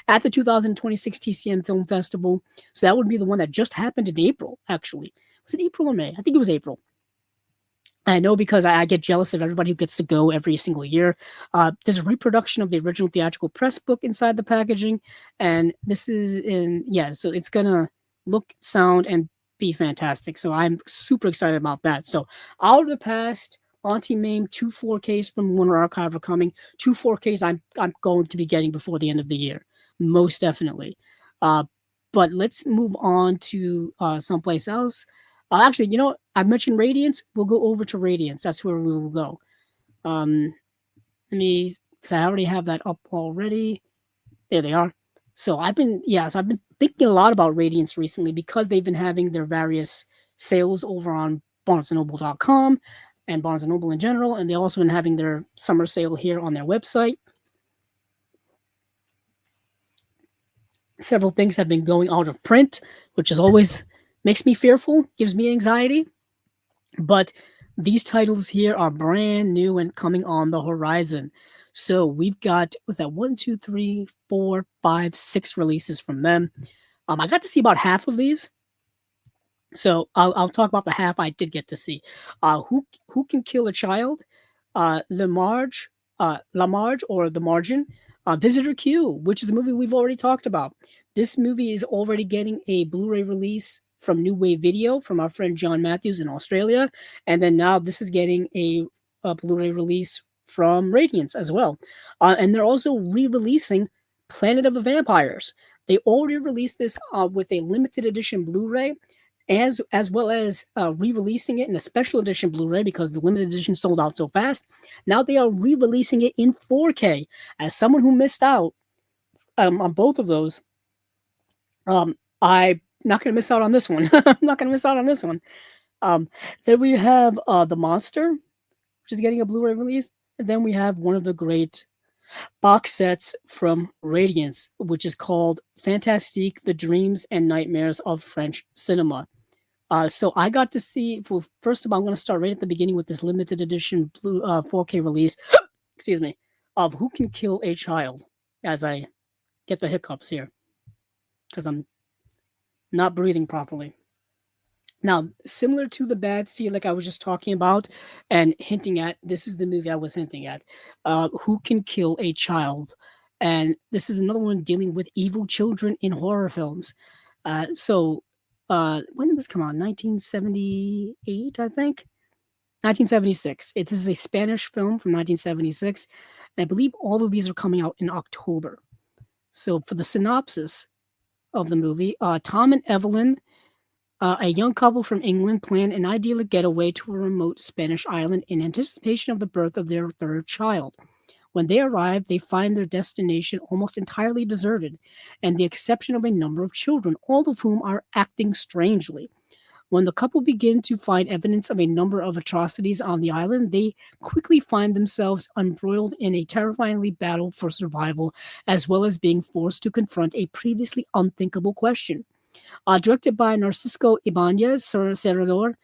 at the 2026 TCM Film Festival. So that would be the one that just happened in April, actually. Was it April or May? I think it was April. I know because I get jealous of everybody who gets to go every single year. There's a reproduction of the original theatrical press book inside the packaging, and this is so it's gonna look, sound, and be fantastic. So I'm super excited about that. So Out of the Past, Auntie Mame, 2 4Ks from Warner Archive are coming. 2 4Ks I'm going to be getting before the end of the year, most definitely. But let's move on to someplace else. Actually, you know what? I mentioned Radiance. We'll go over to Radiance. That's where we will go. Let me, because I already have that up already. There they are. So I've been thinking a lot about Radiance recently because they've been having their various sales over on BarnesandNoble.com and Barnes and Noble in general, and they also been having their summer sale here on their website. Several things have been going out of print, which is always makes me fearful, gives me anxiety. But these titles here are brand new and coming on the horizon. So we've got, what's that, 1, 2, 3, 4, 5, 6 releases from them. I got to see about half of these. So I'll talk about the half I did get to see. Who Can Kill a Child? La Marge or The Margin. Visitor Q, which is a movie we've already talked about. This movie is already getting a Blu-ray release from New Wave Video from our friend John Matthews in Australia. And then now this is getting a Blu-ray release from Radiance as well. And they're also re-releasing Planet of the Vampires. They already released this with a limited edition Blu-ray, as well as re-releasing it in a special edition Blu-ray because the limited edition sold out so fast. Now they are re-releasing it in 4K. As someone who missed out on both of those, I'm not going to miss out on this one. I'm not going to miss out on this one. Then we have The Monster, which is getting a Blu-ray release. And then we have one of the great box sets from Radiance, which is called Fantastique, The Dreams and Nightmares of French Cinema. So I got to see, first of all, I'm going to start right at the beginning with this limited edition 4K release, excuse me, of Who Can Kill a Child, as I get the hiccups here, because I'm not breathing properly. Now, similar to The Bad Seed, like I was just talking about and hinting at, this is the movie I was hinting at, Who Can Kill a Child? And this is another one dealing with evil children in horror films. When did this come out? 1978, I think? 1976. This is a Spanish film from 1976. And I believe all of these are coming out in October. So for the synopsis of the movie, Tom and Evelyn, a young couple from England, plan an idyllic getaway to a remote Spanish island in anticipation of the birth of their third child. When they arrive, they find their destination almost entirely deserted, and the exception of a number of children, all of whom are acting strangely. When the couple begin to find evidence of a number of atrocities on the island, they quickly find themselves embroiled in a terrifyingly battle for survival, as well as being forced to confront a previously unthinkable question. Directed by Narcisco Ibanez Serrador,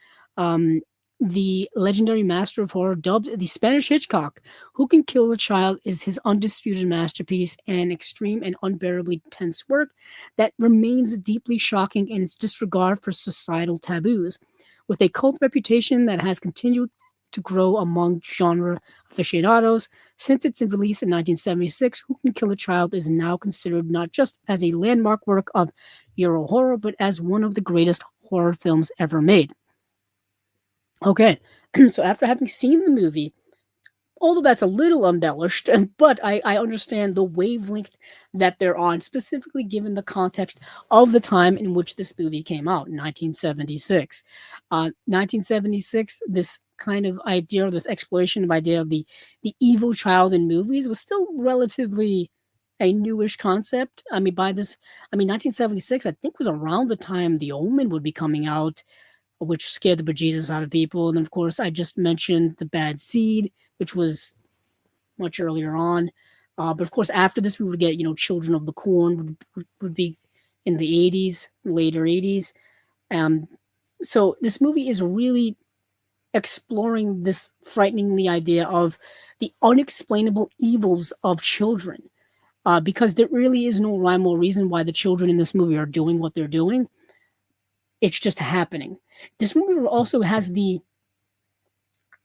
the legendary master of horror, dubbed the Spanish Hitchcock, Who Can Kill a Child is his undisputed masterpiece and extreme and unbearably tense work that remains deeply shocking in its disregard for societal taboos. With a cult reputation that has continued to grow among genre aficionados, since its release in 1976, Who Can Kill a Child is now considered not just as a landmark work of Euro horror, but as one of the greatest horror films ever made. Okay, so after having seen the movie, although that's a little embellished, but I understand the wavelength that they're on, specifically given the context of the time in which this movie came out, 1976. 1976, this kind of idea, this exploration of idea of the evil child in movies was still relatively a newish concept. 1976, I think, was around the time The Omen would be coming out. which scared the bejesus out of people. And then, of course, I just mentioned The Bad Seed, which was much earlier on. But of course, after this, we would get, Children of the Corn would be in the 80s, later 80s. Um, so this movie is really exploring this frighteningly idea of the unexplainable evils of children. Because there really is no rhyme or reason why the children in this movie are doing what they're doing. It's just happening. This movie also has the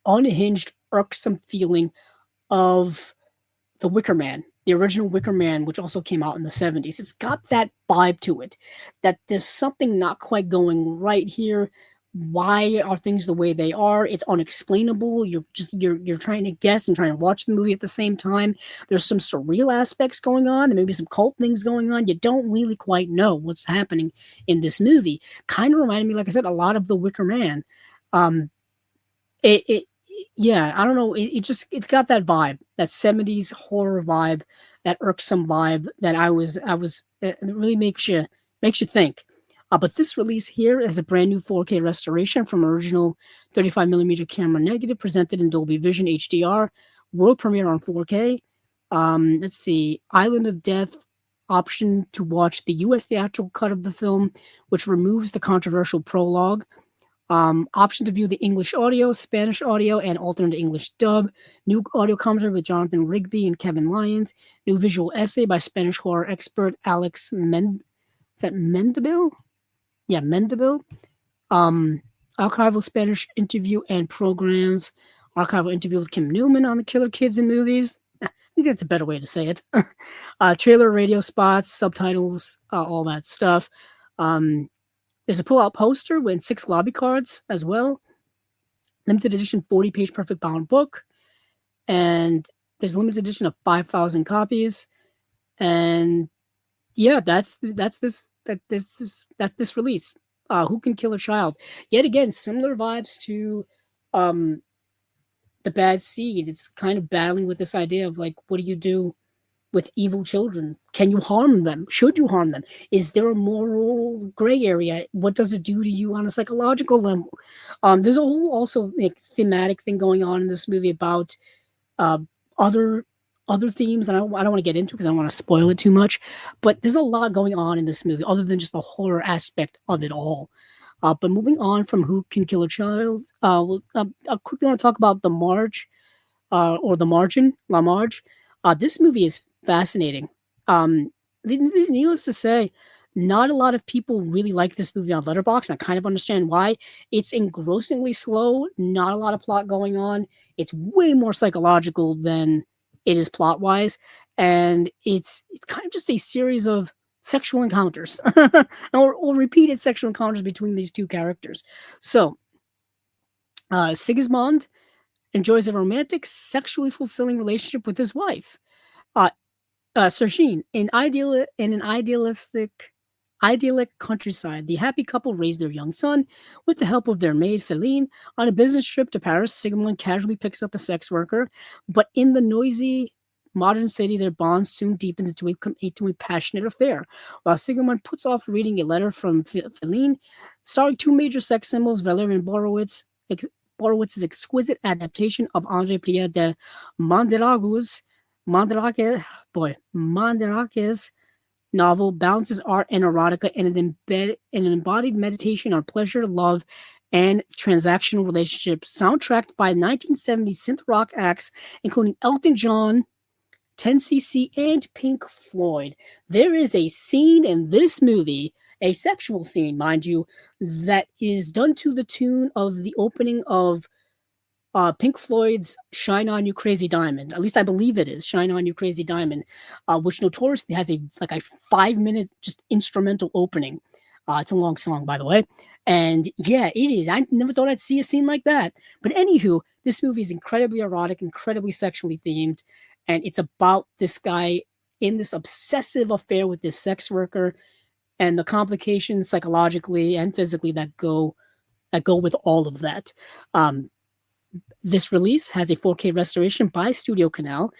unhinged, irksome feeling of The Wicker Man, the original Wicker Man, which also came out in the 70s. It's got that vibe to it, that there's something not quite going right here. Why are things the way they are? It's unexplainable. You're trying to guess and trying to watch the movie at the same time. There's some surreal aspects going on. There may be some cult things going on. You don't really quite know what's happening in this movie. Kind of reminded me, like I said, a lot of The Wicker Man. Um, it yeah, I don't know. It's got that vibe, that 70s horror vibe, that irksome vibe that it really makes you think. But this release here is a brand new 4K restoration from original 35 millimeter camera negative, presented in Dolby Vision HDR, world premiere on 4K. Let's see, Island of Death option to watch the US theatrical cut of the film, which removes the controversial prologue. Option to view the English audio, Spanish audio, and alternate English dub. New audio commentary with Jonathan Rigby and Kevin Lyons. New visual essay by Spanish horror expert Alex Is that Mendibel? Yeah, Mendibel. Archival Spanish interview and programs. Archival interview with Kim Newman on the Killer Kids in movies. I think that's a better way to say it. Trailer, radio spots, subtitles, all that stuff. There's a pull-out poster with 6 lobby cards as well. Limited edition 40-page perfect bound book. And there's a limited edition of 5,000 copies. And yeah, that's this release. Who Can Kill a Child? Yet again, similar vibes to The Bad Seed. It's kind of battling with this idea of, like, what do you do with evil children? Can you harm them? Should you harm them? Is there a moral gray area? What does it do to you on a psychological level? There's a whole also, like, thematic thing going on in this movie about uh, other themes, and I don't want to get into because I don't want to spoil it too much. But there's a lot going on in this movie other than just the horror aspect of it all. But moving on from Who Can Kill a Child, I quickly want to talk about The Marge, or The Margin, La Marge. This movie is fascinating. Um, Needless to say, not a lot of people really like this movie on Letterboxd. I kind of understand why. It's engrossingly slow, not a lot of plot going on. It's way more psychological than it is plot wise, and it's kind of just a series of sexual encounters or repeated sexual encounters between these two characters. So, Sigismund enjoys a romantic, sexually fulfilling relationship with his wife. Uh, Sergine, in an idyllic countryside, the happy couple raise their young son with the help of their maid Feline. On a business trip to Paris, Sigmund casually picks up a sex worker, but in the noisy modern city, their bond soon deepens into a passionate affair. While Sigmund puts off reading a letter from Feline, starring 2 major sex symbols, Valerian Borowitz's exquisite adaptation of André Pierre de Mandelagu's Mandelake's novel balances art and erotica in an embodied meditation on pleasure, love, and transactional relationships, soundtracked by 1970s synth rock acts including Elton John, 10cc, and Pink Floyd. There is a scene in this movie, a sexual scene, mind you, that is done to the tune of the opening of Pink Floyd's "Shine On You Crazy Diamond." At least I believe it is "Shine On You Crazy Diamond," which notoriously has a 5-minute just instrumental opening. It's a long song, by the way, and yeah, it is. I never thought I'd see a scene like that. But anywho, this movie is incredibly erotic, incredibly sexually themed, and it's about this guy in this obsessive affair with this sex worker and the complications psychologically and physically that go with all of that. This release has a 4K restoration by Studio Canal,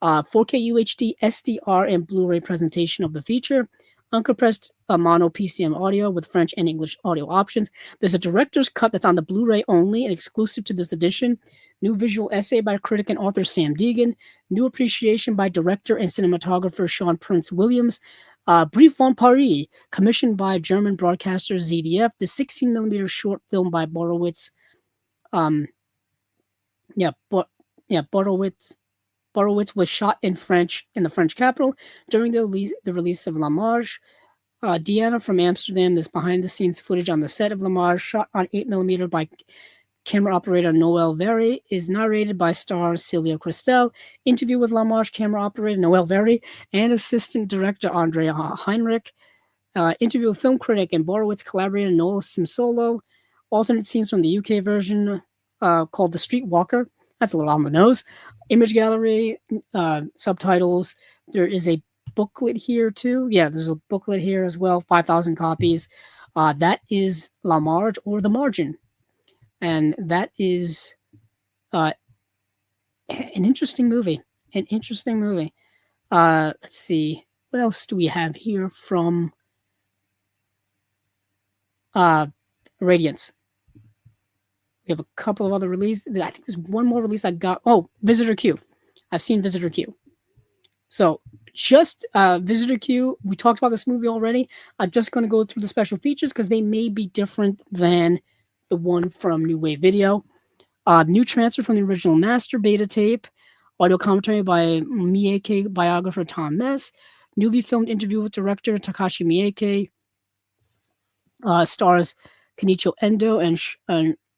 4K UHD, SDR, and Blu-ray presentation of the feature. uncompressed mono PCM audio with French and English audio options. There's a director's cut that's on the Blu-ray only and exclusive to this edition. New visual essay by critic and author Sam Deegan. New appreciation by director and cinematographer Sean Prince Williams. Brief on Paris, commissioned by German broadcaster ZDF. The 16mm short film by Borowitz. Yeah, Borowitz. Borowitz was shot in the French capital during the release of La Marge. Diana from Amsterdam. This behind-the-scenes footage on the set of La Marge, shot on 8mm by camera operator Noel Very, is narrated by star Sylvia Christel. Interview with La Marge camera operator Noel Very and assistant director Andrea Heinrich. Interview with film critic and Borowitz collaborator Noel Simsolo. Alternate scenes from the UK version called The Street Walker. That's a little on the nose. Image gallery, subtitles. There is a booklet here too. Yeah, there's a booklet here as well. 5,000 copies. That is La Marge or The Margin, and that is an interesting movie. An interesting movie. Let's see, what else do we have here from Radiance? We have a couple of other releases. I think there's one more release I got. Oh, Visitor Q. I've seen Visitor Q. So just Visitor Q. We talked about this movie already. I'm just going to go through the special features because they may be different than the one from New Wave Video. New transfer from the original master beta tape. Audio commentary by Miike biographer Tom Mess. Newly filmed interview with director Takashi Miike. Stars Kenichi Endo and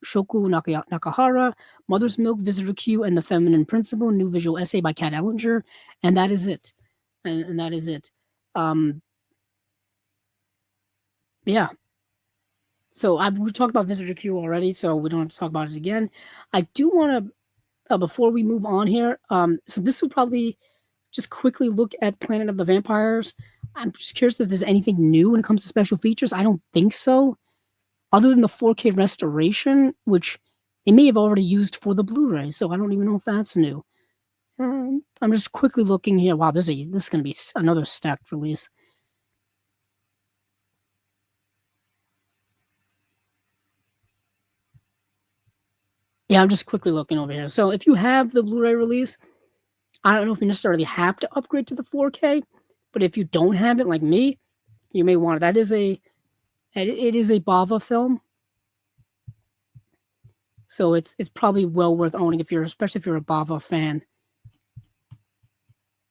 Shoku Nakahara. Mother's Milk, Visitor Q, and the Feminine Principle. New visual essay by Kat Ellinger. And that is it. And that is it. Yeah. So we talked about Visitor Q already, so we don't have to talk about it again. I do want to, before we move on here, so this will probably just quickly look at Planet of the Vampires. I'm just curious if there's anything new when it comes to special features. I don't think so. Other than the 4K restoration, which they may have already used for the Blu-ray, so I don't even know if that's new. I'm just quickly looking here. Wow, this is going to be another stacked release. Yeah, I'm just quickly looking over here. So if you have the Blu-ray release, I don't know if you necessarily have to upgrade to the 4K, but if you don't have it, like me, you may want it. It is a Bava film, so it's probably well worth owning especially if you're a Bava fan.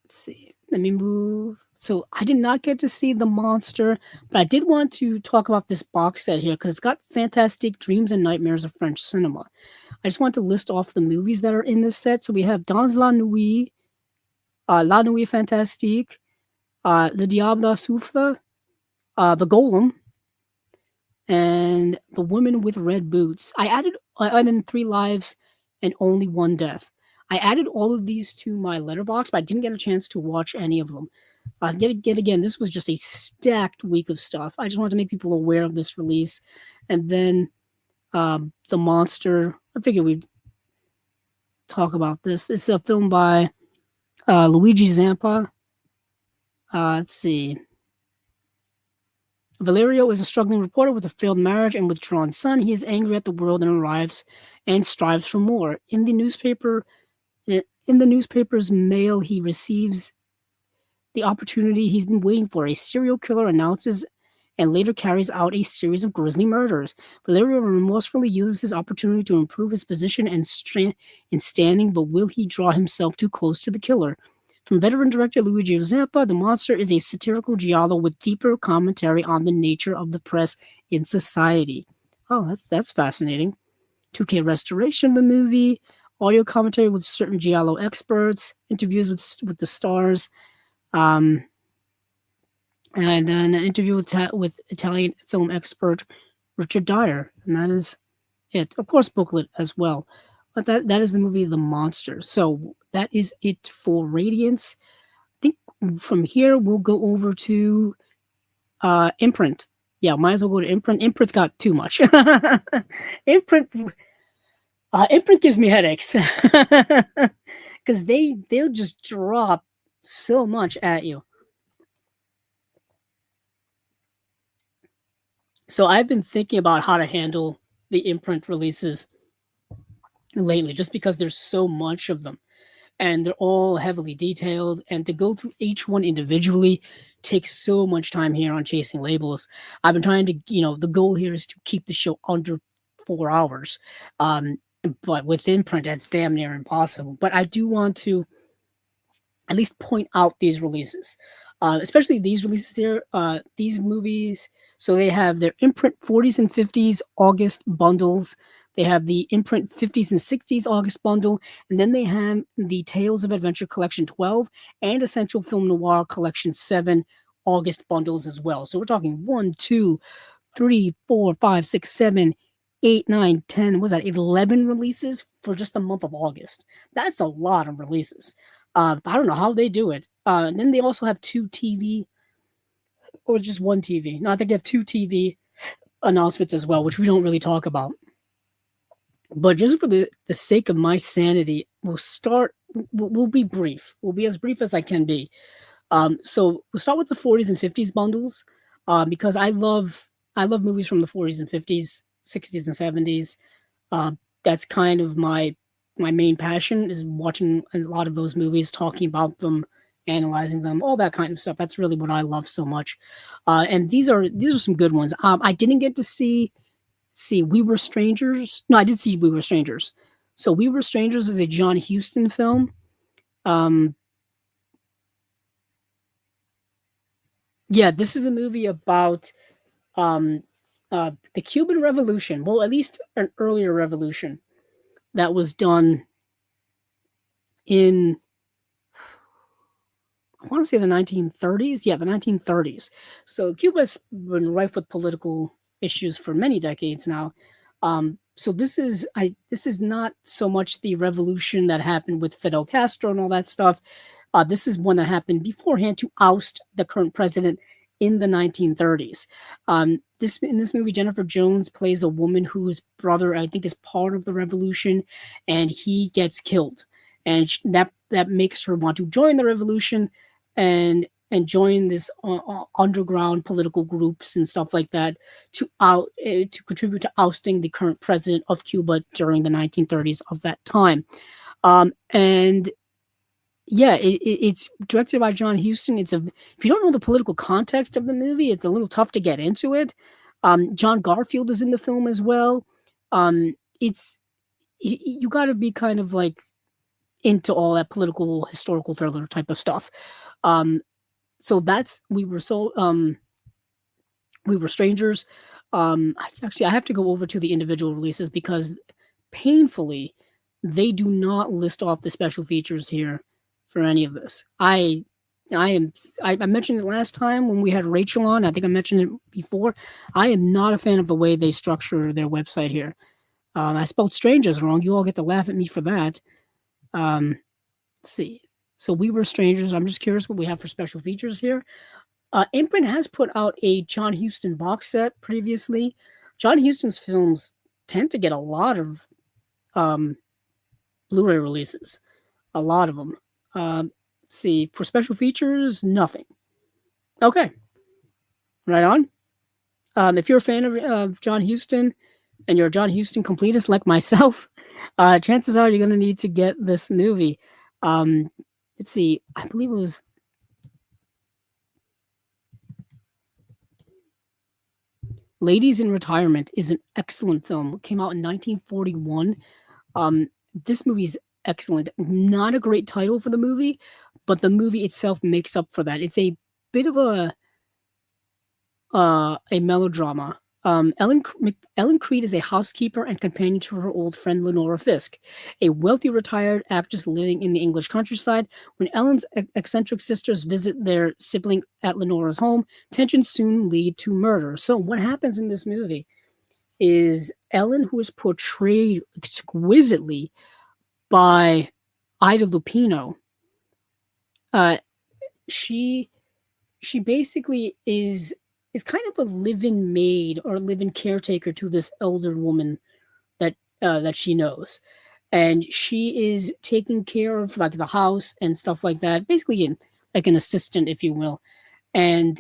Let's see. Let me move. So I did not get to see The Monster, but I did want to talk about this box set here because it's got fantastic dreams and nightmares of French cinema. I just want to list off the movies that are in this set. So we have Dans la Nuit, La Nuit Fantastique, Le Diable Souffle, The Golem, and The Woman with Red Boots. I added in 3 Lives and Only One Death. I added all of these to my letterbox, but I didn't get a chance to watch any of them. Yet again, this was just a stacked week of stuff. I just wanted to make people aware of this release. And then The Monster, I figured we'd talk about this. It's a film by Luigi Zampa. Let's see. Valerio is a struggling reporter with a failed marriage and withdrawn son. He is angry at the world and arrives and strives for more. In the newspaper's mail, he receives the opportunity he's been waiting for. A serial killer announces and later carries out a series of grisly murders. Valerio remorsefully uses his opportunity to improve his position and standing, but will he draw himself too close to the killer? From veteran director Luigi Zampa, The Monster is a satirical giallo with deeper commentary on the nature of the press in society. Oh, that's fascinating. 2K restoration of the movie, audio commentary with certain giallo experts, interviews with the stars, and then an interview with Italian film expert Richard Dyer, and that is it. Of course, booklet as well. But that is the movie The Monster. So that is it for Radiance. I think from here we'll go over to Imprint. Yeah, might as well go to Imprint. Imprint's got too much. Imprint gives me headaches because they'll just drop so much at you. So I've been thinking about how to handle the imprint releases lately, just because there's so much of them and they're all heavily detailed. And to go through each one individually takes so much time here on Chasing Labels. I've been trying to, the goal here is to keep the show under 4 hours. Um, but with imprint, that's damn near impossible. But I do want to at least point out these releases, especially these releases here, these movies. So they have their imprint 40s and 50s August bundles. They have the imprint 50s and 60s August bundle. And then they have the Tales of Adventure Collection 12 and Essential Film Noir Collection 7 August bundles as well. So we're talking 1, 2, 3, 4, 5, 6, 7, 8, 9, 10. Was that 11 releases for just the month of August? That's a lot of releases. I don't know how they do it. And then they also have two TV or just one TV. No, I think they have two TV announcements as well, which we don't really talk about. But just for the sake of my sanity, we'll start. We'll be brief. We'll be as brief as I can be. So we'll start with the 40s and 50s bundles, because I love movies from the 40s and 50s, 60s and 70s. That's kind of my main passion, is watching a lot of those movies, talking about them, analyzing them, all that kind of stuff. That's really what I love so much. And these are some good ones. I didn't get to see We Were Strangers. No, I did see We Were Strangers. So We Were Strangers is a John Huston film. Um, yeah, this is a movie about um, the Cuban Revolution. Well, at least an earlier revolution that was done in, I want to say, the 1930s. Yeah, the 1930s. So Cuba's been rife with political issues for many decades now. So this is not so much the revolution that happened with Fidel Castro and all that stuff. This is one that happened beforehand to oust the current president in the 1930s. This In this movie, Jennifer Jones plays a woman whose brother, I think, is part of the revolution, and he gets killed, and that makes her want to join the revolution and join this underground political groups and stuff like that to contribute to ousting the current president of Cuba during the 1930s of that time. And yeah, it's directed by John Huston. If you don't know the political context of the movie, it's a little tough to get into it. John Garfield is in the film as well. It's you got to be kind of like into all that political historical thriller type of stuff. Um, so that's We Were Strangers. I have to go over to the individual releases because painfully they do not list off the special features here for any of this. I mentioned it last time when we had Rachel on. I think I mentioned it before. I am not a fan of the way they structure their website here. I spelled strangers wrong. You all get to laugh at me for that. Let's see. So We Were Strangers. I'm just curious what we have for special features here. Imprint has put out a John Huston box set previously. John Huston's films tend to get a lot of um, Blu-ray releases, a lot of them. Let's see, for special features, nothing. Okay, right on. If you're a fan of John Huston and you're a John Huston completist like myself, chances are you're going to need to get this movie. Um, let's see, I believe it was Ladies in Retirement is an excellent film. It came out in 1941. Um, this movie's excellent. Not a great title for the movie, but the movie itself makes up for that. It's a bit of a melodrama. Ellen Creed is a housekeeper and companion to her old friend Lenora Fisk, a wealthy retired actress living in the English countryside. When Ellen's eccentric sisters visit their sibling at Lenora's home, tensions soon lead to murder. So what happens in this movie is Ellen, who is portrayed exquisitely by Ida Lupino, uh, she she basically is kind of a live-in maid or live-in caretaker to this elder woman that she knows, and she is taking care of like the house and stuff like that. Basically, like an assistant, if you will, and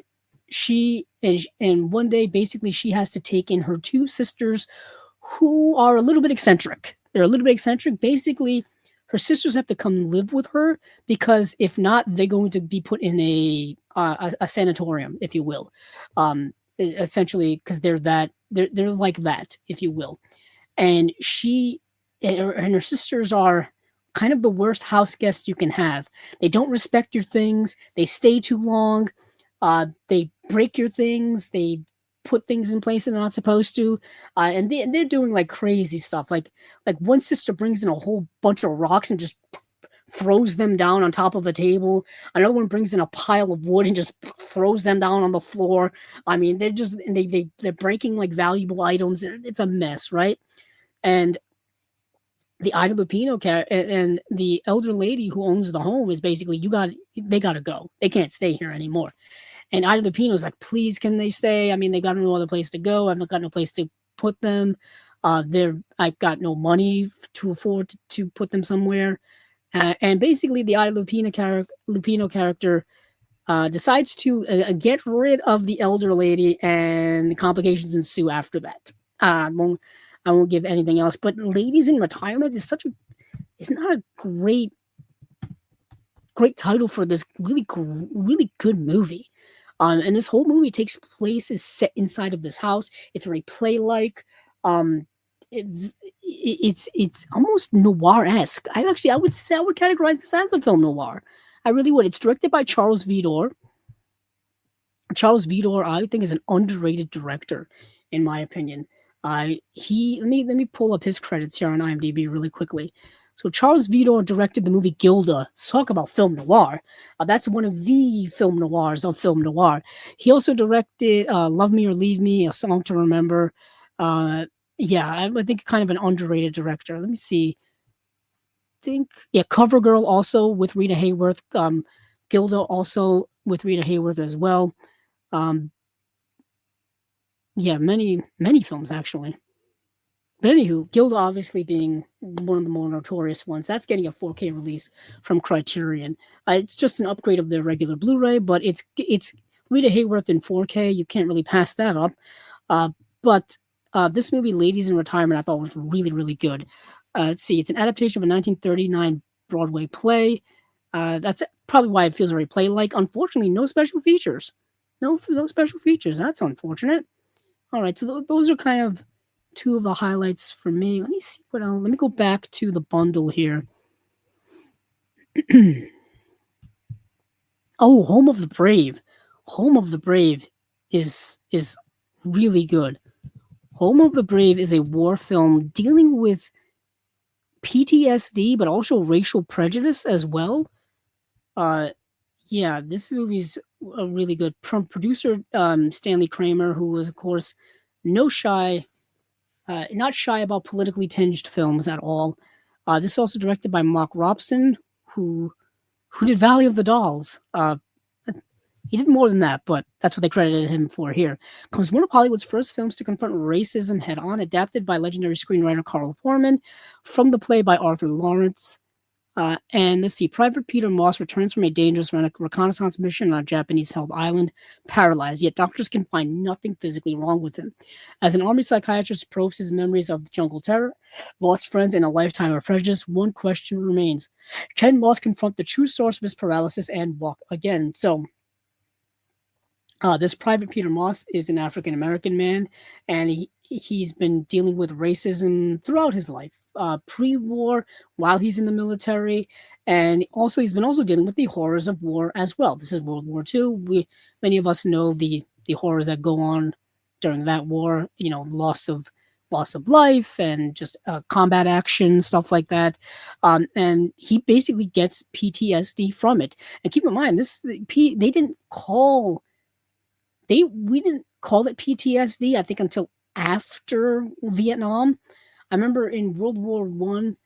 and one day, basically, she has to take in her two sisters who are a little bit eccentric. They're a little bit eccentric. Basically, her sisters have to come live with her because if not, they're going to be put in a sanatorium, if you will. Essentially, because they're like that, if you will. And her sisters are kind of the worst house guests you can have. They don't respect your things. They stay too long. They break your things. They put things in place they're not supposed to, and they're doing like crazy stuff. Like one sister brings in a whole bunch of rocks and just throws them down on top of a table. Another one brings in a pile of wood and just throws them down on the floor. I mean, they're breaking like valuable items. It's a mess, right? And the Ida Lupino and the elder lady who owns the home is basically they got to go. They can't stay here anymore. And Ida Lupino's like, please, can they stay? I mean, they got no other place to go. I've got no place to put them. I've got no money to afford to put them somewhere. And basically, the Ida Lupino character decides to get rid of the elder lady, and complications ensue after that. I won't give anything else. But Ladies in Retirement is not a great title for this really good movie. And this whole movie takes place is set inside of this house. It's very play-like. Um, it's almost noir-esque. I would say I would categorize this as a film noir. I really would. It's directed by Charles Vidor. Charles Vidor, I think, is an underrated director, in my opinion. Let me pull up his credits here on IMDb really quickly. So Charles Vidor directed the movie Gilda. Talk about film noir. That's one of the film noirs of film noir. He also directed Love Me or Leave Me, A Song to Remember. Yeah, I think kind of an underrated director. Let me see. CoverGirl also with Rita Hayworth. Gilda also with Rita Hayworth as well. Yeah, many films actually. But anywho, Gilda obviously being one of the more notorious ones. That's getting a 4K release from Criterion. It's just an upgrade of their regular Blu-ray, but it's Rita Hayworth in 4K. You can't really pass that up. But this movie, Ladies in Retirement, I thought was really, really good. Let's see, it's an adaptation of a 1939 Broadway play. That's probably why it feels very play-like. Unfortunately, no special features. No special features. That's unfortunate. All right, so those are kind of two of the highlights for me. Let me see what else. Let me go back to the bundle here. Oh, Home of the Brave. Home of the Brave is really good. Home of the Brave is a war film dealing with PTSD, but also racial prejudice as well. Yeah, this movie's really good. From producer Stanley Kramer, who was, of course, not shy about politically tinged films at all. This is also directed by Mark Robson, who did Valley of the Dolls. He did more than that, but that's what they credited him for here. Comes one of Hollywood's first films to confront racism head on, adapted by legendary screenwriter Carl Foreman from the play by Arthur Lawrence. And let's see, Private Peter Moss returns from a dangerous reconnaissance mission on a Japanese-held island, paralyzed, yet doctors can find nothing physically wrong with him. As an army psychiatrist probes his memories of the jungle terror, lost friends, and a lifetime of prejudice, one question remains. Can Moss confront the true source of his paralysis and walk again? So, this Private Peter Moss is an African-American man, and he's been dealing with racism throughout his life. Pre-war, while he's in the military, and also he's been dealing with the horrors of war as well. This is World War II. Many of us know the horrors that go on during that war. You know, loss of life and just combat action, stuff like that. And he basically gets PTSD from it. And keep in mind, we didn't call it PTSD, I think, until after Vietnam. I remember in World War One,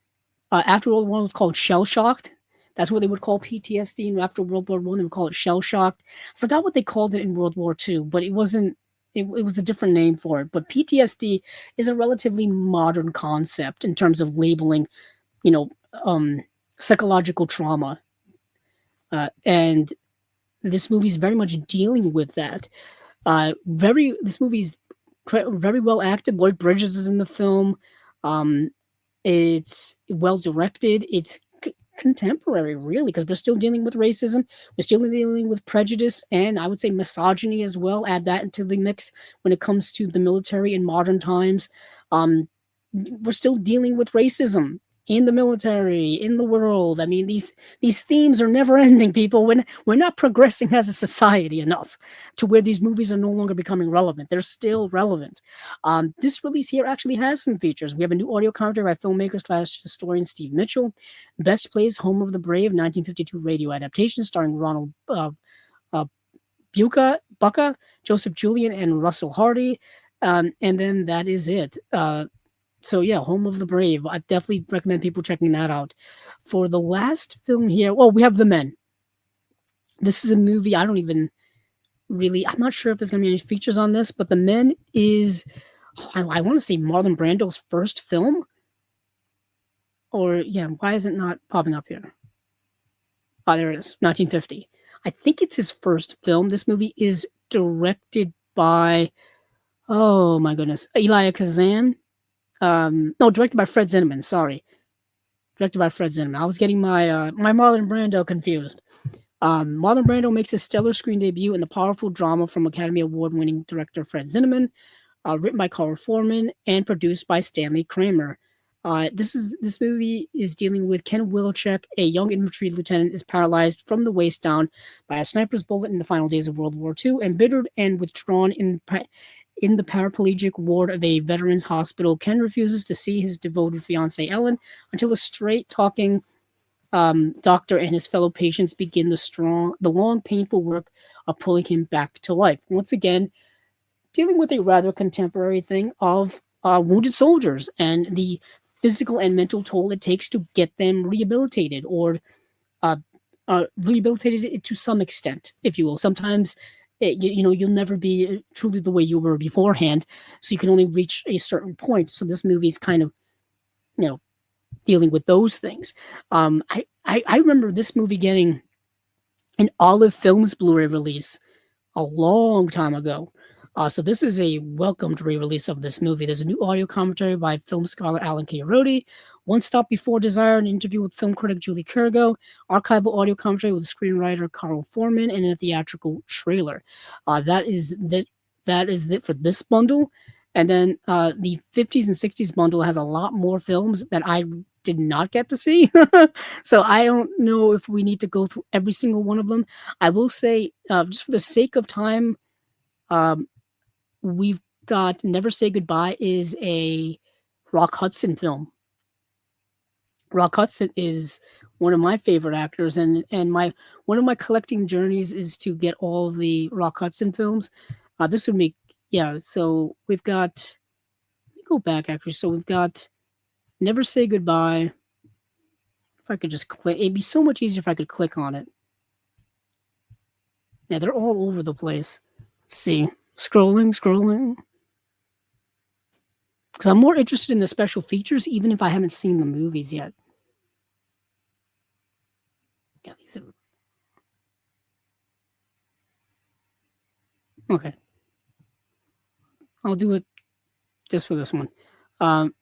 after World War One, it was called shell shocked. That's what they would call PTSD. And after World War One, they would call it shell shocked. I forgot what they called it in World War Two, but it wasn't. It was a different name for it. But PTSD is a relatively modern concept in terms of labeling, psychological trauma. And This movie's very much dealing with that. This movie's very well acted. Lloyd Bridges is in the film. Um, it's well directed. It's contemporary, really, because we're still dealing with racism. We're still dealing with prejudice, and I would say misogyny as well. Add that into the mix when it comes to the military in modern times. Um, we're still dealing with racism in the military, in the world. I mean, these themes are never ending, people. When we're not progressing as a society enough to where these movies are no longer becoming relevant. They're still relevant. This release here actually has some features. We have a new audio commentary by filmmaker slash historian Steve Mitchell. Best Plays Home of the Brave, 1952 radio adaptation starring Ronald uh, Bucca, Joseph Julian, and Russell Hardy. And then that is it. So yeah, Home of the Brave. I definitely recommend people checking that out. For the last film here, well, we have The Men. This is a movie I don't even really. I'm not sure if there's gonna be any features on this, but The Men is, I want to say Marlon Brando's first film. Or yeah, why is it not popping up here? Oh, there it is, 1950. I think it's his first film. This movie is directed by, oh my goodness, Elia Kazan. No, directed by Fred Zinnemann. Sorry, directed by Fred Zinnemann. I was getting my Marlon Brando confused. Marlon Brando makes his stellar screen debut in the powerful drama from Academy Award-winning director Fred Zinnemann, written by Carl Foreman and produced by Stanley Kramer. This movie is dealing with Ken Wilczek, a young infantry lieutenant, is paralyzed from the waist down by a sniper's bullet in the final days of World War II. Embittered and withdrawn in the paraplegic ward of a veterans hospital, Ken refuses to see his devoted fiancée Ellen until a straight-talking doctor and his fellow patients begin the long, painful work of pulling him back to life. Once again, dealing with a rather contemporary thing of wounded soldiers and the physical and mental toll it takes to get them rehabilitated or uh, rehabilitated to some extent, if you will. Sometimes, you'll never be truly the way you were beforehand, so you can only reach a certain point. So this movie's kind of, you know, dealing with those things. I remember this movie getting an Olive Films Blu-ray release a long time ago. So this is a welcomed re-release of this movie. There's a new audio commentary by film scholar Alan K. Rodi, One Stop Before Desire, an interview with film critic Julie Kurgo, archival audio commentary with screenwriter Carl Foreman, and a theatrical trailer. That is it for this bundle. And then the 50s and 60s bundle has a lot more films that I did not get to see. So I don't know if we need to go through every single one of them. I will say, just for the sake of time, um, we've got Never Say Goodbye is a Rock Hudson film. Rock Hudson is one of my favorite actors, and my one of my collecting journeys is to get all of the Rock Hudson films. This would make, yeah. So we've got. Let me go back actually. So we've got Never Say Goodbye. If I could just click, it'd be so much easier if I could click on it. Yeah, they're all over the place. Let's see. Scrolling. Because I'm more interested in the special features, even if I haven't seen the movies yet. Yeah, these are... Okay. I'll do it just for this one. Um,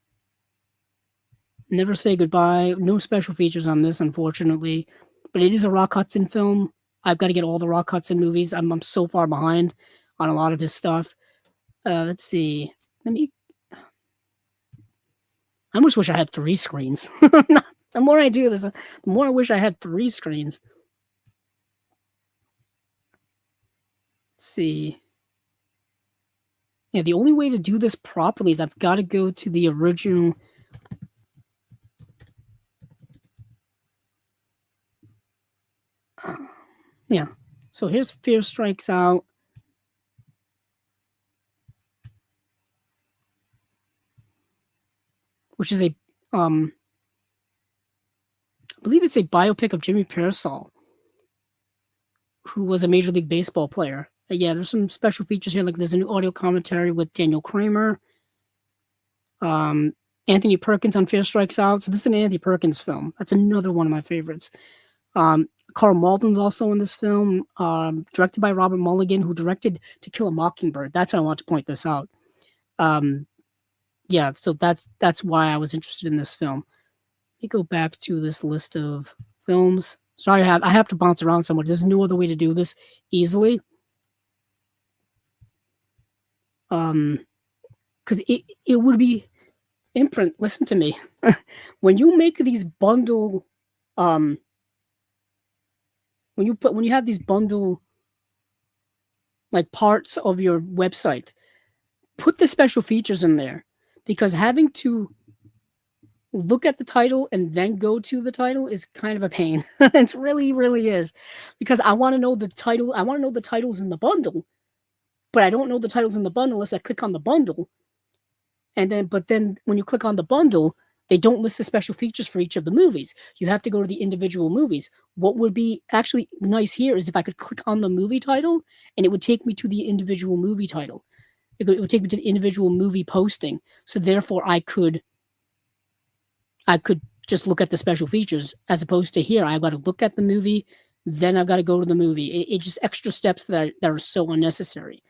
Never Say Goodbye. No special features on this, unfortunately. But it is a Rock Hudson film. I've got to get all the Rock Hudson movies. I'm so far behind on a lot of his stuff. Let's see. Let me... I almost wish I had 3 screens. The more I do this, the more I wish I had 3 screens. Let's see. Yeah, the only way to do this properly is I've got to go to the original. Yeah. So here's Fear Strikes Out. Which is a I believe it's a biopic of Jimmy Pearsall, who was a Major League Baseball player. Yeah, there's some special features here. Like there's a new audio commentary with Daniel Kramer. Anthony Perkins on Fear Strikes Out. So this is an Anthony Perkins film. That's another one of my favorites. Carl Malden's also in this film, directed by Robert Mulligan, who directed To Kill a Mockingbird. That's why I want to point this out. Um, yeah, so that's why I was interested in this film. Let me go back to this list of films. Sorry, I have to bounce around so much. There's no other way to do this easily. Because it would be imprint. Listen to me. When you make these bundle, um, when you have these bundle like parts of your website, put the special features in there, because having to look at the title and then go to the title is kind of a pain. It really, really is, because I want to know the title. I want to know the titles in the bundle, but I don't know the titles in the bundle unless I click on the bundle. But then when you click on the bundle, they don't list the special features for each of the movies. You have to go to the individual movies. What would be actually nice here is if I could click on the movie title and it would take me to the individual movie title. It would take me to the individual movie posting. So therefore I could just look at the special features, as opposed to here. I've got to look at the movie, then I've got to go to the movie. It's just extra steps that are so unnecessary.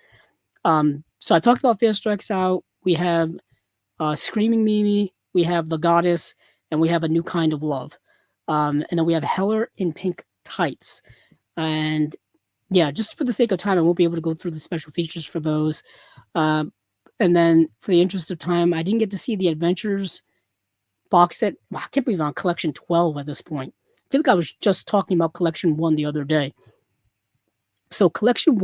So I talked about Fear Strikes Out. We have Screaming Mimi, we have The Goddess, and we have A New Kind of Love. And then we have Heller in Pink Tights. And yeah, just for the sake of time, I won't be able to go through the special features for those. And then for the interest of time, I didn't get to see the Adventures box set. Wow, I can't believe I'm on collection 12 at this point. I feel like I was just talking about collection 1 the other day. So collection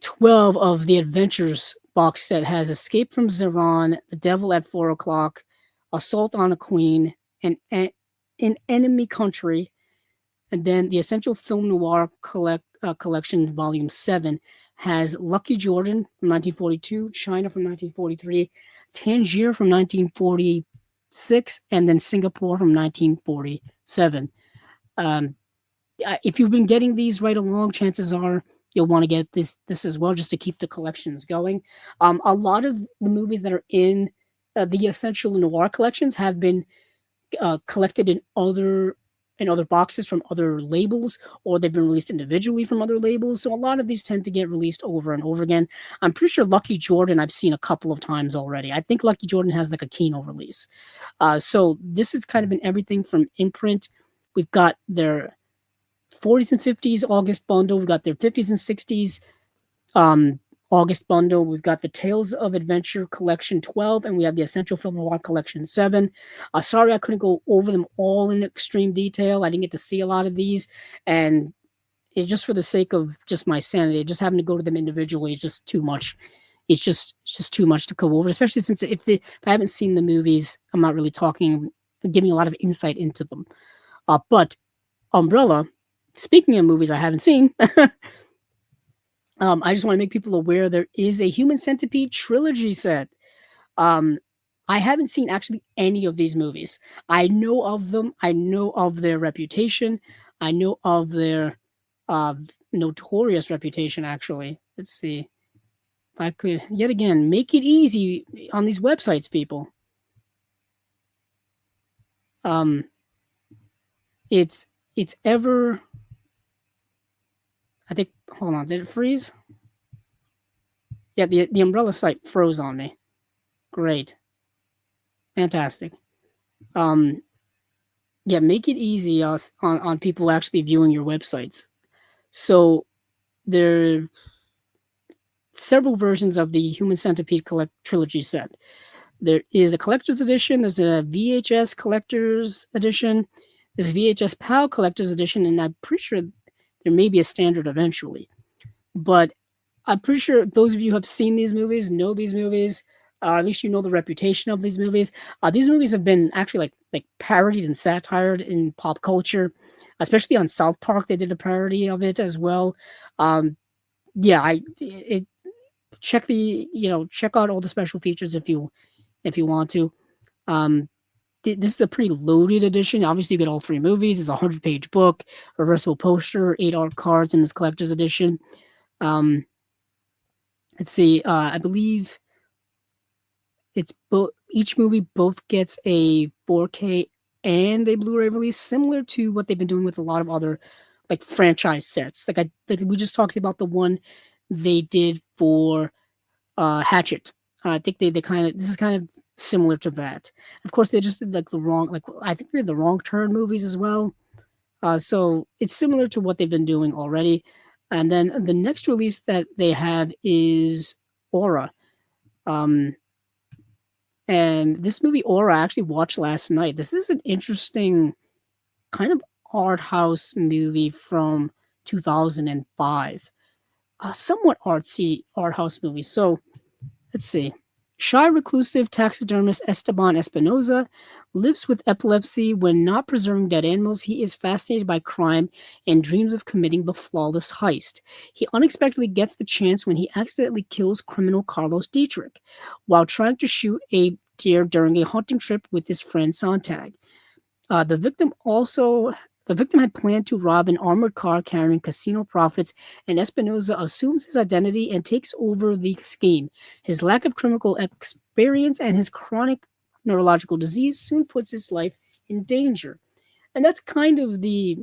12 of the Adventures box set has Escape from Zeron, The Devil at 4 O'Clock, Assault on a Queen, and An Enemy Country. And then the Essential Film Noir Collection, Volume 7, has Lucky Jordan from 1942, China from 1943, Tangier from 1946, and then Singapore from 1947. Um, if you've been getting these right along, chances are you'll want to get this as well, just to keep the collections going. A lot of the movies that are in the Essential Noir collections have been collected in other boxes from other labels, or they've been released individually from other labels. So a lot of these tend to get released over and over again. I'm pretty sure Lucky Jordan I've seen a couple of times already. I think Lucky Jordan has like a Kino release. So this is kind of been everything from imprint. We've got their 40s and 50s August bundle. We've got their 50s and 60s August bundle. We've got the Tales of Adventure Collection 12, and we have the Essential Film Noir Collection 7. Sorry I couldn't go over them all in extreme detail. I didn't get to see a lot of these, and it's just for the sake of just my sanity. Just having to go to them individually is just too much. It's just too much to go over, especially since if I haven't seen the movies, I'm not really giving a lot of insight into them. But Umbrella, speaking of movies I haven't seen, I just want to make people aware there is a Human Centipede trilogy set. Um, I haven't seen actually any of these movies. I know of them. I know of their reputation. I know of their uh, notorious reputation, actually. Let's see. If I could, yet again, make it easy on these websites, people. Um, it's ever. I think. Hold on. Did it freeze? Yeah, the Umbrella site froze on me. Great. Fantastic. Um, yeah, make it easy on people actually viewing your websites. So there are several versions of the Human Centipede trilogy set. There is a collector's edition. There's a VHS collector's edition. There's a VHS PAL collector's edition, and I'm pretty sure there may be a standard eventually. But I'm pretty sure those of you who have seen these movies know these movies. At least you know the reputation of these movies. These movies have been actually like parodied and satired in pop culture, especially on South Park. They did a parody of it as well. Yeah, check out all the special features if you want to. Um, this is a pretty loaded edition. Obviously, you get all 3 movies. It's a 100-page book, reversible poster, 8 art cards in this collector's edition. Let's see. I believe it's each movie both gets a 4K and a Blu-ray release, similar to what they've been doing with a lot of other like franchise sets. Like we just talked about the one they did for Hatchet. I think they kind of this is kind of similar to that. Of course, they just did like the wrong like I think they did the Wrong Turn movies as well. So it's similar to what they've been doing already. And then the next release that they have is Aura. Um, and this movie Aura I actually watched last night. This is an interesting kind of art house movie from 2005. A somewhat artsy art house movie. So let's see. Shy reclusive taxidermist Esteban Espinoza lives with epilepsy. When not preserving dead animals, he is fascinated by crime and dreams of committing the flawless heist. He unexpectedly gets the chance when he accidentally kills criminal Carlos Dietrich while trying to shoot a deer during a hunting trip with his friend Sontag. Uh, the victim also the victim had planned to rob an armored car carrying casino profits, and Espinoza assumes his identity and takes over the scheme. His lack of criminal experience and his chronic neurological disease soon puts his life in danger. And that's kind of the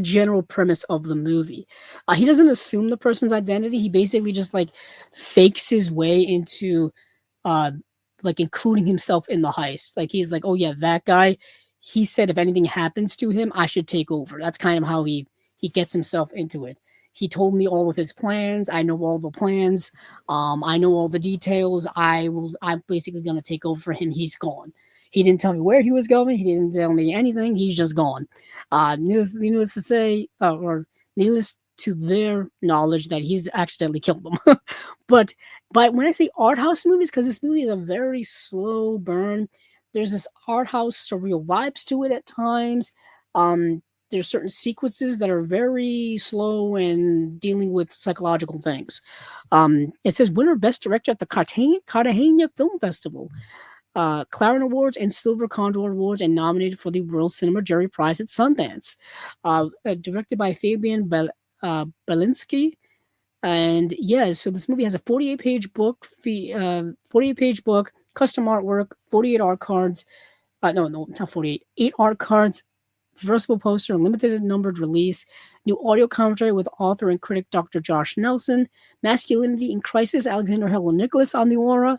general premise of the movie. He doesn't assume the person's identity. He basically just like fakes his way into uh like including himself in the heist. Like he's like, "Oh yeah, that guy, he said if anything happens to him, I should take over." That's kind of how he gets himself into it. He told me all of his plans. I know all the plans. I know all the details. I'm basically gonna take over for him. He's gone. He didn't tell me where he was going. He didn't tell me anything. He's just gone. Needless to say, or needless to their knowledge, that he's accidentally killed them. but but when I say art house movies, because this movie is a very slow burn, there's this art house surreal vibes to it at times. Um, there's certain sequences that are very slow and dealing with psychological things. It says winner of best director at the Cartagena Film Festival, Clarion Awards and Silver Condor Awards, and nominated for the World Cinema Jury Prize at Sundance. Directed by Fabian Belinsky. And yeah, so this movie has a 48-page book, 48-page book, custom artwork, 48 art cards. No, it's not 48. 8 art cards, reversible poster, limited numbered release, new audio commentary with author and critic Dr. Josh Nelson, Masculinity in Crisis, Alexander Helen Nicholas on the Aura,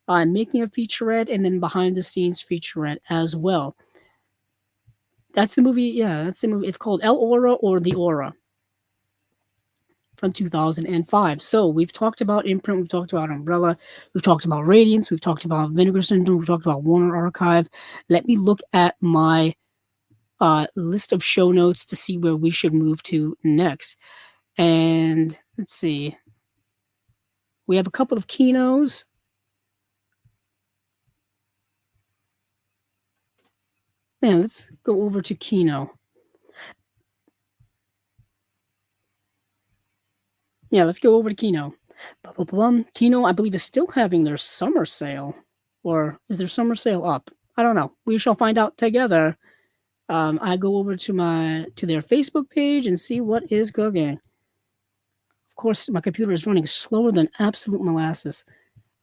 making a featurette, and then behind the scenes featurette as well. That's the movie. Yeah, that's the movie. It's called El Aura or The Aura from 2005. So we've talked about Imprint, we've talked about Umbrella, we've talked about Radiance, we've talked about Vinegar Syndrome, we've talked about Warner Archive. Let me look at my list of show notes to see where we should move to next. And let's see. We have a couple of Kinos. Yeah, let's go over to Kino. Yeah, let's go over to Kino. Kino, I believe, is still having their summer sale. Or is their summer sale up? I don't know. We shall find out together. I go over to their Facebook page and see what is cooking. Of course, my computer is running slower than absolute molasses.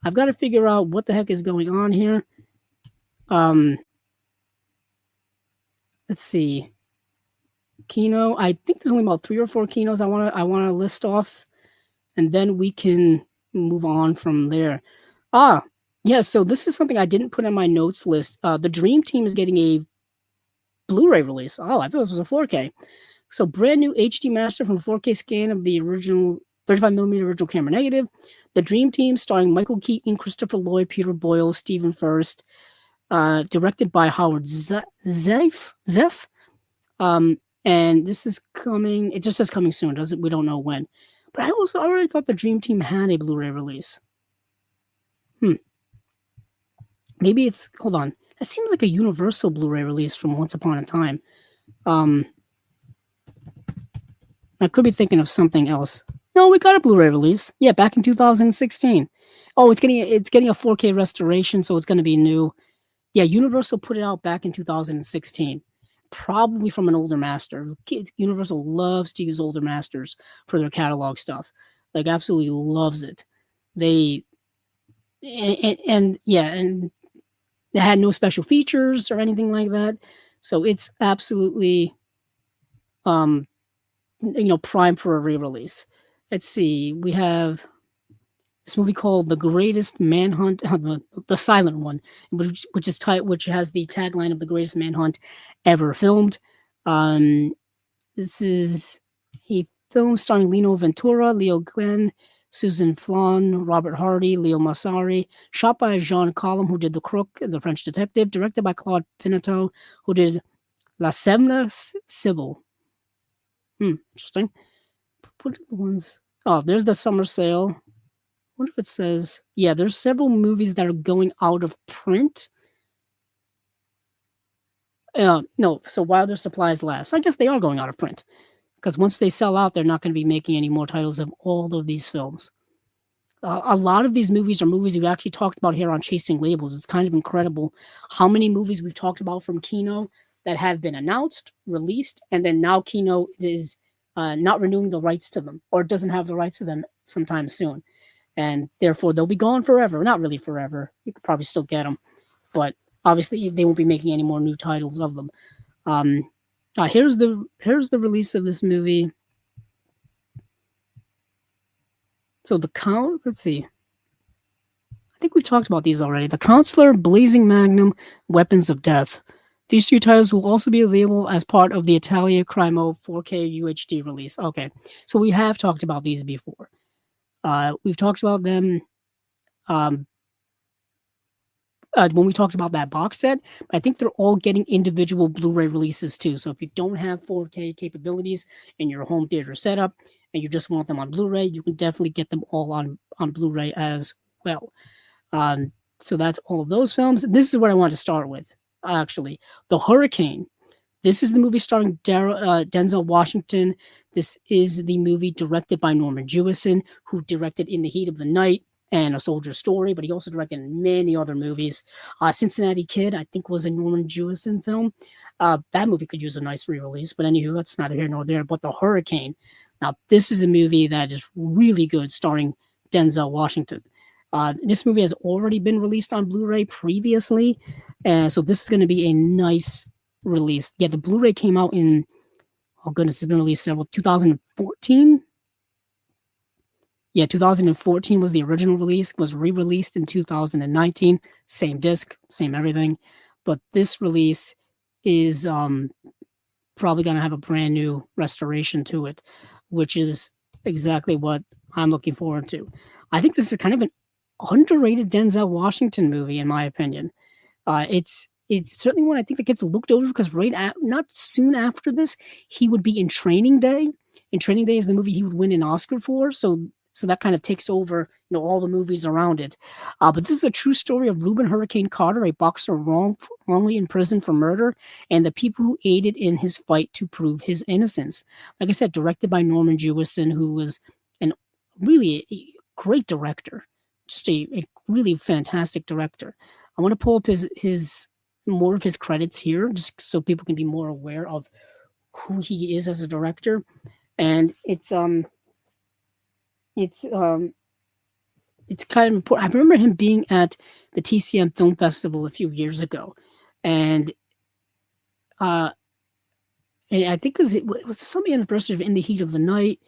I've got to figure out what the heck is going on here. Let's see. Kino. I think there's only about 3 or 4 Kinos I wanna list off, and then we can move on from there. Yeah. So this is something I didn't put on my notes list. The Dream Team is getting a Blu-ray release. Oh, I thought this was a 4K. So brand new HD master from 4K scan of the original 35mm original camera negative. The Dream Team, starring Michael Keaton, Christopher Lloyd, Peter Boyle, Stephen Furst, directed by Howard Zeph. And this is coming. It just says coming soon. We don't know when. But I already thought the Dream Team had a Blu-ray release. Maybe it's, hold on. That seems like a Universal Blu-ray release from Once Upon a Time. I could be thinking of something else. No, we got a Blu-ray release. Yeah, back in 2016. Oh, it's getting a 4K restoration, so it's going to be new. Yeah, Universal put it out back in 2016. Probably from an older master. Universal loves to use older masters for their catalog stuff. Like, absolutely loves it. And It had no special features or anything like that. So it's absolutely um prime for a re-release. Let's see. We have this movie called The Greatest Manhunt, the silent one, which has the tagline of The Greatest Manhunt Ever Filmed. Um, this is a film starring Lino Ventura, Leo Glenn, Susan Flan, Robert Hardy, Leo Massari, shot by Jean Collin, who did The Crook, The French Detective, directed by Claude Pinato, who did La Semna Sybil. Interesting. What are the ones? Oh, there's The Summer Sale. I wonder if it says, yeah, there's several movies that are going out of print. No, so while their supplies last, I guess they are going out of print because once they sell out, they're not going to be making any more titles of all of these films. A lot of these movies are movies we actually talked about here on Chasing Labels. It's kind of incredible how many movies we've talked about from Kino that have been announced, released, and then now Kino is not renewing the rights to them or doesn't have the rights to them sometime soon. And therefore, they'll be gone forever. Not really forever. You could probably still get them, but obviously, they won't be making any more new titles of them. Um, here's the release of this movie. So the count. Let's see. I think we talked about these already. The Counselor, Blazing Magnum, Weapons of Death. These two titles will also be available as part of the Italia Crimo 4K UHD release. Okay, so we have talked about these before. We've talked about them um, when we talked about that box set. I think they're all getting individual Blu-ray releases too. So if you don't have 4K capabilities in your home theater setup and you just want them on Blu-ray, you can definitely get them all on Blu-ray as well. Um, so that's all of those films. This is what I want to start with, actually. The Hurricane. This is the movie starring Denzel Washington. This is the movie directed by Norman Jewison, who directed In the Heat of the Night and A Soldier's Story, but he also directed many other movies. Cincinnati Kid, I think, was a Norman Jewison film. That movie could use a nice re-release, but anywho, that's neither here nor there. But The Hurricane. Now, this is a movie that is really good, starring Denzel Washington. This movie has already been released on Blu-ray previously, and so this is going to be a nice release. Yeah, the Blu-ray came out in, oh goodness, it's been released several 2014. Yeah, 2014 was the original release. Was re-released in 2019. Same disc, same everything, but this release is probably going to have a brand new restoration to it, which is exactly what I'm looking forward to. I think this is kind of an underrated Denzel Washington movie, in my opinion. It's certainly one I think that gets looked over because not soon after this, he would be in Training Day. And Training Day is the movie he would win an Oscar for. So that kind of takes over, all the movies around it. But this is a true story of Reuben Hurricane Carter, a boxer wrongly imprisoned for murder, and the people who aided in his fight to prove his innocence. Like I said, directed by Norman Jewison, who was an really great director, just a really fantastic director. I want to pull up his more of his credits here, just so people can be more aware of who he is as a director. And it's kind of important. I remember him being at the TCM Film Festival a few years ago, and uh, and I think it was some anniversary of In the Heat of the Night,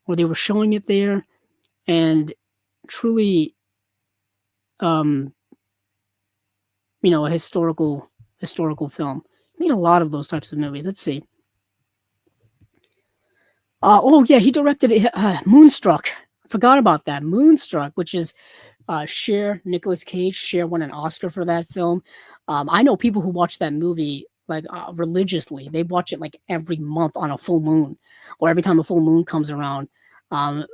where they were showing it there, and truly, um, a historical film. He made a lot of those types of movies. Let's see. Oh yeah, he directed Moonstruck. Forgot about that. Moonstruck, which is Nicolas Cage. Cher won an Oscar for that film. I know people who watch that movie like religiously. They watch it like every month on a full moon, or every time a full moon comes around. Um,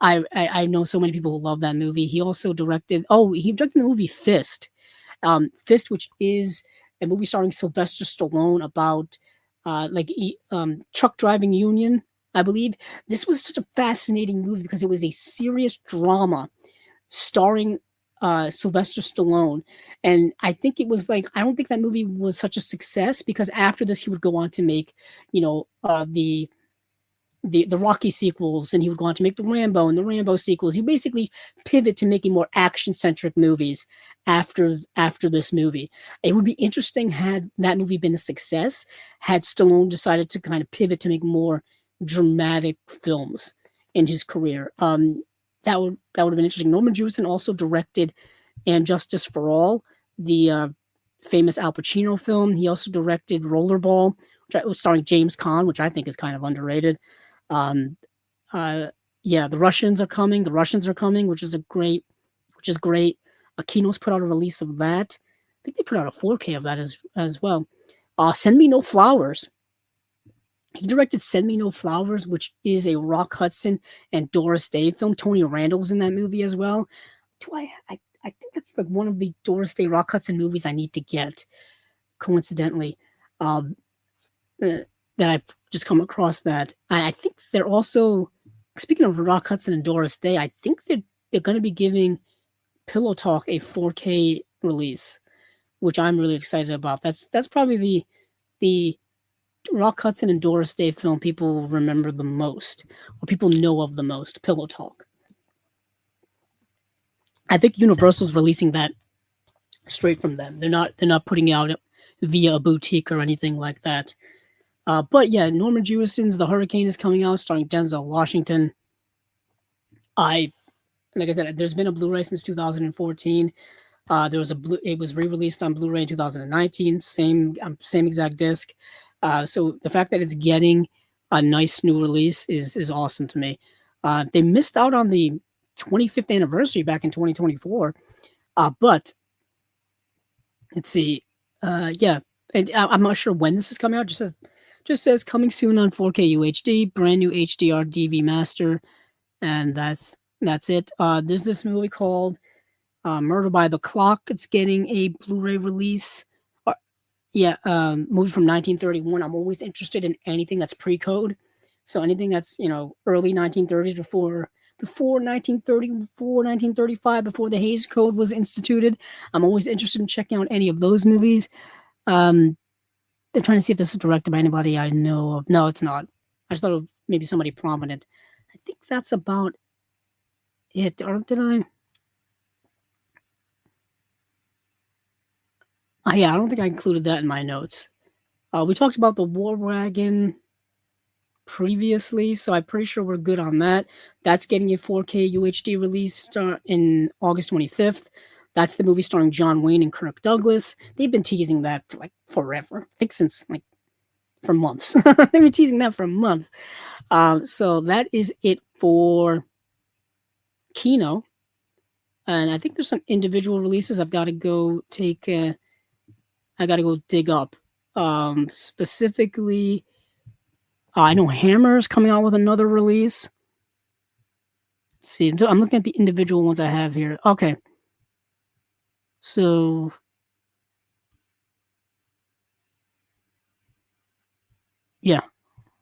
I know so many people who love that movie. He also directed. Oh, he directed the movie Fist. Fist, which is a movie starring Sylvester Stallone about truck driving union. I believe this was such a fascinating movie because it was a serious drama starring Sylvester Stallone. And I think it was I don't think that movie was such a success because after this, he would go on to make, the the Rocky sequels, and he would go on to make the Rambo and the Rambo sequels. He basically pivot to making more action centric movies after this movie. It would be interesting had that movie been a success, had Stallone decided to kind of pivot to make more dramatic films in his career. That would have been interesting. Norman Jewison also directed And Justice for All, the famous Al Pacino film. He also directed Rollerball, was starring James Caan, which I think is kind of underrated. Um, yeah, the Russians are coming. The Russians are coming, which is great. Kino's put out a release of that. I think they put out a 4K of that as well. Send Me No Flowers. He directed Send Me No Flowers, which is a Rock Hudson and Doris Day film. Tony Randall's in that movie as well. I think it's like one of the Doris Day Rock Hudson movies I need to get, coincidentally, um, that I've just come across that. I think they're also, speaking of Rock Hudson and Doris Day, I think they're going to be giving Pillow Talk a 4K release, which I'm really excited about. That's probably the Rock Hudson and Doris Day film people remember the most, or people know of the most. Pillow Talk. I think Universal's releasing that straight from them. They're not putting it out via a boutique or anything like that. But yeah, Norman Jewison's The Hurricane is coming out, starring Denzel Washington. I Like I said, there's been a Blu-ray since 2014. It was re-released on Blu-ray in 2019, same exact disc. So the fact that it's getting a nice new release is awesome to me. They missed out on the 25th anniversary back in 2024, but let's see. Yeah, and I'm not sure when this is coming out. Just says coming soon on 4K UHD, brand new HDR DV master, and that's it. There's this movie called Murder by the Clock. It's getting a Blu-ray release. Yeah, movie from 1931. I'm always interested in anything that's pre-code. So anything that's, early 1930s, before 1930, before 1935, before the Hays Code was instituted. I'm always interested in checking out any of those movies. I'm trying to see if this is directed by anybody I know of. No, it's not. I just thought of maybe somebody prominent. I think that's about it. Or did I? Yeah, I don't think I included that in my notes. We talked about the War Wagon previously, so I'm pretty sure we're good on that. That's getting a 4K UHD release in August 25th. That's the movie starring John Wayne and Kirk Douglas. They've been teasing that for forever. I think since for months. They've been teasing that for months. So that is it for Kino. And I think there's some individual releases I've got to go dig up. Specifically, I know Hammer's coming out with another release. Let's see, I'm looking at the individual ones I have here. Okay. So, yeah.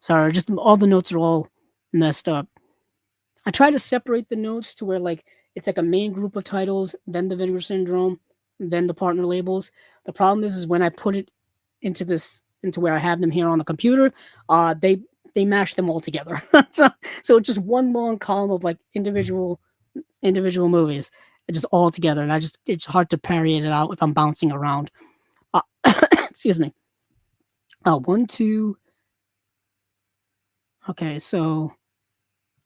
Sorry, just all the notes are all messed up. I try to separate the notes to where it's like a main group of titles, then the Vinegar Syndrome, then the partner labels. The problem is when I put it into where I have them here on the computer, they mash them all together. so it's just one long column of individual movies, just all together, and it's hard to parry it out if I'm bouncing around. Excuse me. One, two. Okay, so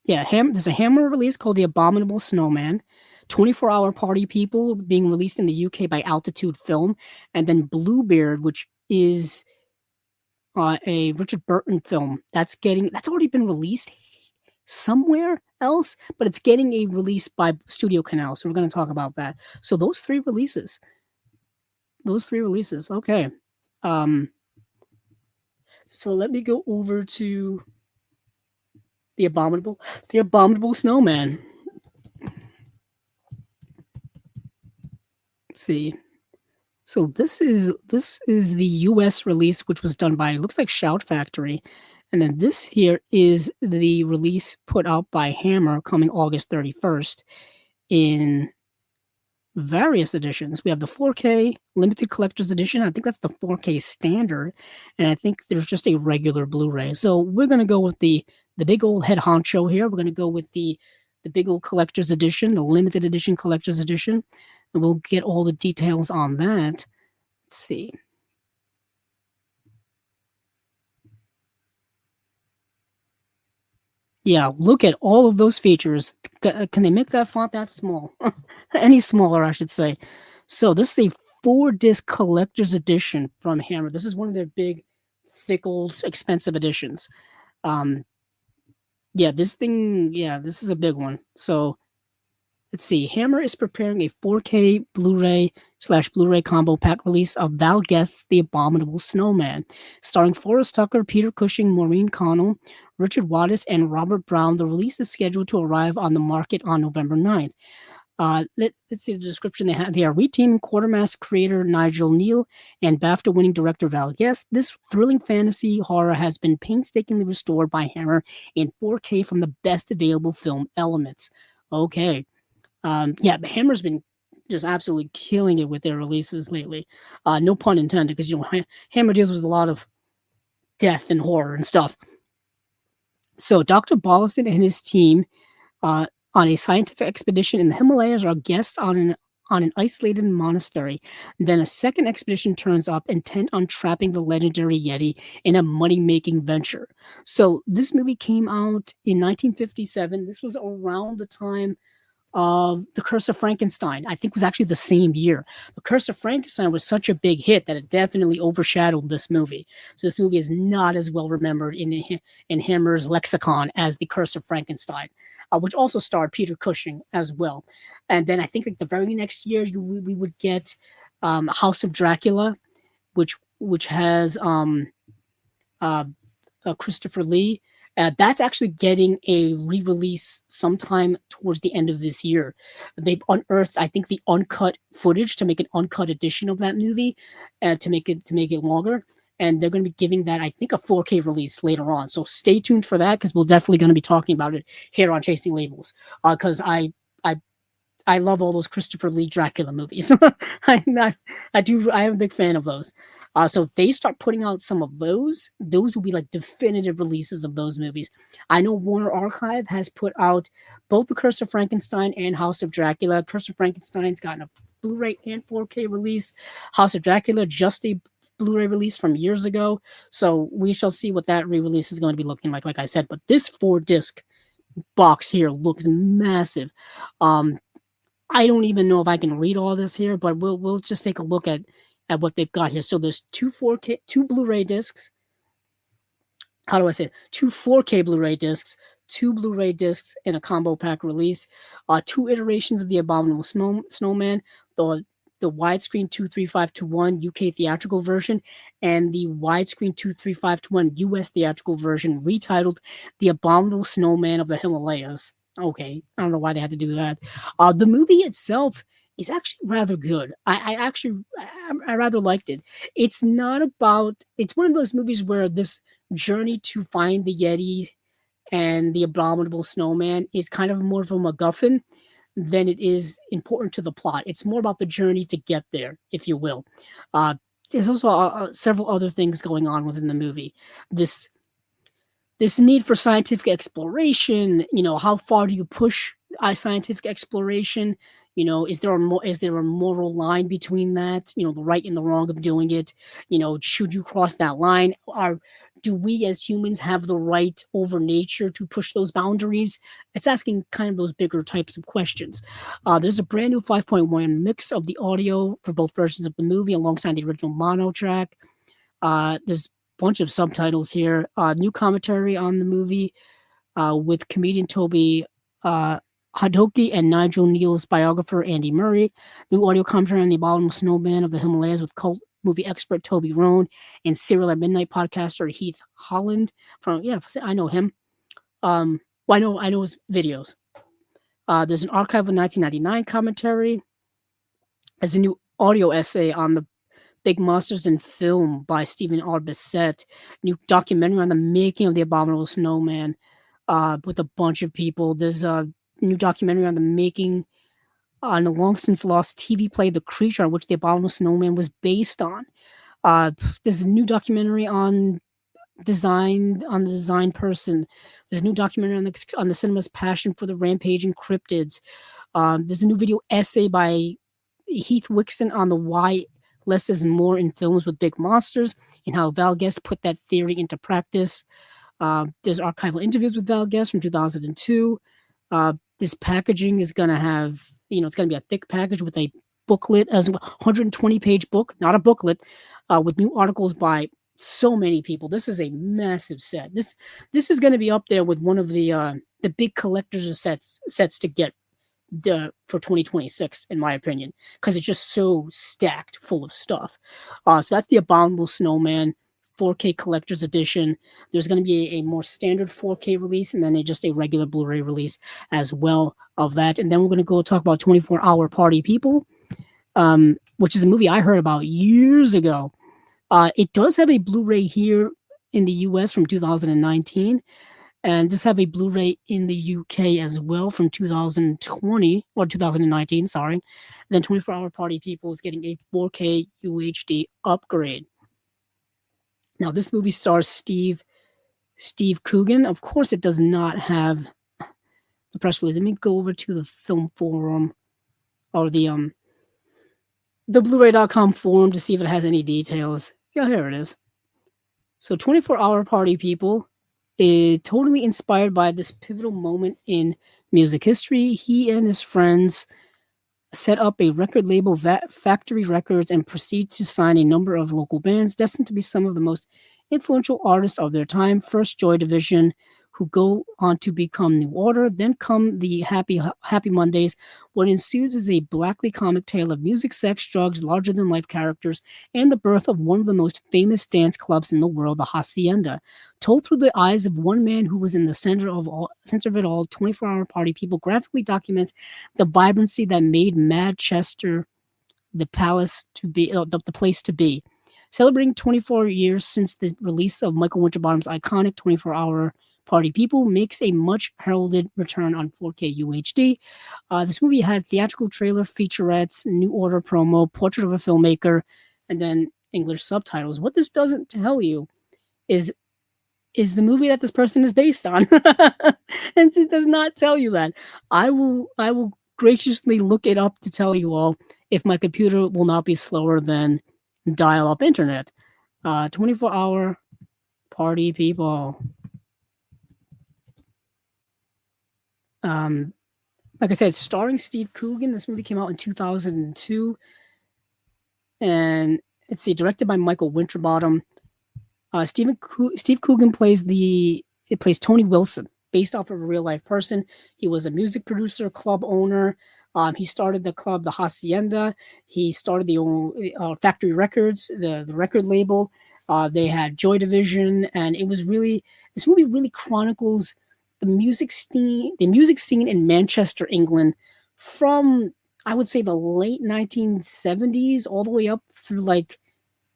yeah, there's a Hammer release called The Abominable Snowman. 24-Hour Party People being released in the UK by Altitude Film, and then Bluebeard, which is a Richard Burton film that's already been released somewhere else, but it's getting a release by Studio Canal, so we're going to talk about that. So those three releases. Okay. So let me go over to the Abominable Snowman. Let's see. So this is the US release, which was done by, looks like Shout Factory. And then this here is the release put out by Hammer coming August 31st in various editions. We have the 4K limited collector's edition. I think that's the 4K standard. And I think there's just a regular Blu-ray. So we're going to go with the the big old head honcho here. We're going to go with the big old collector's edition, the limited edition collector's edition, and we'll get all the details on that. Let's see. Yeah, look at all of those features. Can they make that font that small? Any smaller, I should say. So this is a 4-disc collector's edition from Hammer. This is one of their big, thick, old, expensive editions. Um, yeah, this is a big one. So let's see. Hammer is preparing a 4K Blu-ray/Blu-ray combo pack release of Val Guest's The Abominable Snowman, starring Forrest Tucker, Peter Cushing, Maureen Connell, Richard Wattis, and Robert Brown. The release is scheduled to arrive on the market on November 9th. Let's see the description they have here. Reteaming Quartermaster creator Nigel Neal and BAFTA-winning director Val Guest, this thrilling fantasy horror has been painstakingly restored by Hammer in 4K from the best available film elements. Okay. Yeah, Hammer's been just absolutely killing it with their releases lately. No pun intended, because Hammer deals with a lot of death and horror and stuff. So Dr. Bolliston and his team, on a scientific expedition in the Himalayas, are guests on an isolated monastery. Then a second expedition turns up, intent on trapping the legendary Yeti in a money-making venture. So this movie came out in 1957. This was around the time of The Curse of Frankenstein. I think it was actually the same year. The Curse of Frankenstein was such a big hit that it definitely overshadowed this movie. So this movie is not as well remembered in Hammer's lexicon as The Curse of Frankenstein, which also starred Peter Cushing as well. And then I think like the very next year we would get House of Dracula, which has Christopher Lee. That's actually getting a re-release sometime towards the end of this year. They've unearthed, I think, the uncut footage to make an uncut edition of that movie, to make it longer. And they're going to be giving that, I think, a 4K release later on. So stay tuned for that, because we're definitely going to be talking about it here on Chasing Labels. Because I love all those Christopher Lee Dracula movies. I am a big fan of those. So if they start putting out some of those will be like definitive releases of those movies. I know Warner Archive has put out both The Curse of Frankenstein and House of Dracula. Curse of Frankenstein's gotten a Blu-ray and 4K release. House of Dracula, just a Blu-ray release from years ago. So we shall see what that re-release is going to be looking like I said. But this 4-disc box here looks massive. I don't even know if I can read all this here, but we'll just take a look at what they've got here. So there's two Blu-ray discs. How do I say it? 2 4K Blu-ray discs, 2 Blu-ray discs in a combo pack release, 2 iterations of The Abominable Snowman, the widescreen 235:1 UK theatrical version, and the widescreen 235:1 US theatrical version, retitled The Abominable Snowman of the Himalayas. Okay, I don't know why they had to do that. The movie itself is actually rather good. I rather liked it. It's not about. It's one of those movies where this journey to find the Yeti and the Abominable Snowman is kind of more of a MacGuffin than it is important to the plot. It's more about the journey to get there, if you will. There's also several other things going on within the movie. This need for scientific exploration, how far do you push scientific exploration? Is there a moral line between that? The right and the wrong of doing it. Should you cross that line? Do we as humans have the right over nature to push those boundaries? It's asking kind of those bigger types of questions. There's a brand new 5.1 mix of the audio for both versions of the movie alongside the original mono track. There's bunch of subtitles here. New commentary on the movie with comedian Toby Hadoke and Nigel Neal's biographer Andy Murray. New audio commentary on The Abominable Snowman of the Himalayas with cult movie expert Toby Rohn and Serial at Midnight podcaster Heath Holland. I know him. Well, I know his videos. There's an archive of 1999 commentary. There's a new audio essay on the Big Monsters in Film by Stephen R. Bissett. New documentary on the making of The Abominable Snowman with a bunch of people. There's a new documentary on the making on a long since lost TV play The Creature, on which The Abominable Snowman was based on. There's a new documentary on on the design person. There's a new documentary on the cinema's passion for the rampaging cryptids. There's a new video essay by Heath Wixon on the why less is more in films with big monsters and how Val Guest put that theory into practice. There's archival interviews with Val Guest from 2002. This packaging is going to have, it's going to be a thick package with a booklet, as well, 120-page book, not a booklet, with new articles by so many people. This is a massive set. This is going to be up there with one of the big collectors of sets to get for 2026, in my opinion, because it's just so stacked full of stuff. So that's the Abominable Snowman 4K collector's edition. There's going to be a more standard 4K release, and then just a regular Blu-ray release as well of that. And then we're going to go talk about 24-Hour Party People, which is a movie I heard about years ago. It does have a Blu-ray here in the US from 2019, and does have a Blu-ray in the UK as well from 2020 or 2019, sorry. And then 24-Hour Party People is getting a 4K UHD upgrade. Now, this movie stars Steve Coogan. Of course, it does not have the press release. Let me go over to the film forum or the Blu-ray.com forum to see if it has any details. Yeah, here it is. So 24-Hour Party People is totally inspired by this pivotal moment in music history. He and his friends set up a record label, Factory Records, and proceed to sign a number of local bands destined to be some of the most influential artists of their time. First, Joy Division, who go on to become New Order. Then come the Happy Mondays. What ensues is a blackly comic tale of music, sex, drugs, larger-than-life characters, and the birth of one of the most famous dance clubs in the world, the Hacienda. Told through the eyes of one man who was in the center of it all, 24-Hour Party People graphically documents the vibrancy that made Manchester the place to be. Celebrating 24 years since the release of Michael Winterbottom's iconic 24-Hour Party People makes a much heralded return on 4K UHD. This movie has theatrical trailer, featurettes, New Order promo, portrait of a filmmaker, and then English subtitles. What this doesn't tell you is the movie that this person is based on. And it does not tell you that. I will graciously look it up to tell you all if my computer will not be slower than dial-up internet. 24-Hour Party People. Like I said, starring Steve Coogan. This movie came out in 2002, and let's see, directed by Michael Winterbottom. Steve Coogan plays Tony Wilson, based off of a real life person. He was a music producer, club owner. He started the club, the Hacienda. He started the Factory Records, the record label. They had Joy Division, and this movie really chronicles the music scene in Manchester, England, from, I would say, the late 1970s all the way up through like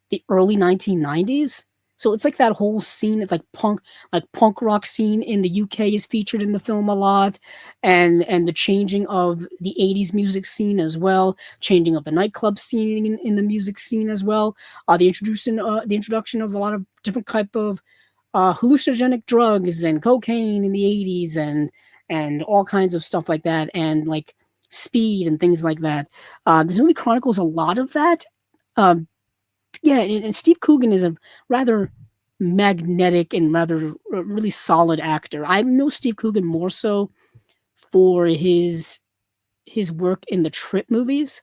the early 1990s. So it's like that whole scene. It's like punk rock scene in the UK is featured in the film a lot, and the changing of the 80s music scene as well, changing of the nightclub scene in the music scene as well. The introduction of a lot of different type of hallucinogenic drugs and cocaine in the 80s and all kinds of stuff like that, and like speed and things like that. This movie chronicles a lot of that. Yeah, and Steve Coogan is a rather magnetic and rather really solid actor. I know Steve Coogan more so for his work in the Trip movies,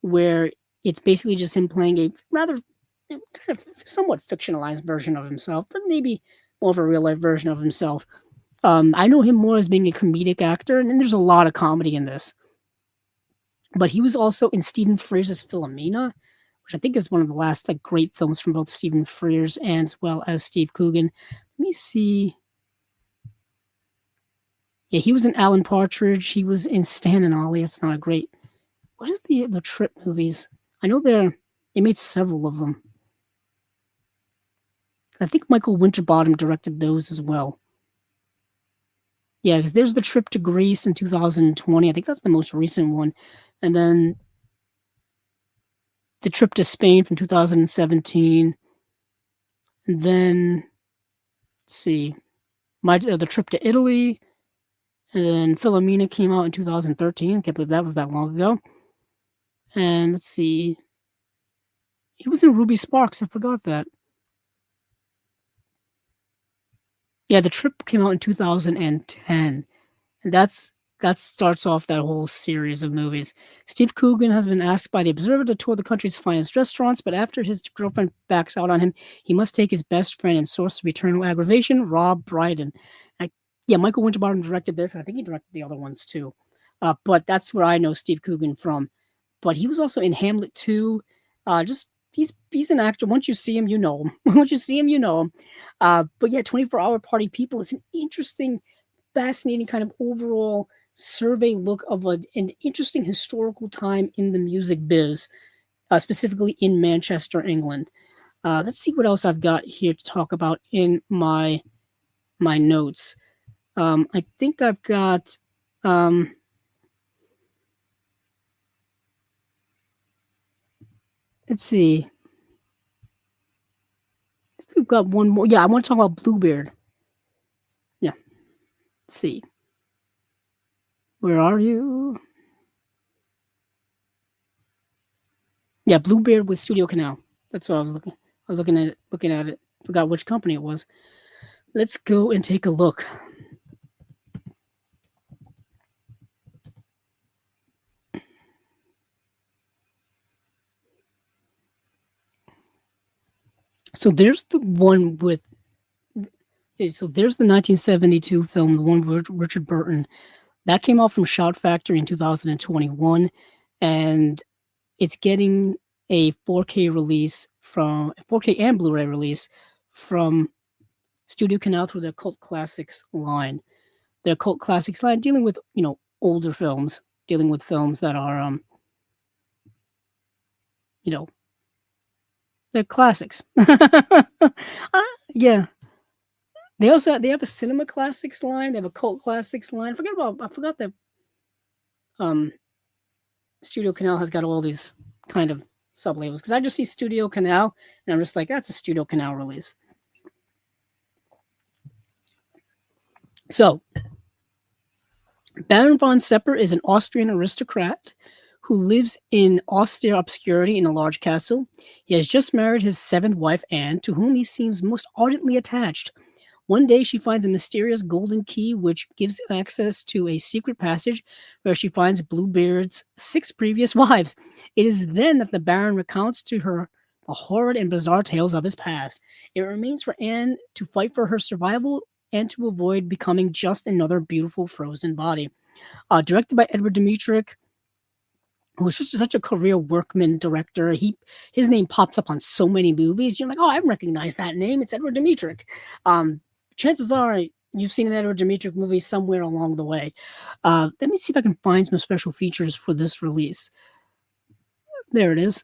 where it's basically just him playing a rather kind of somewhat fictionalized version of himself, but maybe more of a real life version of himself. I know him more as being a comedic actor, and there's a lot of comedy in this. But he was also in Stephen Frears' Philomena, which I think is one of the last like great films from both Stephen Frears and as well as Steve Coogan. Let me see. Yeah, he was in Alan Partridge. He was in Stan and Ollie. It's not a great. What is the Trip movies? I know they made several of them. I think Michael Winterbottom directed those as well. Yeah, because there's the Trip to Greece in 2020. I think that's the most recent one. And then the Trip to Spain from 2017. And then Let's see, the Trip to Italy, and then Philomena came out in 2013. Can't believe that was that long ago. And let's see, he was in Ruby Sparks. I forgot that. Yeah, The Trip came out in 2010. And that starts off that whole series of movies. Steve Coogan has been asked by the Observer to tour the country's finest restaurants, but after his girlfriend backs out on him, he must take his best friend and source of eternal aggravation, Rob Brydon. I, yeah, Michael Winterbottom directed this, and I think he directed the other ones too. But that's where I know Steve Coogan from. But he was also in Hamlet 2. Just he's an actor. Once you see him, you know him. Once you see him, you know him. But yeah, 24-hour Party People. It's an interesting, fascinating kind of overall survey look of an interesting historical time in the music biz, specifically in Manchester, England. Let's see what else I've got here to talk about in my notes. I think I've got. Let's see. We've got one more. Yeah, I want to talk about Bluebeard. Yeah. Let's see. Where are you? Yeah, Bluebeard with Studio Canal. That's what I was looking. I was looking at it. Looking at it. Forgot which company it was. Let's go and take a look. So there's the one with. So there's the 1972 film, the one with Richard Burton. That came out from Shout Factory in 2021, and it's getting a 4K release from 4K and Blu-ray release from Studio Canal through their Cult Classics line. Their Cult Classics line dealing with older films, dealing with films that are you know they're classics. Yeah, they have a cinema classics line. They have a cult classics line. I forgot that um, Studio Canal has got all these kind of sub labels because I just see Studio Canal and I'm just like, that's a Studio Canal release. So, Baron von Sepper is an Austrian aristocrat who lives in austere obscurity in a large castle. He has just married his seventh wife, Anne, to whom he seems most ardently attached. One day, she finds a mysterious golden key which gives access to a secret passage where she finds Bluebeard's 6 previous wives. It is then that the Baron recounts to her the horrid and bizarre tales of his past. It remains for Anne to fight for her survival and to avoid becoming just another beautiful frozen body. Directed by Edward Dmytryk, who's just such a career workman director. His name pops up on so many movies. You're like, oh, I recognize that name. It's Edward Dmytryk. Chances are you've seen an Edward Dmytryk movie somewhere along the way. Let me see if I can find some special features for this release. There it is.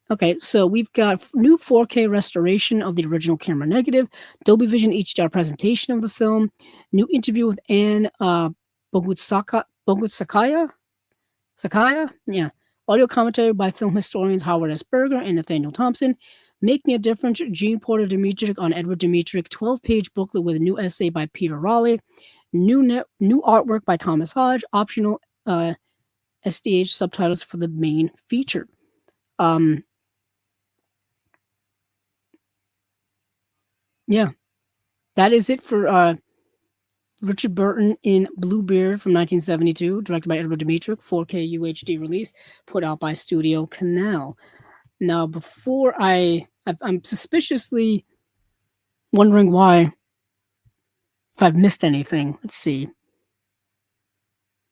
Okay, so we've got new 4K restoration of the original camera negative, Dolby Vision HDR presentation of the film, new interview with Anne Bogutsakaya? Sakaya? Yeah. Audio commentary by film historians Howard S. Berger and Nathaniel Thompson. Making a Difference, Gene Porter Dmytryk on Edward Dmytryk, 12-page booklet with a new essay by Peter Raleigh, new artwork by Thomas Hodge, optional SDH subtitles for the main feature. Yeah, that is it for Richard Burton in Bluebeard from 1972, directed by Edward Dmytryk, 4K UHD release, put out by Studio Canal. Now, before I'm suspiciously wondering why, if I've missed anything. Let's see.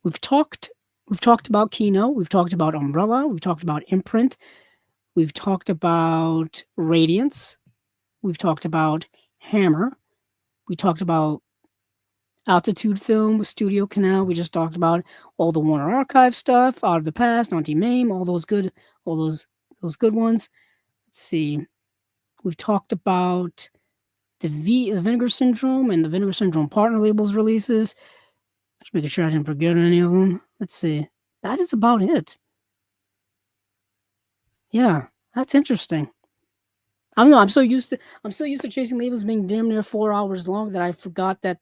We've talked about Kino, we've talked about Umbrella, we've talked about Imprint, we've talked about Radiance, we've talked about Hammer, we talked about Altitude Film with Studio Canal. We just talked about all the Warner Archive stuff, Out of the Past, Auntie Mame, all those good ones. Let's see. We've talked about the Vinegar Syndrome and the Vinegar Syndrome partner labels releases. Just making sure I didn't forget any of them. Let's see. That is about it. Yeah, that's interesting. I don't know. I'm so used to chasing labels being damn near 4 hours long that I forgot that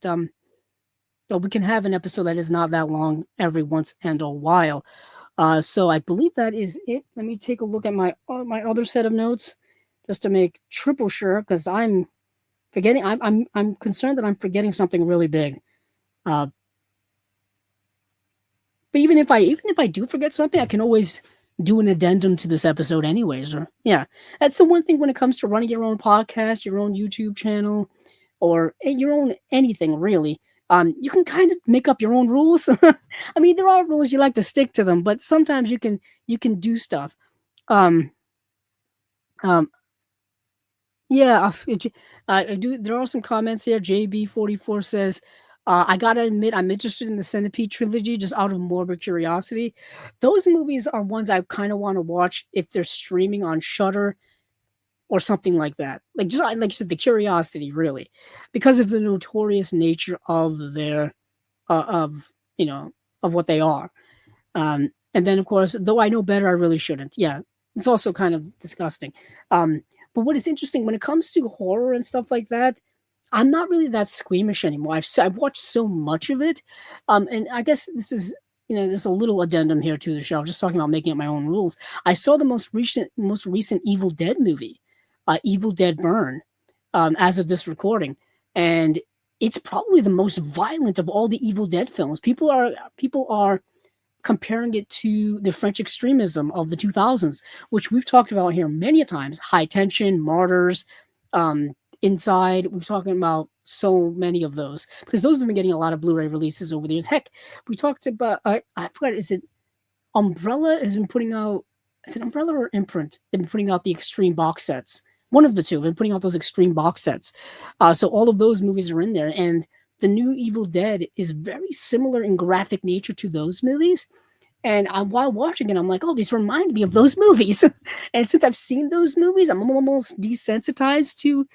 we can have an episode that is not that long every once and a while. So I believe that is it. Let me take a look at my other set of notes just to make triple sure because I'm forgetting. I'm concerned that I'm forgetting something really big. Uh, but even if I do forget something, I can always do an addendum to this episode anyways. Or yeah, that's the one thing when it comes to running your own podcast, your own YouTube channel, or your own anything really. You can kind of make up your own rules. I mean, there are rules you like to stick to them, but sometimes you can do stuff. Um, um, yeah, I do. There are some comments here. JB44 says, "I gotta admit, I'm interested in the Centipede trilogy just out of morbid curiosity. Those movies are ones I kind of want to watch if they're streaming on Shutter or something like that. Like just like you said, the curiosity, really, because of the notorious nature of their of of what they are. And then, of course, though I know better, I really shouldn't. Yeah, it's also kind of disgusting. But what is interesting when it comes to horror and stuff like that, I'm not really that squeamish anymore. I've watched so much of it, and I guess this is a little addendum here to the show. Just talking about making up my own rules. I saw the most recent Evil Dead movie, Evil Dead Burn, as of this recording, and it's probably the most violent of all the Evil Dead films. People are comparing it to the French extremism of the 2000s, which we've talked about here many a times. High Tension, Martyrs, um, Inside. We've talked about so many of those because those have been getting a lot of Blu-ray releases over the years. Heck, we talked about I forgot, is it Umbrella has been putting out, is it Umbrella or Imprint? They've been putting out the Extreme box sets. One of the two. They've been putting out those Extreme box sets. So all of those movies are in there, and the new Evil Dead is very similar in graphic nature to those movies. And while watching it, I'm like, oh, these remind me of those movies. And since I've seen those movies, I'm almost desensitized to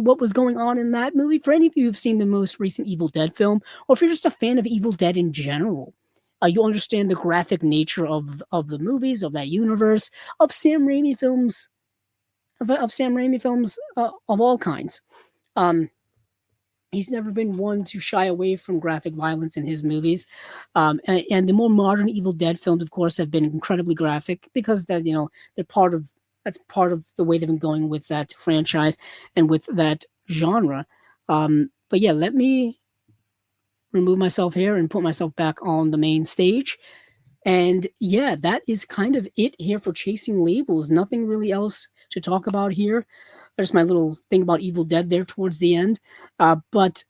what was going on in that movie. For any of you who've seen the most recent Evil Dead film, or if you're just a fan of Evil Dead in general, you'll understand the graphic nature of the movies, of that universe, of Sam Raimi films, of Sam Raimi films of all kinds. Um, he's never been one to shy away from graphic violence in his movies, and the more modern Evil Dead films, of course, have been incredibly graphic because they're that's part of the way they've been going with that franchise and with that genre. But yeah, let me remove myself here and put myself back on the main stage. And yeah, that is kind of it here for Chasing Labels. Nothing really else to talk about here. There's my little thing about Evil Dead there towards the end. But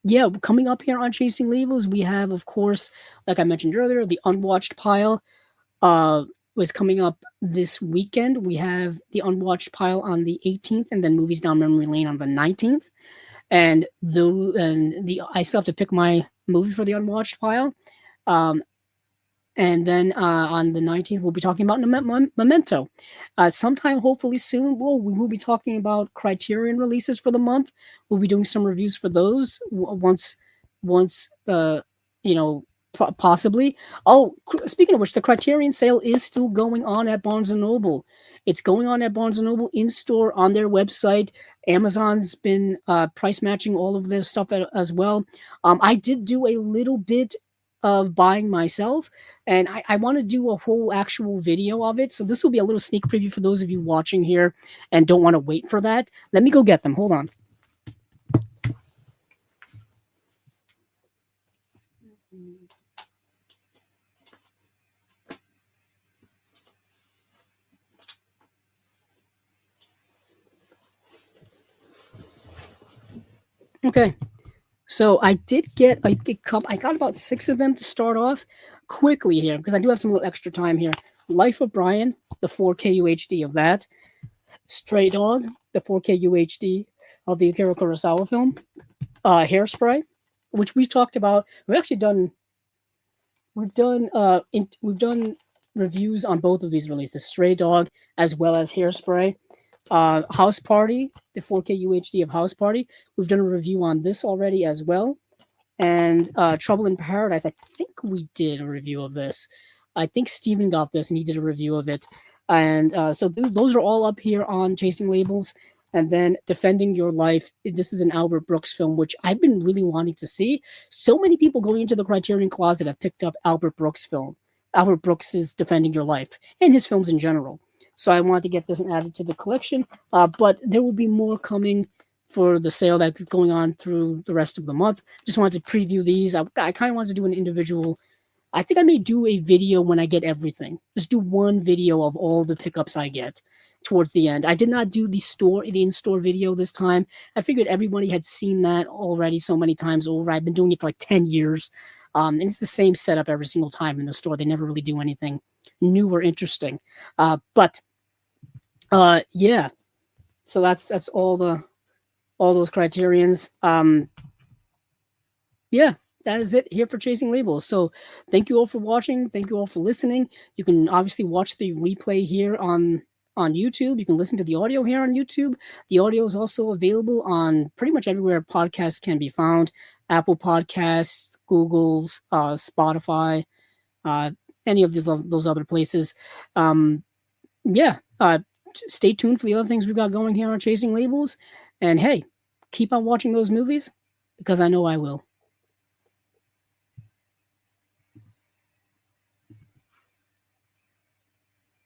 yeah, coming up here on Chasing Labels, we have, of course, like I mentioned earlier, the Unwatched Pile uh, was coming up this weekend. We have the Unwatched Pile on the 18th, and then Movies Down Memory Lane on the 19th. And I still have to pick my movie for the Unwatched Pile. Um, and then on the 19th, we'll be talking about Memento. Sometime, hopefully soon, we will be talking about Criterion releases for the month. We'll be doing some reviews for those once possibly. Oh, speaking of which, the Criterion sale is still going on at Barnes& and Noble. It's going on at Barnes& and Noble in store on their website. Amazon's been price matching all of their stuff as well. I did do a little bit of buying myself, and I want to do a whole actual video of it. So this will be a little sneak preview for those of you watching here and don't want to wait for that. Let me go get them. Hold on. Okay. So I did get a big cup. I got about 6 of them to start off quickly here because I do have some little extra time here. Life of Brian, the 4K UHD of that. Stray Dog, the 4K UHD of the Akira Kurosawa film. Hairspray, which we've talked about. We've done reviews on both of these releases, Stray Dog as well as Hairspray. House Party, the 4K UHD of House Party. We've done a review on this already as well. And Trouble in Paradise, I think we did a review of this. I think Steven got this and he did a review of it. And so those are all up here on Chasing Labels. And then Defending Your Life. This is an Albert Brooks film, which I've been really wanting to see. So many people going into the Criterion Closet have picked up Albert Brooks's Defending Your Life, and his films in general. So I wanted to get this and add it to the collection. But there will be more coming for the sale that's going on through the rest of the month. Just wanted to preview these. I kind of wanted to do an individual. I think I may do a video when I get everything. Just do one video of all the pickups I get towards the end. I did not do the in-store video this time. I figured everybody had seen that already so many times over. I've been doing it for like 10 years. And it's the same setup every single time in the store. They never really do anything new or interesting. Yeah. So that's all those criterions. Yeah, that is it here for Chasing Labels. So thank you all for watching. Thank you all for listening. You can obviously watch the replay here on YouTube. You can listen to the audio here on YouTube. The audio is also available on pretty much everywhere podcasts can be found: Apple Podcasts, Google, Spotify, uh, any of those other places. Yeah, stay tuned for the other things we've got going here on Chasing Labels. And hey, keep on watching those movies because I know I will.